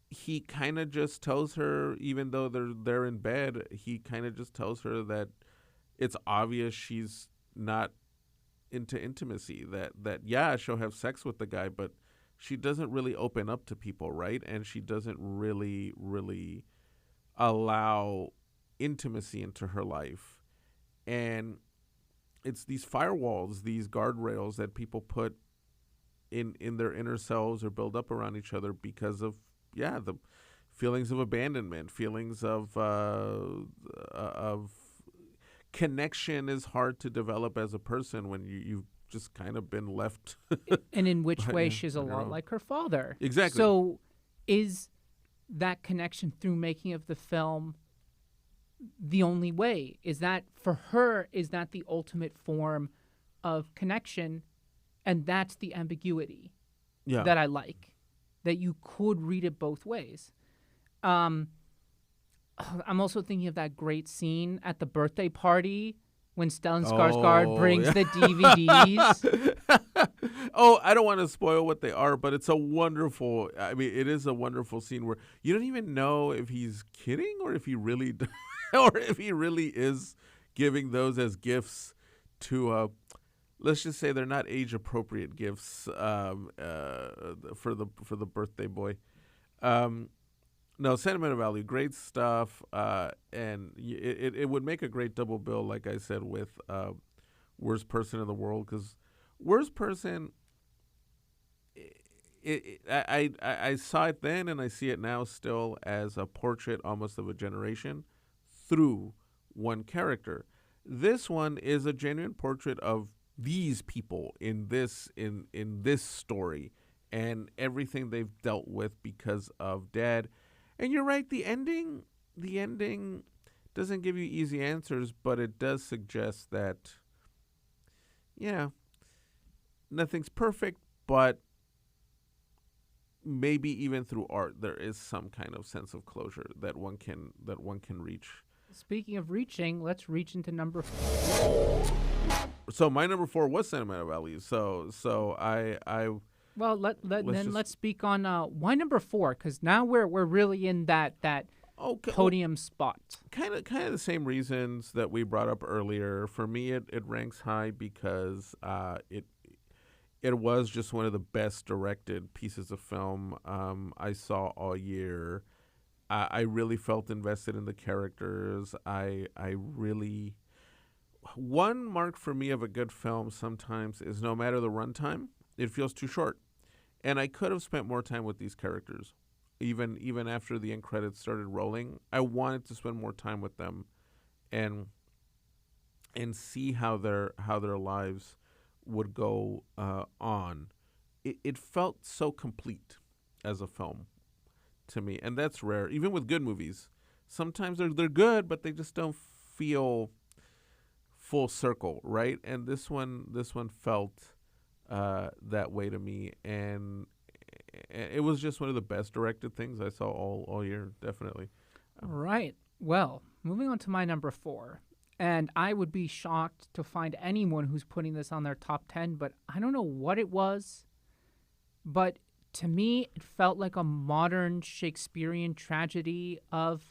he kind of just tells her, even though they're in bed, he kind of just tells her that it's obvious she's not into intimacy. That yeah, she'll have sex with the guy, but she doesn't really open up to people, right? And she doesn't really allow intimacy into her life. And it's these firewalls, these guardrails that people put in their inner selves or build up around each other because of the feelings of abandonment, feelings of connection is hard to develop as a person when you've just kind of been left. And in which way she's a lot like her father. Exactly. So is that connection through making of the film the only way? Is that, for her, is that the ultimate form of connection? And that's the ambiguity that I like, that you could read it both ways. I'm also thinking of that great scene at the birthday party when Stellan Skarsgård brings the DVDs. I don't want to spoil what they are, but it is a wonderful scene where you don't even know if he's kidding or if he really or if he really is giving those as gifts to let's just say they're not age appropriate gifts for the birthday boy. No, sentimental value, great stuff, and it would make a great double bill, like I said, with Worst Person in the World, because Worst Person, I saw it then and I see it now still as a portrait almost of a generation through one character. This one is a genuine portrait of these people in this story and everything they've dealt with because of Dad. And you're right, the ending doesn't give you easy answers, but it does suggest that, nothing's perfect, but maybe even through art there is some kind of sense of closure that one can reach. Speaking of reaching, let's reach into number 4. So my number 4 was sentimental value. So I. Well, let's speak on why number 4, because now we're really in that podium spot. Kind of the same reasons that we brought up earlier. For me, it ranks high because it was just one of the best directed pieces of film I saw all year. I really felt invested in the characters. One mark for me of a good film sometimes is no matter the runtime, it feels too short. And I could have spent more time with these characters. Even after the end credits started rolling, I wanted to spend more time with them and see how their lives would go on. It felt so complete as a film to me, and that's rare. Even with good movies, sometimes they're good, but they just don't feel full circle, right? And this one felt that way to me, and it was just one of the best directed things I saw all year, definitely. All right. Well, moving on to my number 4. And I would be shocked to find anyone who's putting this on their top 10, but I don't know what it was. But to me, it felt like a modern Shakespearean tragedy of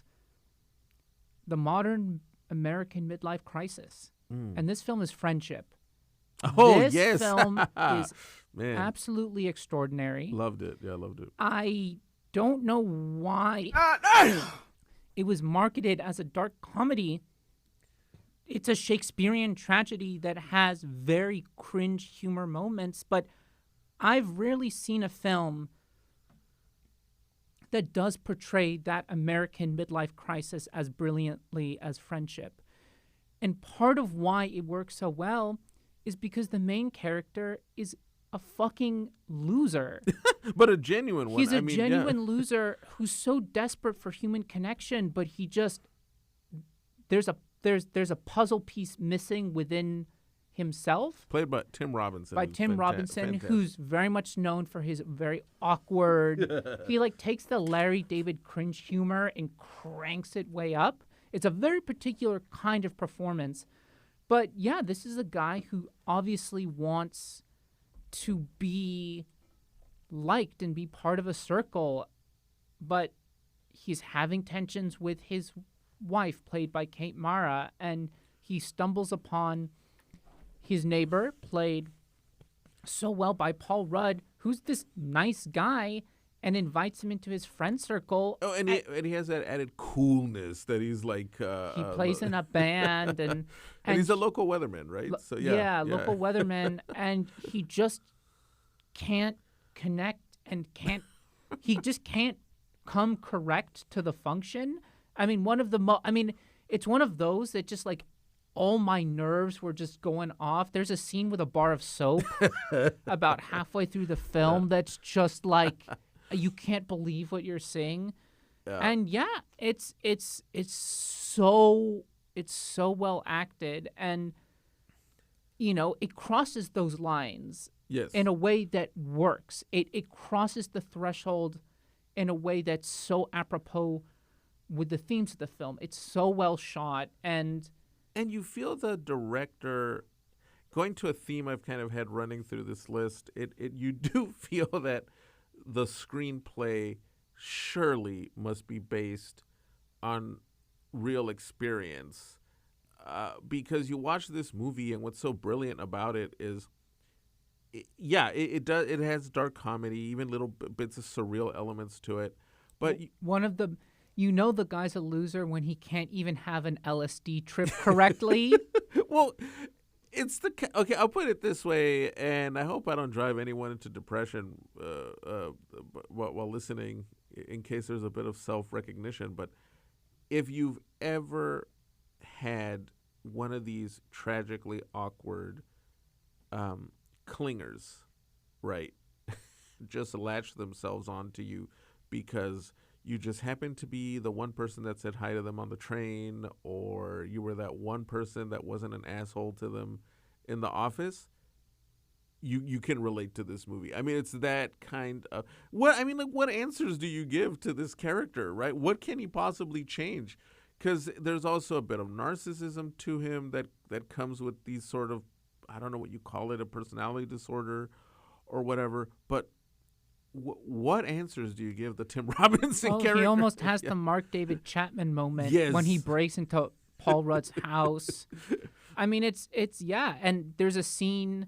the modern American midlife crisis. And this film is Friendship. This film is absolutely extraordinary. Loved it. Yeah, loved it. I don't know why it was marketed as a dark comedy. It's a Shakespearean tragedy that has very cringe humor moments, but I've rarely seen a film that does portray that American midlife crisis as brilliantly as Friendship. And part of why it works so well is because the main character is a fucking loser. But a genuine one. He's a genuine loser who's so desperate for human connection, but he just there's a puzzle piece missing within himself. Played by Tim Robinson. Fantastic. Who's very much known for his very awkward. He takes the Larry David cringe humor and cranks it way up. It's a very particular kind of performance. But yeah, this is a guy who obviously wants to be liked and be part of a circle, but he's having tensions with his wife, played by Kate Mara, and he stumbles upon his neighbor, played so well by Paul Rudd, who's this nice guy, and invites him into his friend circle. Oh, and he has that added coolness that he's like... he plays in a band, and he's a local weatherman, right? So local weatherman, and he just can't connect and he just can't come correct to the function. I mean, it's one of those that just like all my nerves were just going off. There's a scene with a bar of soap about halfway through the film that's just like you can't believe what you're seeing. Yeah. And it's so well acted, and it crosses those lines in a way that works. It crosses the threshold in a way that's so apropos with the themes of the film. It's so well shot, and you feel the director going to a theme I've kind of had running through this list. You do feel that the screenplay surely must be based on real experience, because you watch this movie, and what's so brilliant about it is, it has dark comedy, even little bits of surreal elements to it. But one of the the guy's a loser when he can't even have an LSD trip correctly. Well, okay. I'll put it this way, and I hope I don't drive anyone into depression while listening, in case there's a bit of self-recognition. But if you've ever had one of these tragically awkward clingers, right, just latch themselves onto you because you just happen to be the one person that said hi to them on the train, or you were that one person that wasn't an asshole to them in the office, you can relate to this movie. I mean, it's that kind of what answers do you give to this character, right? What can he possibly change? Because there's also a bit of narcissism to him that comes with these sort of, I don't know what you call it, a personality disorder or whatever, but what answers do you give the Tim Robinson character? He almost has the Mark David Chapman moment when he breaks into Paul Rudd's house. I mean, it's and there's a scene,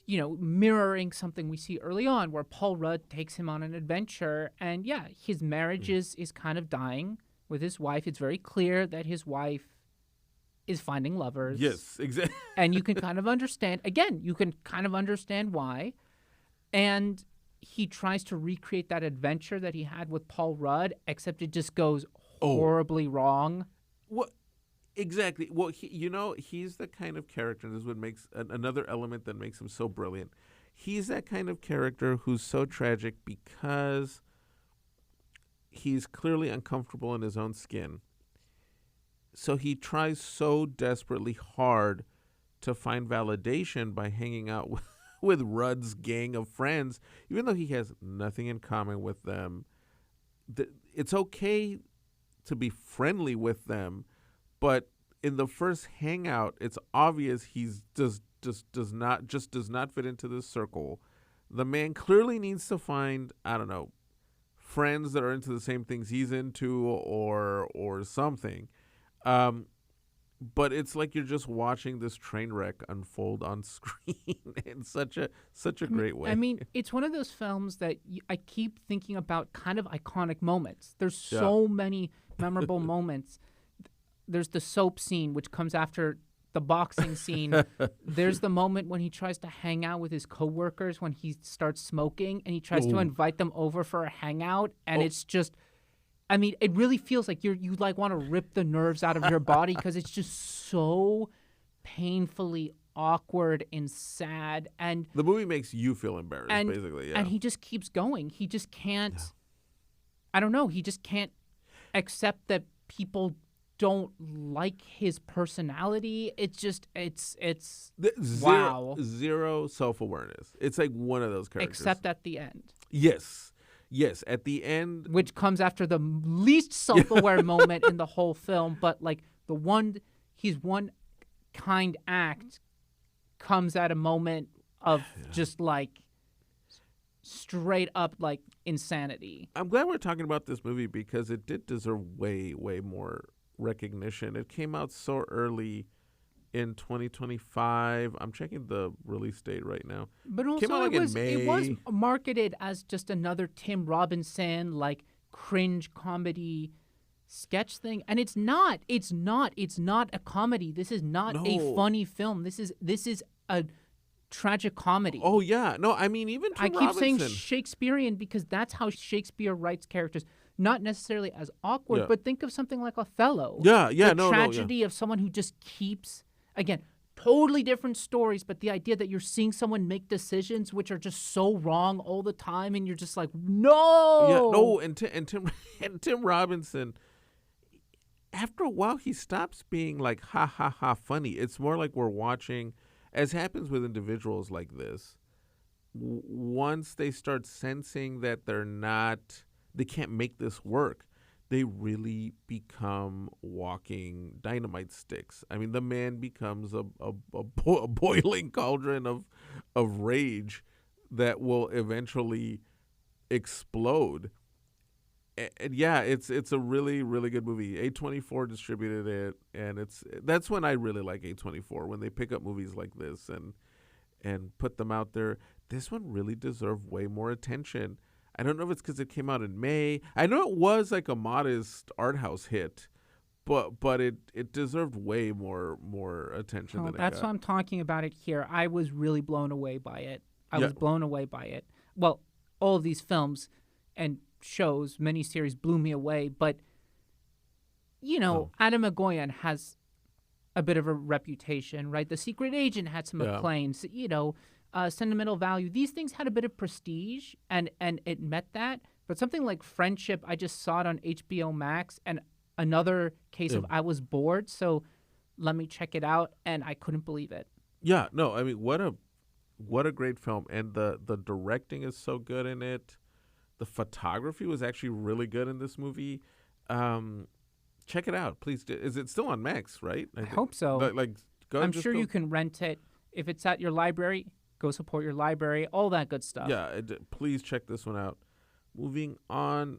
mirroring something we see early on, where Paul Rudd takes him on an adventure, and his marriage is kind of dying with his wife. It's very clear that his wife is finding lovers. Yes, exactly. And you can kind of understand why. And he tries to recreate that adventure that he had with Paul Rudd, except it just goes horribly wrong. What? Exactly. Well, he's the kind of character, and this is what makes another element that makes him so brilliant. He's that kind of character who's so tragic because he's clearly uncomfortable in his own skin. So he tries so desperately hard to find validation by hanging out with Rudd's gang of friends, even though he has nothing in common with them. It's okay to be friendly with them, but in the first hangout, it's obvious he's does not fit into this circle. The man clearly needs to find, I don't know, friends that are into the same things he's into, or something. But it's like you're just watching this train wreck unfold on screen in such a great way. I mean, it's one of those films that I keep thinking about, kind of iconic moments. There's so many memorable moments. There's the soap scene, which comes after the boxing scene. There's the moment when he tries to hang out with his coworkers when he starts smoking, and he tries to invite them over for a hangout, and it's just... I mean, it really feels like you want to rip the nerves out of your body because it's just so painfully awkward and sad. And the movie makes you feel embarrassed, basically. Yeah. And he just keeps going. He just can't. Yeah. I don't know. He just can't accept that people don't like his personality. It's just zero self-awareness. It's like one of those characters. Except at the end. Yes, at the end. Which comes after the least self-aware moment in the whole film, but like his one kind act comes at a moment of just like straight up like insanity. I'm glad we're talking about this movie because it did deserve way, way more recognition. It came out so early in 2025. I'm checking the release date right now. But Came also out like in it was May. marketed as just another Tim Robinson like cringe comedy sketch thing, and it's not. It's not a comedy. This is not a No. funny film. This is a tragic comedy. Oh yeah, no, I mean even Tim I keep saying Robinson. Shakespearean because that's how Shakespeare writes characters. Not necessarily as awkward, Yeah. but think of something like Othello. Yeah, The no, tragedy of someone who just keeps, again, totally different stories, but the idea that you're seeing someone make decisions which are just so wrong all the time, and you're just like, no. Yeah, no, and Tim Robinson. After a while, he stops being like ha ha ha funny. It's more like we're watching, as happens with individuals like this. Once they start sensing that they can't make this work, they really become walking dynamite sticks. I mean, the man becomes a boiling cauldron of rage that will eventually explode. And yeah, it's a really, really good movie. A24 distributed it, and that's when I really like A24, when they pick up movies like this and put them out there. This one really deserved way more attention. I don't know if it's because it came out in May. I know it was like a modest art house hit, but it deserved way more attention than it That's got. why I'm talking about it here. I was really blown away by it. I Yeah. was blown away by it. Well, all of these films and shows, miniseries blew me away, but Adam Agoyan has a bit of a reputation, right? The Secret Agent had some Yeah. acclaims, sentimental value. These things had a bit of prestige, and it met that. But something like Friendship, I just saw it on HBO Max, and another case of I was bored, so let me check it out, and I couldn't believe it. Yeah, no, I mean what a great film, and the directing is so good in it. The photography was actually really good in this movie. Check it out, please. Is it still on Max, right? I hope so. Go. I'm sure you can rent it. If it's at your library, go support your library, all that good stuff. Yeah, please check this one out. Moving on.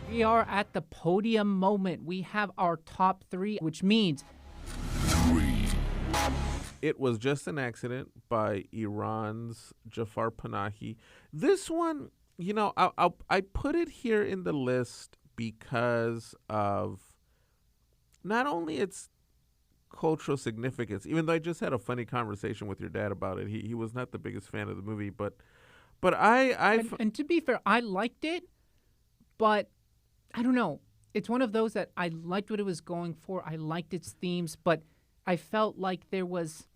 We are at the podium moment. We have our top 3, which means It Was Just an Accident by Iran's Jafar Panahi. This one, I put it here in the list because of not only its cultural significance, even though I just had a funny conversation with your dad about it. He was not the biggest fan of the movie, but and to be fair, I liked it, but I don't know. It's one of those that I liked what it was going for. I liked its themes, but I felt like there was,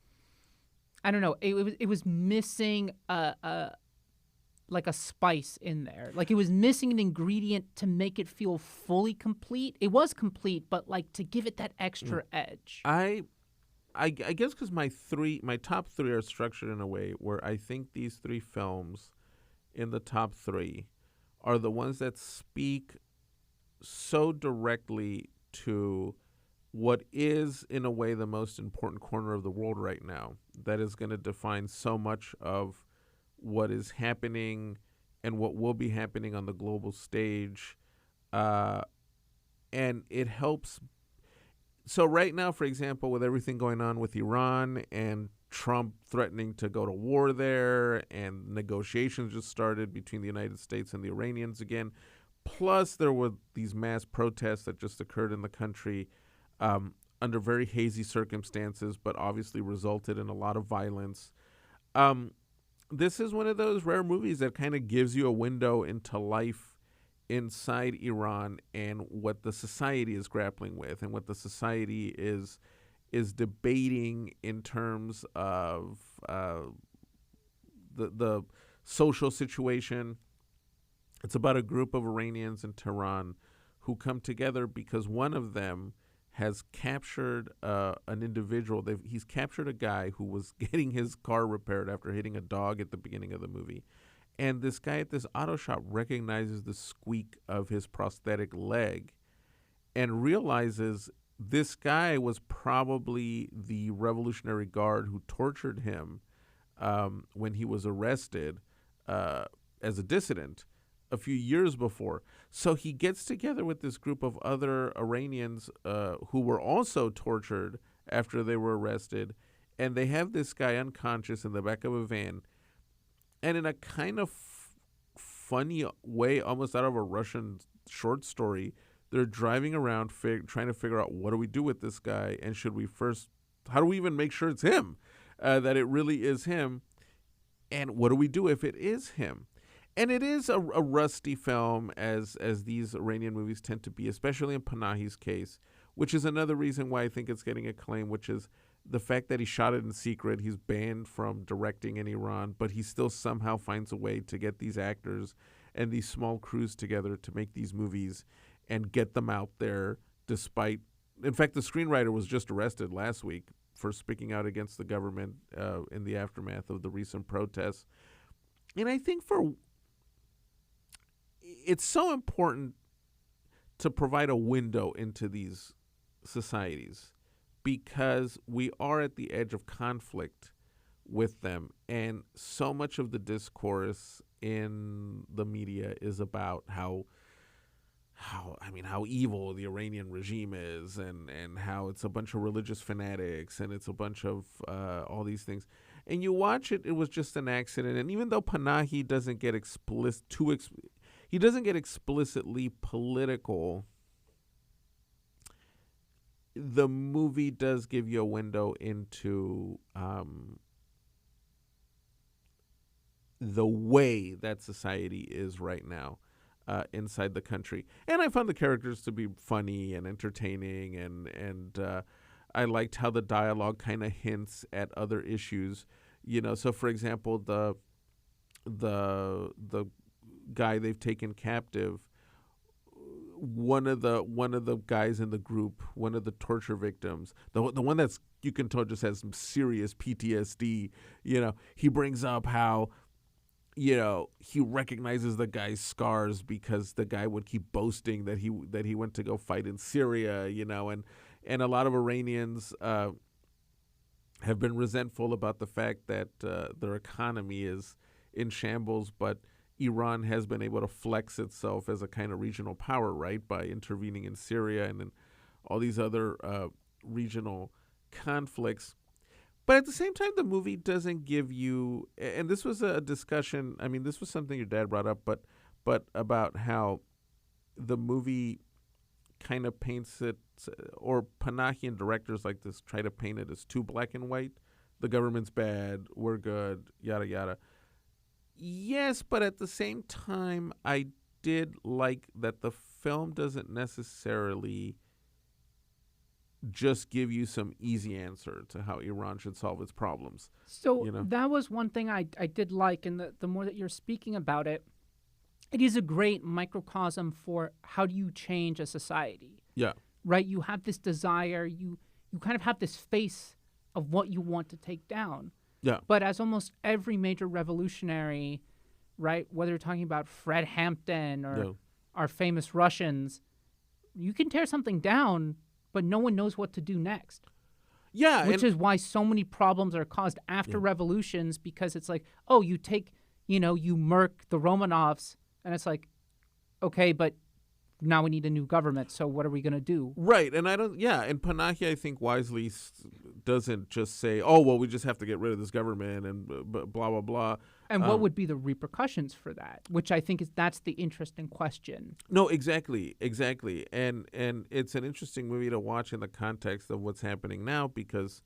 I don't know, it was missing like a spice in there. Like it was missing an ingredient to make it feel fully complete. It was complete, but like to give it that extra edge. I guess because my top 3 are structured in a way where I think these 3 films in the top 3 are the ones that speak so directly to what is, in a way, the most important corner of the world right now, that is going to define so much of what is happening and what will be happening on the global stage. And it helps. So right now, for example, with everything going on with Iran and Trump threatening to go to war there, and negotiations just started between the United States and the Iranians again. Plus, there were these mass protests that just occurred in the country under very hazy circumstances, but obviously resulted in a lot of violence. This is one of those rare movies that kind of gives you a window into life inside Iran and what the society is grappling with and what the society is debating in terms of the social situation. It's about a group of Iranians in Tehran who come together because one of them has captured an individual. He's captured a guy who was getting his car repaired after hitting a dog at the beginning of the movie. And this guy at this auto shop recognizes the squeak of his prosthetic leg and realizes this guy was probably the Revolutionary Guard who tortured him when he was arrested as a dissident a few years before. So he gets together with this group of other Iranians who were also tortured after they were arrested, and they have this guy unconscious in the back of a van. And in a kind of funny way, almost out of a Russian short story, they're driving around trying to figure out, what do we do with this guy, and how do we even make sure it's him, that it really is him, and what do we do if it is him? And it is a rusty film, as these Iranian movies tend to be, especially in Panahi's case, which is another reason why I think it's getting acclaim, which is the fact that he shot it in secret. He's banned from directing in Iran, but he still somehow finds a way to get these actors and these small crews together to make these movies and get them out there despite... In fact, the screenwriter was just arrested last week for speaking out against the government in the aftermath of the recent protests. And I think it's so important to provide a window into these societies because we are at the edge of conflict with them. And so much of the discourse in the media is about how evil the Iranian regime is, and how it's a bunch of religious fanatics, and it's a bunch of all these things. And you watch it, it was just an accident. And even though Panahi doesn't get he doesn't get explicitly political, the movie does give you a window into the way that society is right now inside the country. And I found the characters to be funny and entertaining, and I liked how the dialogue kind of hints at other issues. So for example, the guy they've taken captive, one of the guys in the group, one of the torture victims, the one that's, you can tell, just has some serious PTSD, he brings up how he recognizes the guy's scars because the guy would keep boasting that he went to go fight in Syria, and a lot of Iranians have been resentful about the fact that their economy is in shambles, but Iran has been able to flex itself as a kind of regional power, right, by intervening in Syria and in all these other regional conflicts. But at the same time, the movie doesn't give you, and this was a discussion, this was something your dad brought up, but about how the movie kind of paints it, or Panahian directors like this try to paint it as too black and white. The government's bad, we're good, yada, yada. Yes, but at the same time, I did like that the film doesn't necessarily just give you some easy answer to how Iran should solve its problems. So that was one thing I did like, and the more that you're speaking about it, it is a great microcosm for how do you change a society. Yeah. Right? You have this desire, you kind of have this face of what you want to take down. Yeah. But as almost every major revolutionary, right, whether you're talking about Fred Hampton or our famous Russians, you can tear something down, but no one knows what to do next. Yeah. Which is why so many problems are caused after revolutions, because it's like, oh, you take, you murk the Romanovs, and it's like, okay, but now we need a new government, so what are we going to do? Right, and and Panahi, I think, wisely doesn't just say, oh, well, we just have to get rid of this government and blah, blah, blah. And what would be the repercussions for that? Which I think that's the interesting question. No, exactly. And it's an interesting movie to watch in the context of what's happening now, because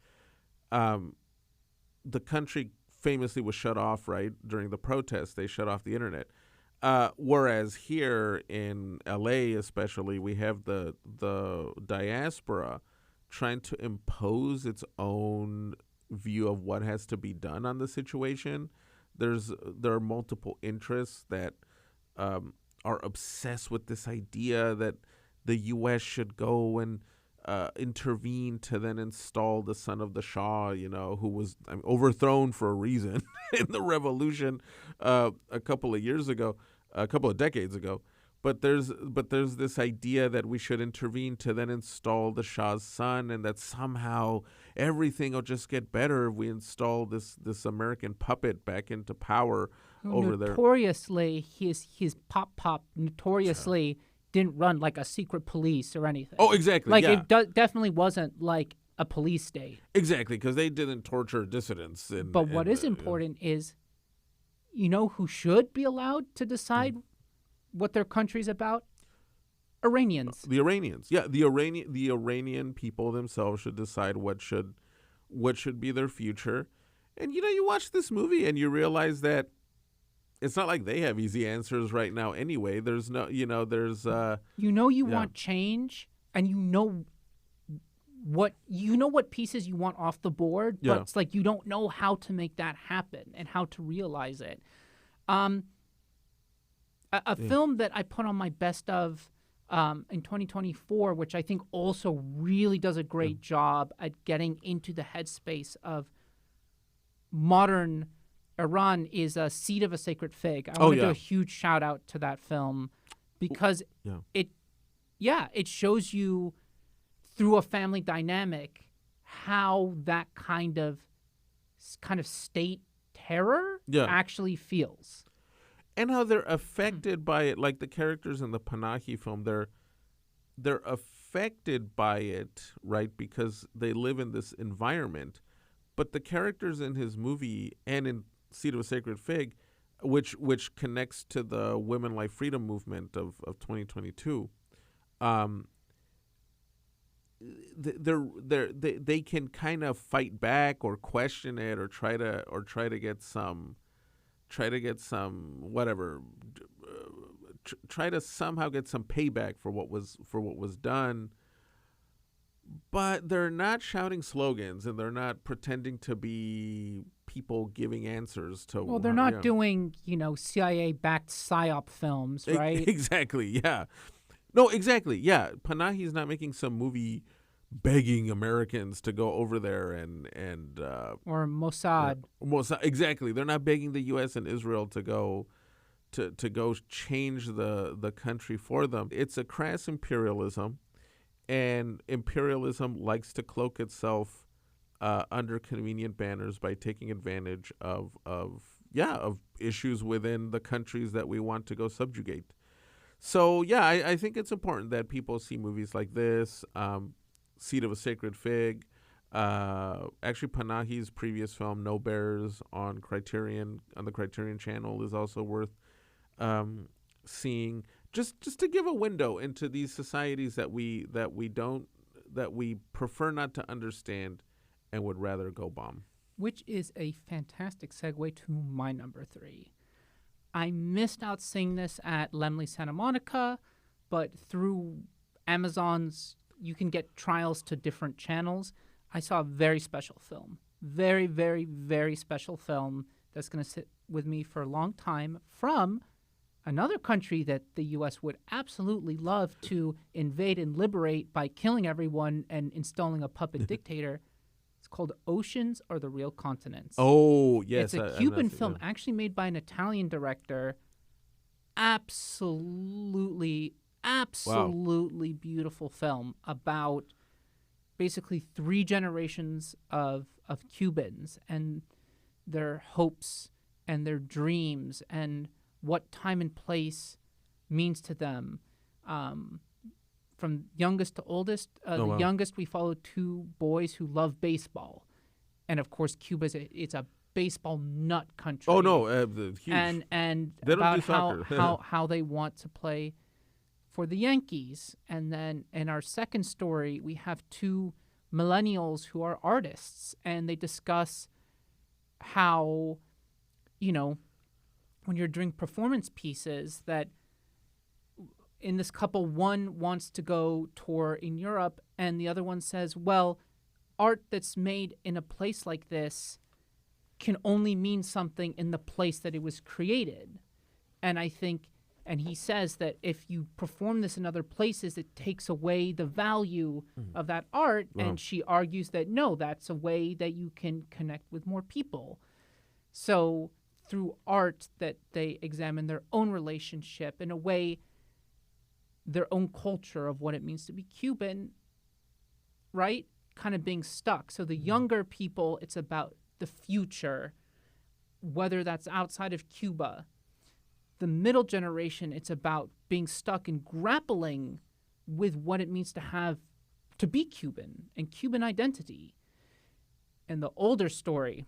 the country famously was shut off, right, during the protests. They shut off the internet. Whereas here in LA especially, we have the diaspora trying to impose its own view of what has to be done on the situation. There are multiple interests that are obsessed with this idea that the U.S. should go and intervene to then install the son of the Shah, who was overthrown for a reason in the revolution a couple of decades ago. But there's this idea that we should intervene to then install the Shah's son, and that somehow everything will just get better if we install this American puppet back into power over there. Notoriously, his pop notoriously didn't run like a secret police or anything. Oh, exactly. Like yeah. it definitely wasn't like a police state. Exactly, because they didn't torture dissidents. But what is important is, who should be allowed to decide what their country's about? Iranians. The Iranians. Yeah, the Iranian people themselves should decide what should be their future. And you watch this movie and you realize that it's not like they have easy answers right now anyway. There's no, there's want change, and what pieces you want off the board, but it's like you don't know how to make that happen and how to realize it. A film that I put on my best of in 2024, which I think also really does a great job at getting into the headspace of modern Iran, is A Seed of a Sacred Fig. I want to do a huge shout out to that film because it shows you through a family dynamic how that kind of state terror actually feels. And how they're affected by it, like the characters in the Panahi film, they're affected by it, right? Because they live in this environment. But the characters in his movie and in Seed of a Sacred Fig, which connects to the Women Life Freedom movement of 2022, they can kind of fight back or question it or try to get some whatever, try to somehow get some payback for what was done. But they're not shouting slogans and they're not pretending to be people giving answers to. Well, they're not doing CIA-backed psyop films, right? Exactly. Yeah. No, exactly. Yeah. Panahi's not making some movie begging Americans to go over there and or Mossad. Mossad, exactly. They're not begging the U.S. and Israel to go change the country for them. It's a crass imperialism, and imperialism likes to cloak itself under convenient banners by taking advantage of issues within the countries that we want to go subjugate. So I think it's important that people see movies like this. Seed of a Sacred Fig. Actually, Panahi's previous film, No Bears, on the Criterion Channel, is also worth seeing. Just to give a window into these societies that we prefer not to understand and would rather go bomb. Which is a fantastic segue to my number 3. I missed out seeing this at Laemmle Santa Monica, but through Amazon's, you can get trials to different channels. I saw a very special film. Very, very, very special film that's going to sit with me for a long time from another country that the U.S. would absolutely love to invade and liberate by killing everyone and installing a puppet dictator. It's called Oceans Are the Real Continents. Oh, yes. It's a Cuban film actually made by an Italian director. Absolutely beautiful film about basically 3 generations of Cubans and their hopes and their dreams and what time and place means to them. From youngest to oldest, the youngest, we follow 2 boys who love baseball. And of course, Cuba it's a baseball nut country. Oh, no. Huge. And they about don't do how they want to play for the Yankees. And then in our second story, we have 2 millennials who are artists, and they discuss how, when you're doing performance pieces, that in this couple, one wants to go tour in Europe, and the other one says, well, art that's made in a place like this can only mean something in the place that it was created. And I think And he says that if you perform this in other places, it takes away the value of that art. Wow. And she argues that no, that's a way that you can connect with more people. So through art, that they examine their own relationship, in a way, their own culture of what it means to be Cuban, right? Kind of being stuck. So the younger people, it's about the future, whether that's outside of Cuba. The middle generation, it's about being stuck and grappling with what it means to be Cuban and Cuban identity. And the older story,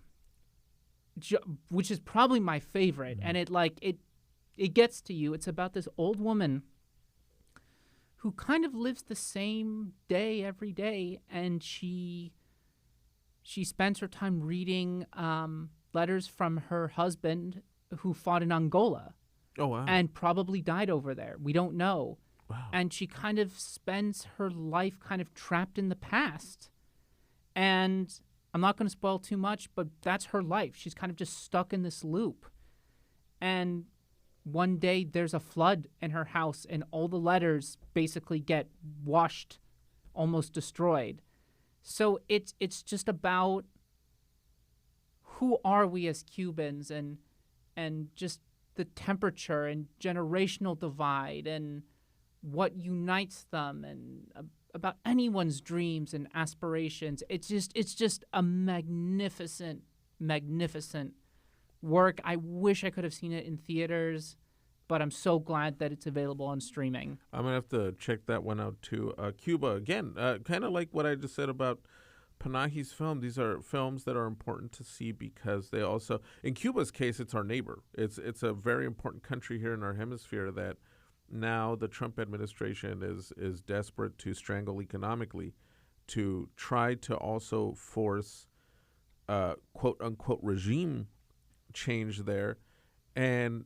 which is probably my favorite, and it gets to you. It's about this old woman who kind of lives the same day every day, and she spends her time reading letters from her husband who fought in Angola. Oh, wow. And probably died over there. We don't know. Wow. And she kind of spends her life kind of trapped in the past. And I'm not going to spoil too much, but that's her life. She's kind of just stuck in this loop. And one day there's a flood in her house, and all the letters basically get washed, almost destroyed. So it's just about who are we as Cubans, and just the temperature and generational divide and what unites them, and about anyone's dreams and aspirations. It's just a magnificent, magnificent work. I wish I could have seen it in theaters, but I'm so glad that it's available on streaming. I'm going to have to check that one out too. Cuba, again, kind of like what I just said about Panahi's film. These are films that are important to see because they also, in Cuba's case, it's our neighbor. It's a very important country here in our hemisphere that now the Trump administration is desperate to strangle economically, to try to also force quote unquote regime change there. And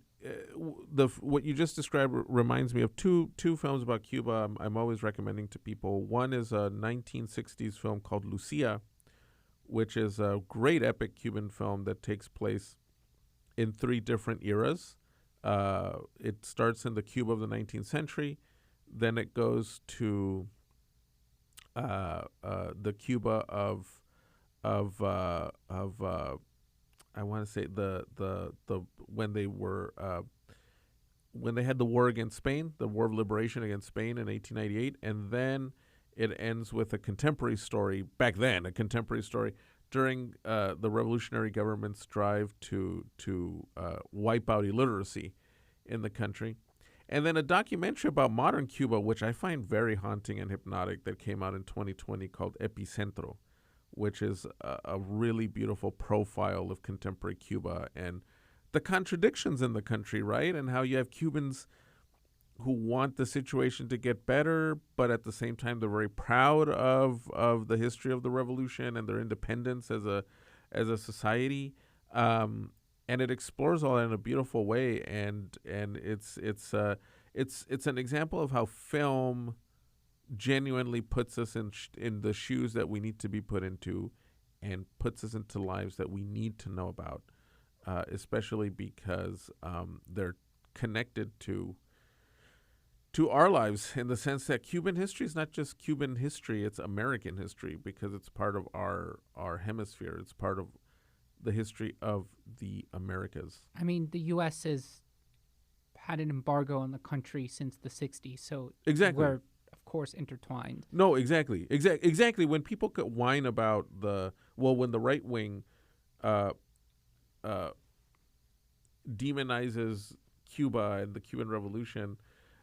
what you just described reminds me of two films about Cuba I'm always recommending to people. One is a 1960s film called Lucia, which is a great epic Cuban film that takes place in 3 different eras. It starts in the Cuba of the 19th century, then it goes to the Cuba of I want to say the when they had the war against Spain, the War of Liberation against Spain in 1898, and then it ends with a contemporary story during the revolutionary government's drive to wipe out illiteracy in the country. And then a documentary about modern Cuba, which I find very haunting and hypnotic, that came out in 2020 called Epicentro, which is a really beautiful profile of contemporary Cuba and the contradictions in the country, right? And how you have Cubans who want the situation to get better, but at the same time they're very proud of the history of the revolution and their independence as a society. And it explores all that in a beautiful way, and it's an example of how film genuinely puts us in the shoes that we need to be put into, and puts us into lives that we need to know about, especially because they're connected to our lives, in the sense that Cuban history is not just Cuban history, it's American history, because it's part of our hemisphere. It's part of the history of the Americas. I mean, the U.S. has had an embargo on the country since the 60s, so exactly. We're, of course, intertwined. No, exactly. Exactly. When people could whine about when the right wing demonizes Cuba and the Cuban Revolution,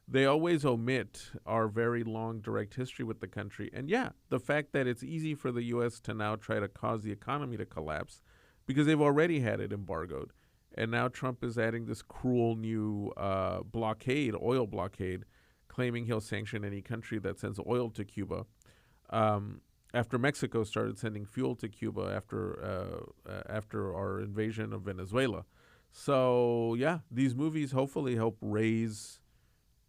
they always omit our very long direct history with the country. And yeah, the fact that it's easy for the U.S. to now try to cause the economy to collapse because they've already had it embargoed. And now Trump is adding this cruel new oil blockade, claiming he'll sanction any country that sends oil to Cuba. After Mexico started sending fuel to Cuba after our invasion of Venezuela. So yeah, these movies hopefully help raise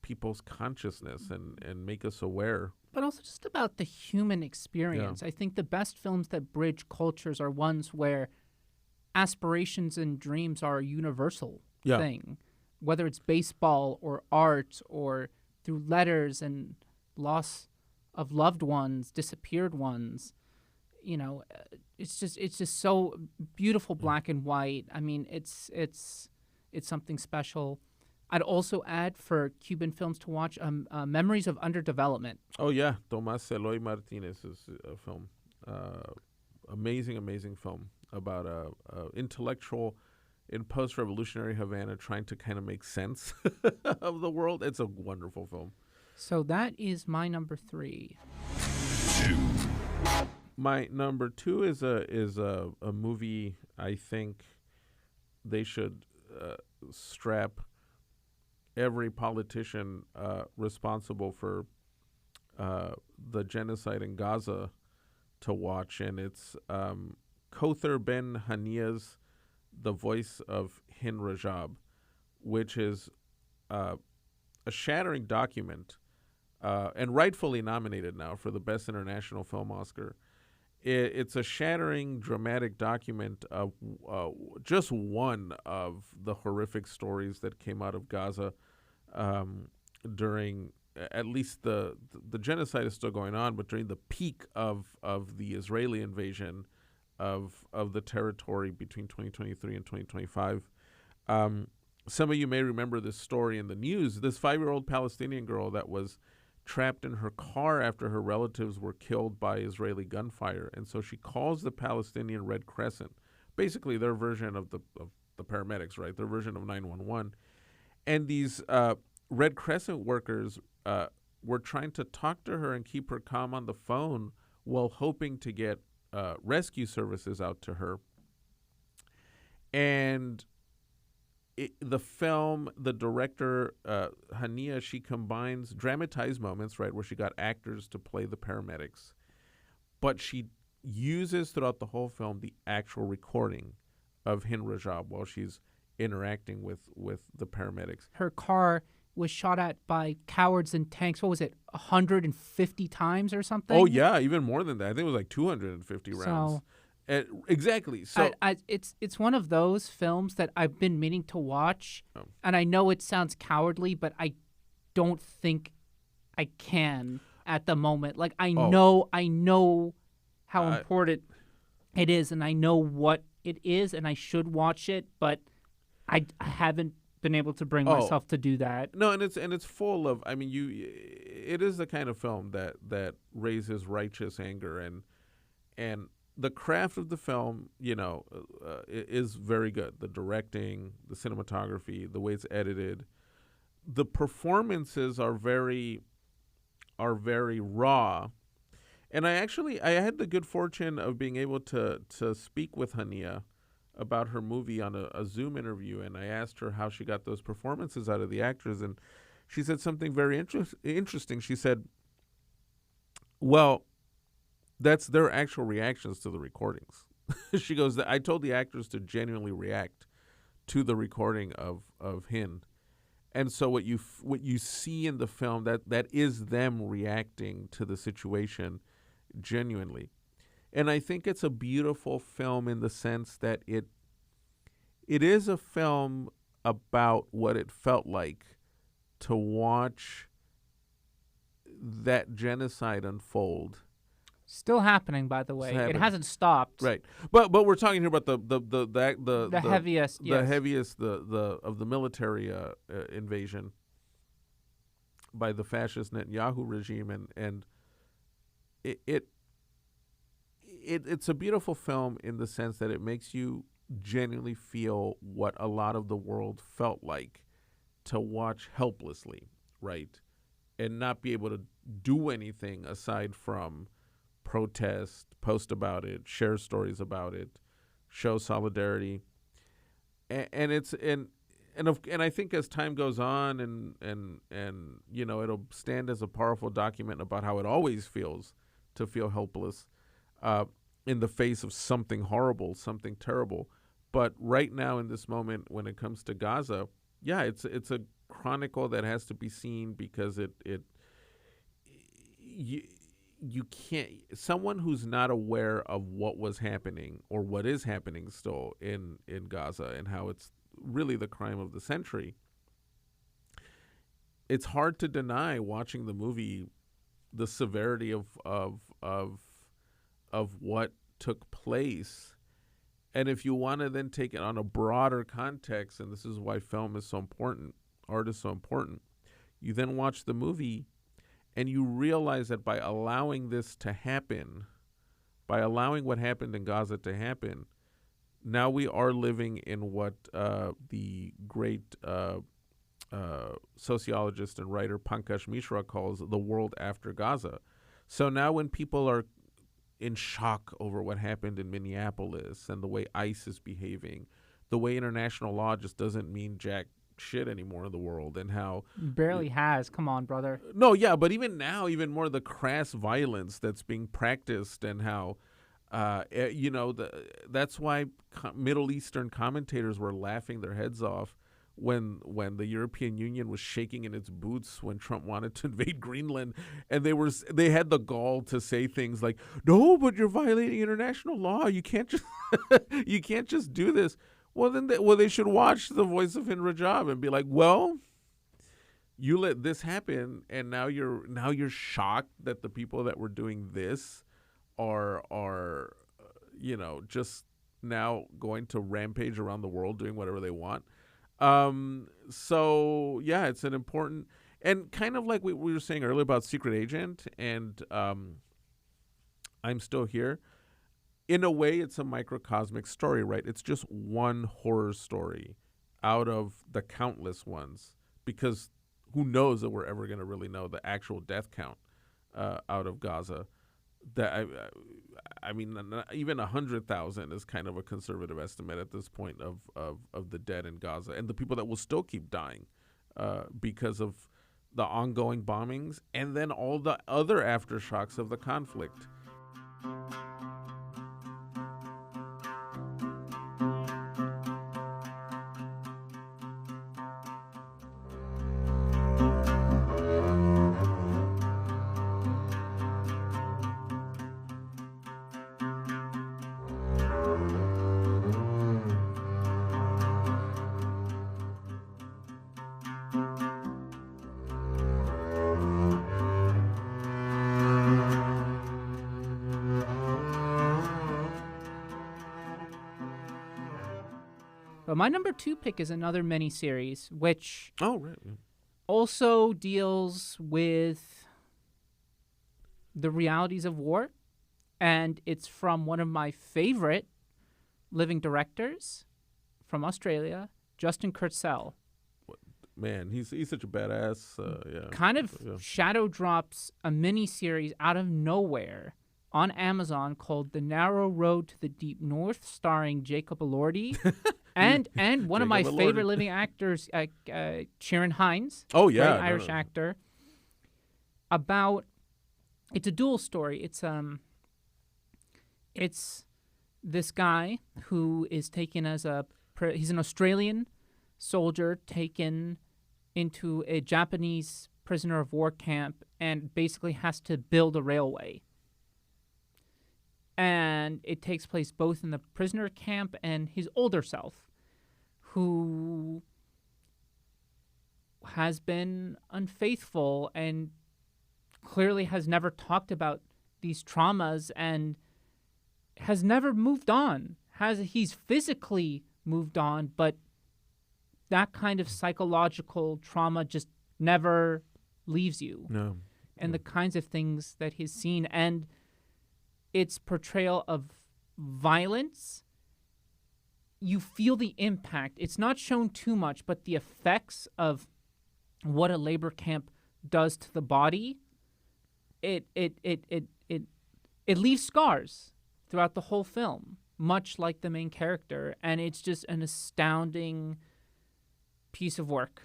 people's consciousness and make us aware. But also just about the human experience. Yeah. I think the best films that bridge cultures are ones where aspirations and dreams are a universal thing. whether it's baseball or art or through letters and loss of loved ones, disappeared ones. It's just so beautiful, black and white. I mean, it's something special. I'd also add for Cuban films to watch Memories of Underdevelopment. Oh, yeah. Tomás Eloy Martinez's film. Amazing film about a intellectual in post-revolutionary Havana trying to kind of make sense of the world. It's a wonderful film. So that is my number 3. My number 2 is a movie I think they should strap every politician responsible for the genocide in Gaza to watch, and it's Kothar Ben Hania's The Voice of Hind Rajab, which is a shattering document, and rightfully nominated now for the Best International Film Oscar. It's a shattering, dramatic document of just one of the horrific stories that came out of Gaza during, at least the genocide is still going on, but during the peak of the Israeli invasion of the territory between 2023 and 2025. Some of you may remember this story in the news. This 5-year-old Palestinian girl that was trapped in her car after her relatives were killed by Israeli gunfire. And so she calls the Palestinian Red Crescent, basically their version of the paramedics, right? Their version of 911. And these Red Crescent workers were trying to talk to her and keep her calm on the phone while hoping to get rescue services out to her. And the film, the director, Hania, she combines dramatized moments, right, where she got actors to play the paramedics, but she uses throughout the whole film the actual recording of Hind Rajab while she's interacting with the paramedics. Her car was shot at by cowards and tanks. What was it, 150 times or something? Oh, yeah, even more than that. I think it was like 250 rounds. Exactly. So it's one of those films that I've been meaning to watch, and I know it sounds cowardly, but I don't think I can at the moment. Like I know how important it is, and I know what it is, and I should watch it, but I haven't been able to bring myself to do that. No, and it's full of. I mean, it is the kind of film that raises righteous anger and. The craft of the film, is very good. The directing, the cinematography, the way it's edited, the performances are very raw. And I had the good fortune of being able to speak with Hania about her movie on a Zoom interview, and I asked her how she got those performances out of the actors, and she said something very interesting. She said, "Well, that's their actual reactions to the recordings." She goes, "I told the actors to genuinely react to the recording of Hind, and so what you see in the film that is them reacting to the situation genuinely." And I think it's a beautiful film in the sense that it is a film about what it felt like to watch that genocide unfold. Still happening, by the way. It hasn't stopped. Right, but we're talking here about the heaviest, the heaviest of the military invasion by the fascist Netanyahu regime, and it's a beautiful film in the sense that it makes you genuinely feel what a lot of the world felt like to watch helplessly, right, and not be able to do anything aside from protest, post about it, share stories about it, show solidarity, and I think as time goes on, and it'll stand as a powerful document about how it always feels to feel helpless in the face of something horrible, something terrible. But right now, in this moment, when it comes to Gaza, yeah, it's a chronicle that has to be seen because you can't, someone who's not aware of what was happening or what is happening still in Gaza and how it's really the crime of the century, it's hard to deny watching the movie the severity of what took place. And if you want to then take it on a broader context, and this is why film is so important, art is so important, you then watch the movie and you realize that by allowing this to happen, by allowing what happened in Gaza to happen, now we are living in what the great sociologist and writer Pankaj Mishra calls the world after Gaza. So now when people are in shock over what happened in Minneapolis and the way ICE is behaving, the way international law just doesn't mean jack shit anymore in the world, and how Barely has. Come on, brother. no, yeah, but even now, even more the crass violence that's being practiced, and how that's why Middle Eastern commentators were laughing their heads off when the European Union was shaking in its boots when Trump wanted to invade Greenland, and they had the gall to say things like, "No, but you're violating international law. You can't just you can't just do this." Well, then they should watch The Voice of Hind Rajab and be like, "Well, you let this happen, and now you're shocked that the people that were doing this are just now going to rampage around the world doing whatever they want." So yeah, it's an important, and kind of like we were saying earlier about Secret Agent and I'm Still Here. In a way, it's a microcosmic story, right? It's just one horror story out of the countless ones, because who knows that we're ever going to really know the actual death count out of Gaza. That I mean, even 100,000 is kind of a conservative estimate at this point of the dead in Gaza, and the people that will still keep dying because of the ongoing bombings and then all the other aftershocks of the conflict. But my number 2 pick is another miniseries, which Right. also deals with the realities of war. And it's from one of my favorite living directors from Australia, Justin Kurzel. Man, he's such a badass. Yeah. Kind of shadow drops a miniseries out of nowhere on Amazon called The Narrow Road to the Deep North, starring Jacob Elordi. And one of my Jacob Elordi. favorite living actors, Ciarán Hinds. Oh, yeah. Great Irish actor. It's a dual story. It's this guy who is taken he's an Australian soldier taken into a Japanese prisoner of war camp and basically has to build a railway. And it takes place both in the prisoner camp and his older self, who has been unfaithful and clearly has never talked about these traumas and has never moved on. He's physically moved on, but that kind of psychological trauma just never leaves you. No. And the kinds of things that he's seen, and its portrayal of violence, you feel the impact. It's not shown too much, but the effects of what a labor camp does to the body, it leaves scars throughout the whole film, much like the main character, and it's just an astounding piece of work.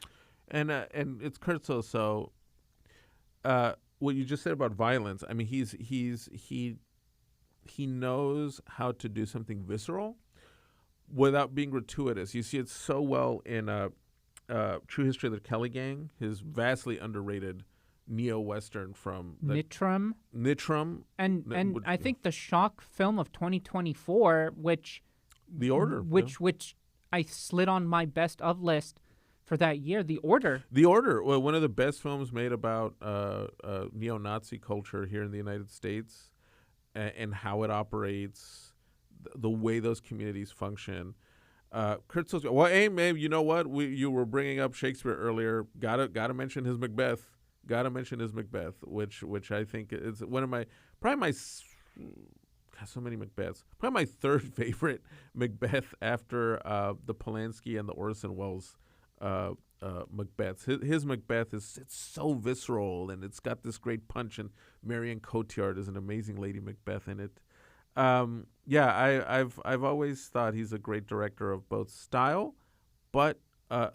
And it's Kurzel. So, what you just said about violence, I mean, he knows how to do something visceral without being gratuitous. You see it so well in True History of the Kelly Gang, his vastly underrated neo-Western from Nitram. And I think the shock film of 2024, which The Order, which I slid on my best of list for that year, The Order. The Order, well, one of the best films made about neo-Nazi culture here in the United States and how it operates, the way those communities function. Kurt Sylvester. Well, hey, man, you know what? You were bringing up Shakespeare earlier. Gotta mention his Macbeth. Which I think is one of probably so many Macbeths. Probably my third favorite Macbeth after the Polanski and the Orson Welles Macbeths. His Macbeth it's so visceral, and it's got this great punch, and Marion Cotillard is an amazing Lady Macbeth in it. I've always thought he's a great director of both style, but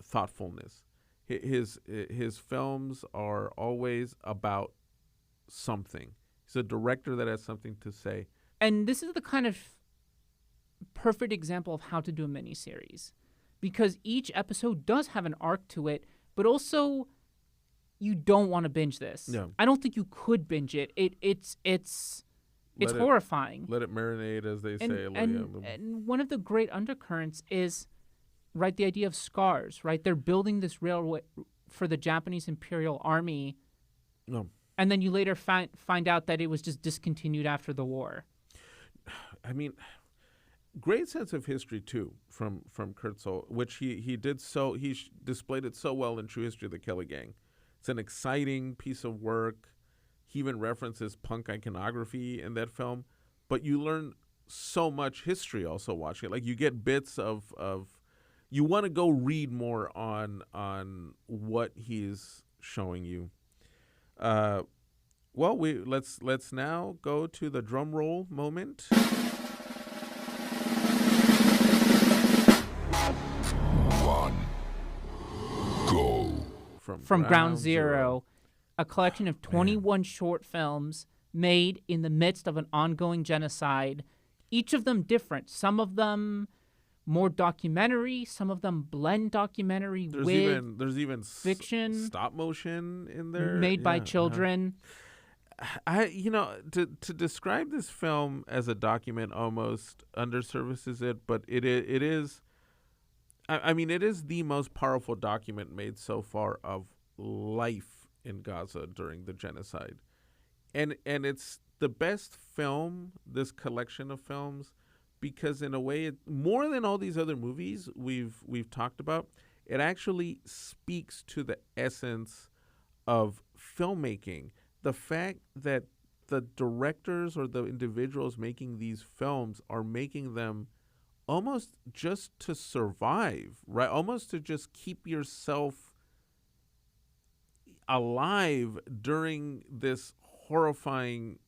thoughtfulness. His films are always about something. He's a director that has something to say. And this is the kind of perfect example of how to do a miniseries, because each episode does have an arc to it, but also you don't want to binge this. Yeah. I don't think you could binge it. It's horrifying. Let it marinate, as they say. And one of the great undercurrents is, right, the idea of scars, right? They're building this railway for the Japanese Imperial Army. No. And then you later find out that it was just discontinued after the war. I mean, great sense of history, too, from Kurt Sylvester, which he did so, displayed it so well in True History of the Kelly Gang. It's an exciting piece of work. He even references punk iconography in that film. But you learn so much history also watching it. Like, you get bits of you want to go read more on what he's showing you. Well, let's now go to the drum roll moment. One, go. From Ground Zero, a collection of 21 short films made in the midst of an ongoing genocide, each of them different. Some of them more documentary, some of them blend documentary There's even fiction, stop motion in there made by children. To describe this film as a document almost underservices it, but it is. I mean, it is the most powerful document made so far of life in Gaza during the genocide, and it's the best film, this collection of films, because in a way, more than all these other movies we've talked about, it actually speaks to the essence of filmmaking. The fact that the directors or the individuals making these films are making them almost just to survive, right? Almost to just keep yourself alive during this horrifying,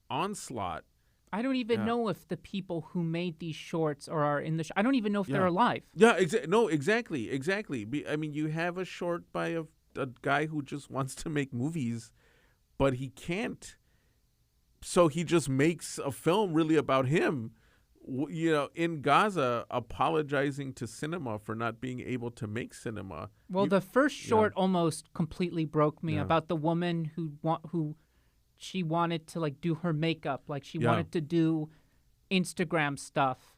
onslaught. I don't even know if the people who made these shorts or are in the I don't even know if they're alive. Yeah, exactly. I mean, you have a short by a guy who just wants to make movies, but he can't. So he just makes a film really about him, in Gaza, apologizing to cinema for not being able to make cinema. Well, the first short almost completely broke me, about the woman who she wanted to do her makeup, she wanted to do Instagram stuff,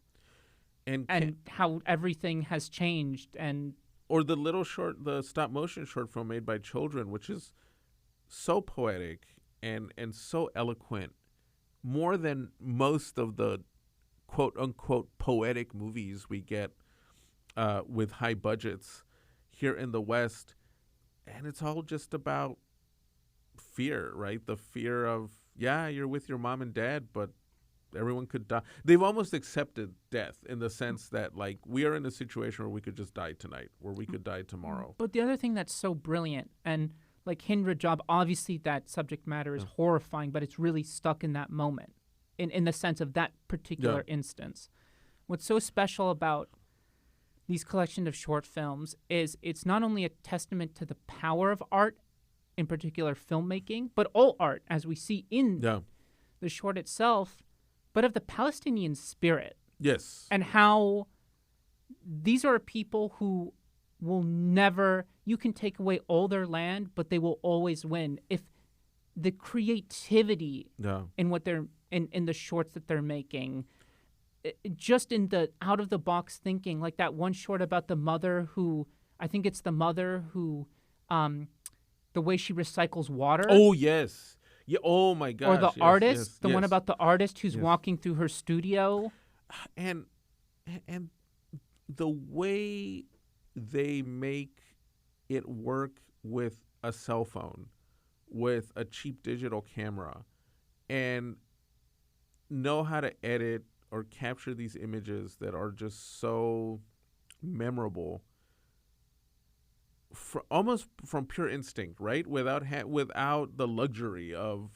and how everything has changed. Or the little short, the stop motion short film made by children, which is so poetic and so eloquent, more than most of the quote unquote poetic movies we get with high budgets here in the West. And it's all just about fear, right? The fear of, you're with your mom and dad, but everyone could die. They've almost accepted death in the sense that, we are in a situation where we could just die tonight, where we could die tomorrow. But the other thing that's so brilliant, and Hind Rajab, obviously that subject matter is horrifying, but it's really stuck in that moment, in the sense of that particular instance. What's so special about these collection of short films is it's not only a testament to the power of art, in particular filmmaking, but all art, as we see in the short itself, but of the Palestinian spirit. Yes. And how these are people who will never, you can take away all their land, but they will always win. If the creativity in what they're, in the shorts that they're making, just in the out of the box thinking, like that one short about the mother who, I think it's the mother who, the way she recycles water. Oh yes. Yeah. Oh my gosh. Or the yes, artist, yes, the one yes. about the artist who's Yes. walking through her studio. and the way they make it work with a cell phone, with a cheap digital camera, and know how to edit or capture these images that are just so memorable, almost from pure instinct, right? Without the luxury of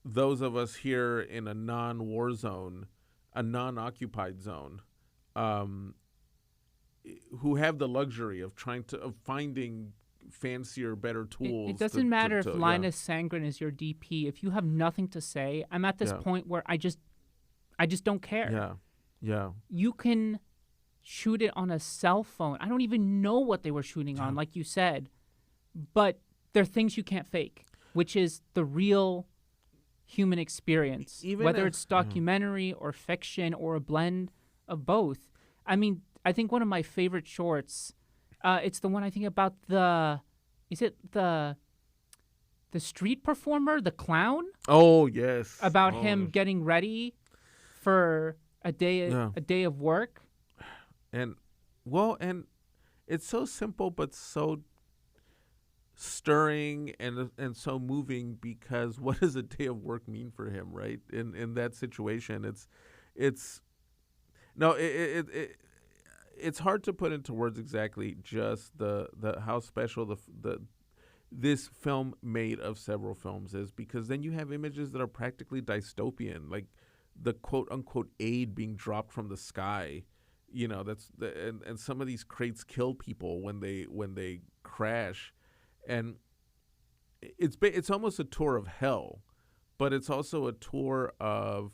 those of us here in a non-war zone, a non-occupied zone, um, who have the luxury of finding fancier, better tools. It doesn't matter if yeah. Linus Sandgren is your DP. If you have nothing to say, I'm at this Yeah. point where I just don't care. Yeah, yeah. You can shoot it on a cell phone. I don't even know what they were shooting on, like you said, but there are things you can't fake, which is the real human experience, whether it's documentary or fiction or a blend of both. I mean, I think one of my favorite shorts, it's the one I think about the street performer, the clown, Oh yes. about Oh, him getting ready for a day Yeah. a day of work. and it's so simple but so stirring and so moving, because what does a day of work mean for him, right? In that situation, it's no it's hard to put into words exactly just the how special the this film made of several films is, because then you have images that are practically dystopian, like the quote unquote aid being dropped from the sky. And some of these crates kill people when they crash, and it's almost a tour of hell, but it's also a tour of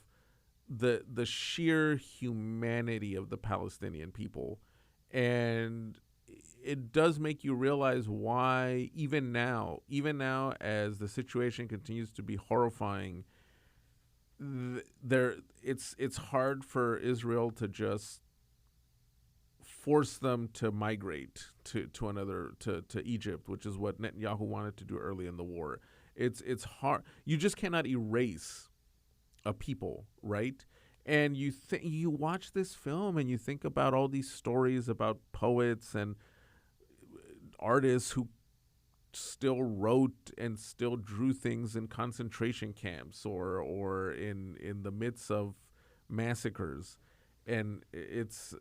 the sheer humanity of the Palestinian people. And it does make you realize why even now as the situation continues to be horrifying, it's hard for Israel to just force them to migrate to Egypt, which is what Netanyahu wanted to do early in the war. It's hard. You just cannot erase a people, right? And you watch this film and you think about all these stories about poets and artists who still wrote and still drew things in concentration camps or in the midst of massacres, and it's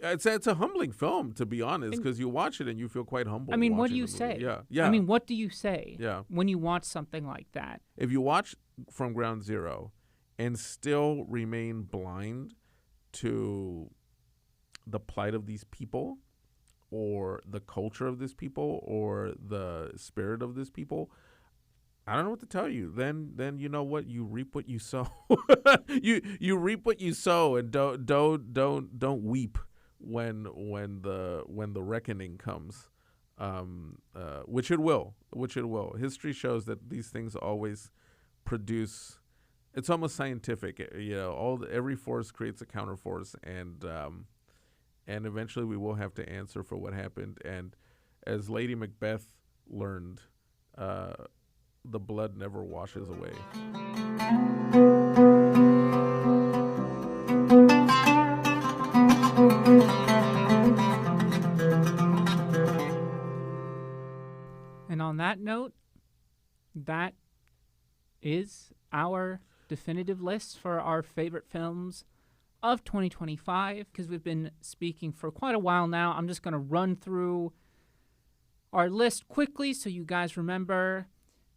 a humbling film, to be honest, because you watch it and you feel quite humble. I mean, what do watching you the movie. say? Yeah. I mean, what do you say Yeah. when you watch something like that? If you watch From Ground Zero and still remain blind to the plight of these people, or the culture of this people, or the spirit of this people, I don't know what to tell you. Then you know what, you reap what you sow. you reap what you sow, and don't weep when the reckoning comes, which it will. History shows that these things always produce. It's almost scientific, every force creates a counterforce, and eventually we will have to answer for what happened. And as Lady Macbeth learned, the blood never washes away. And on that note, that is our definitive list for our favorite films of 2025. Because we've been speaking for quite a while now, I'm just going to run through our list quickly so you guys remember.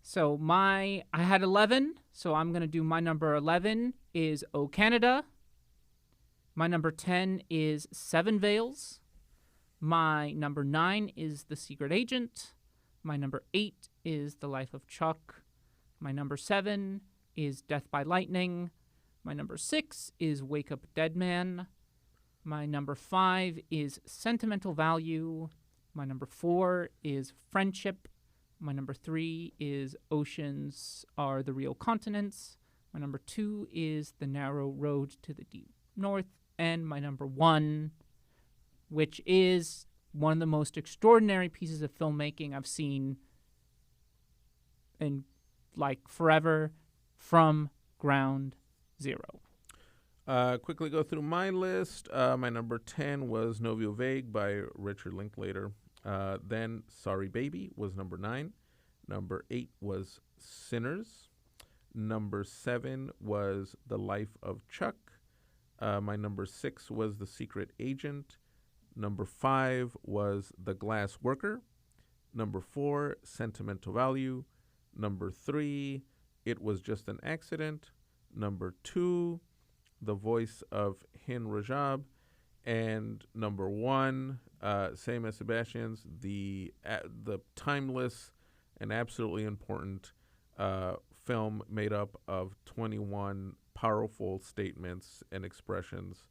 So I had 11, so I'm going to do my number 11 is O Canada. My number 10 is Seven Veils. My number 9 is The Secret Agent. My number 8 is The Life of Chuck. My number 7 is Death by Lightning. My number 6 is Wake Up Dead Man. My number 5 is Sentimental Value. My number 4 is Friendship. My number 3 is Oceans Are the Real Continents. My number 2 is The Narrow Road to the Deep North. And my number 1, which is one of the most extraordinary pieces of filmmaking I've seen in, like, forever, From Ground Zero. Quickly go through my list. My number 10 was Novio Vague by Richard Linklater. Then Sorry Baby was number 9. Number 8 was Sinners. Number 7 was The Life of Chuck. My number 6 was The Secret Agent. Number 5 was The Glass Worker. Number 4, Sentimental Value. Number 3, It Was Just an Accident. Number 2, The Voice of Hin Rajab. And number 1, same as Sebastian's, the timeless and absolutely important film made up of 21 powerful statements and expressions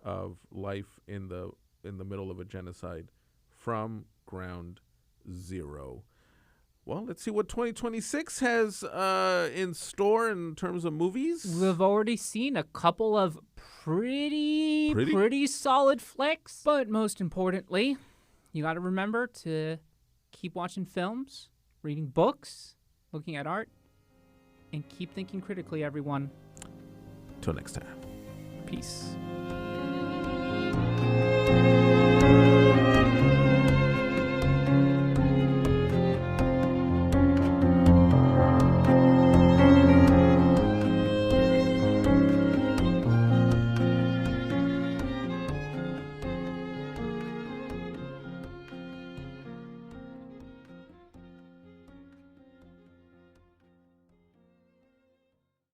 of life in the middle of a genocide, From Ground Zero. Well, let's see what 2026 has in store in terms of movies. We've already seen a couple of pretty solid flicks. But most importantly, you got to remember to keep watching films, reading books, looking at art, and keep thinking critically, everyone. Till next time. Peace.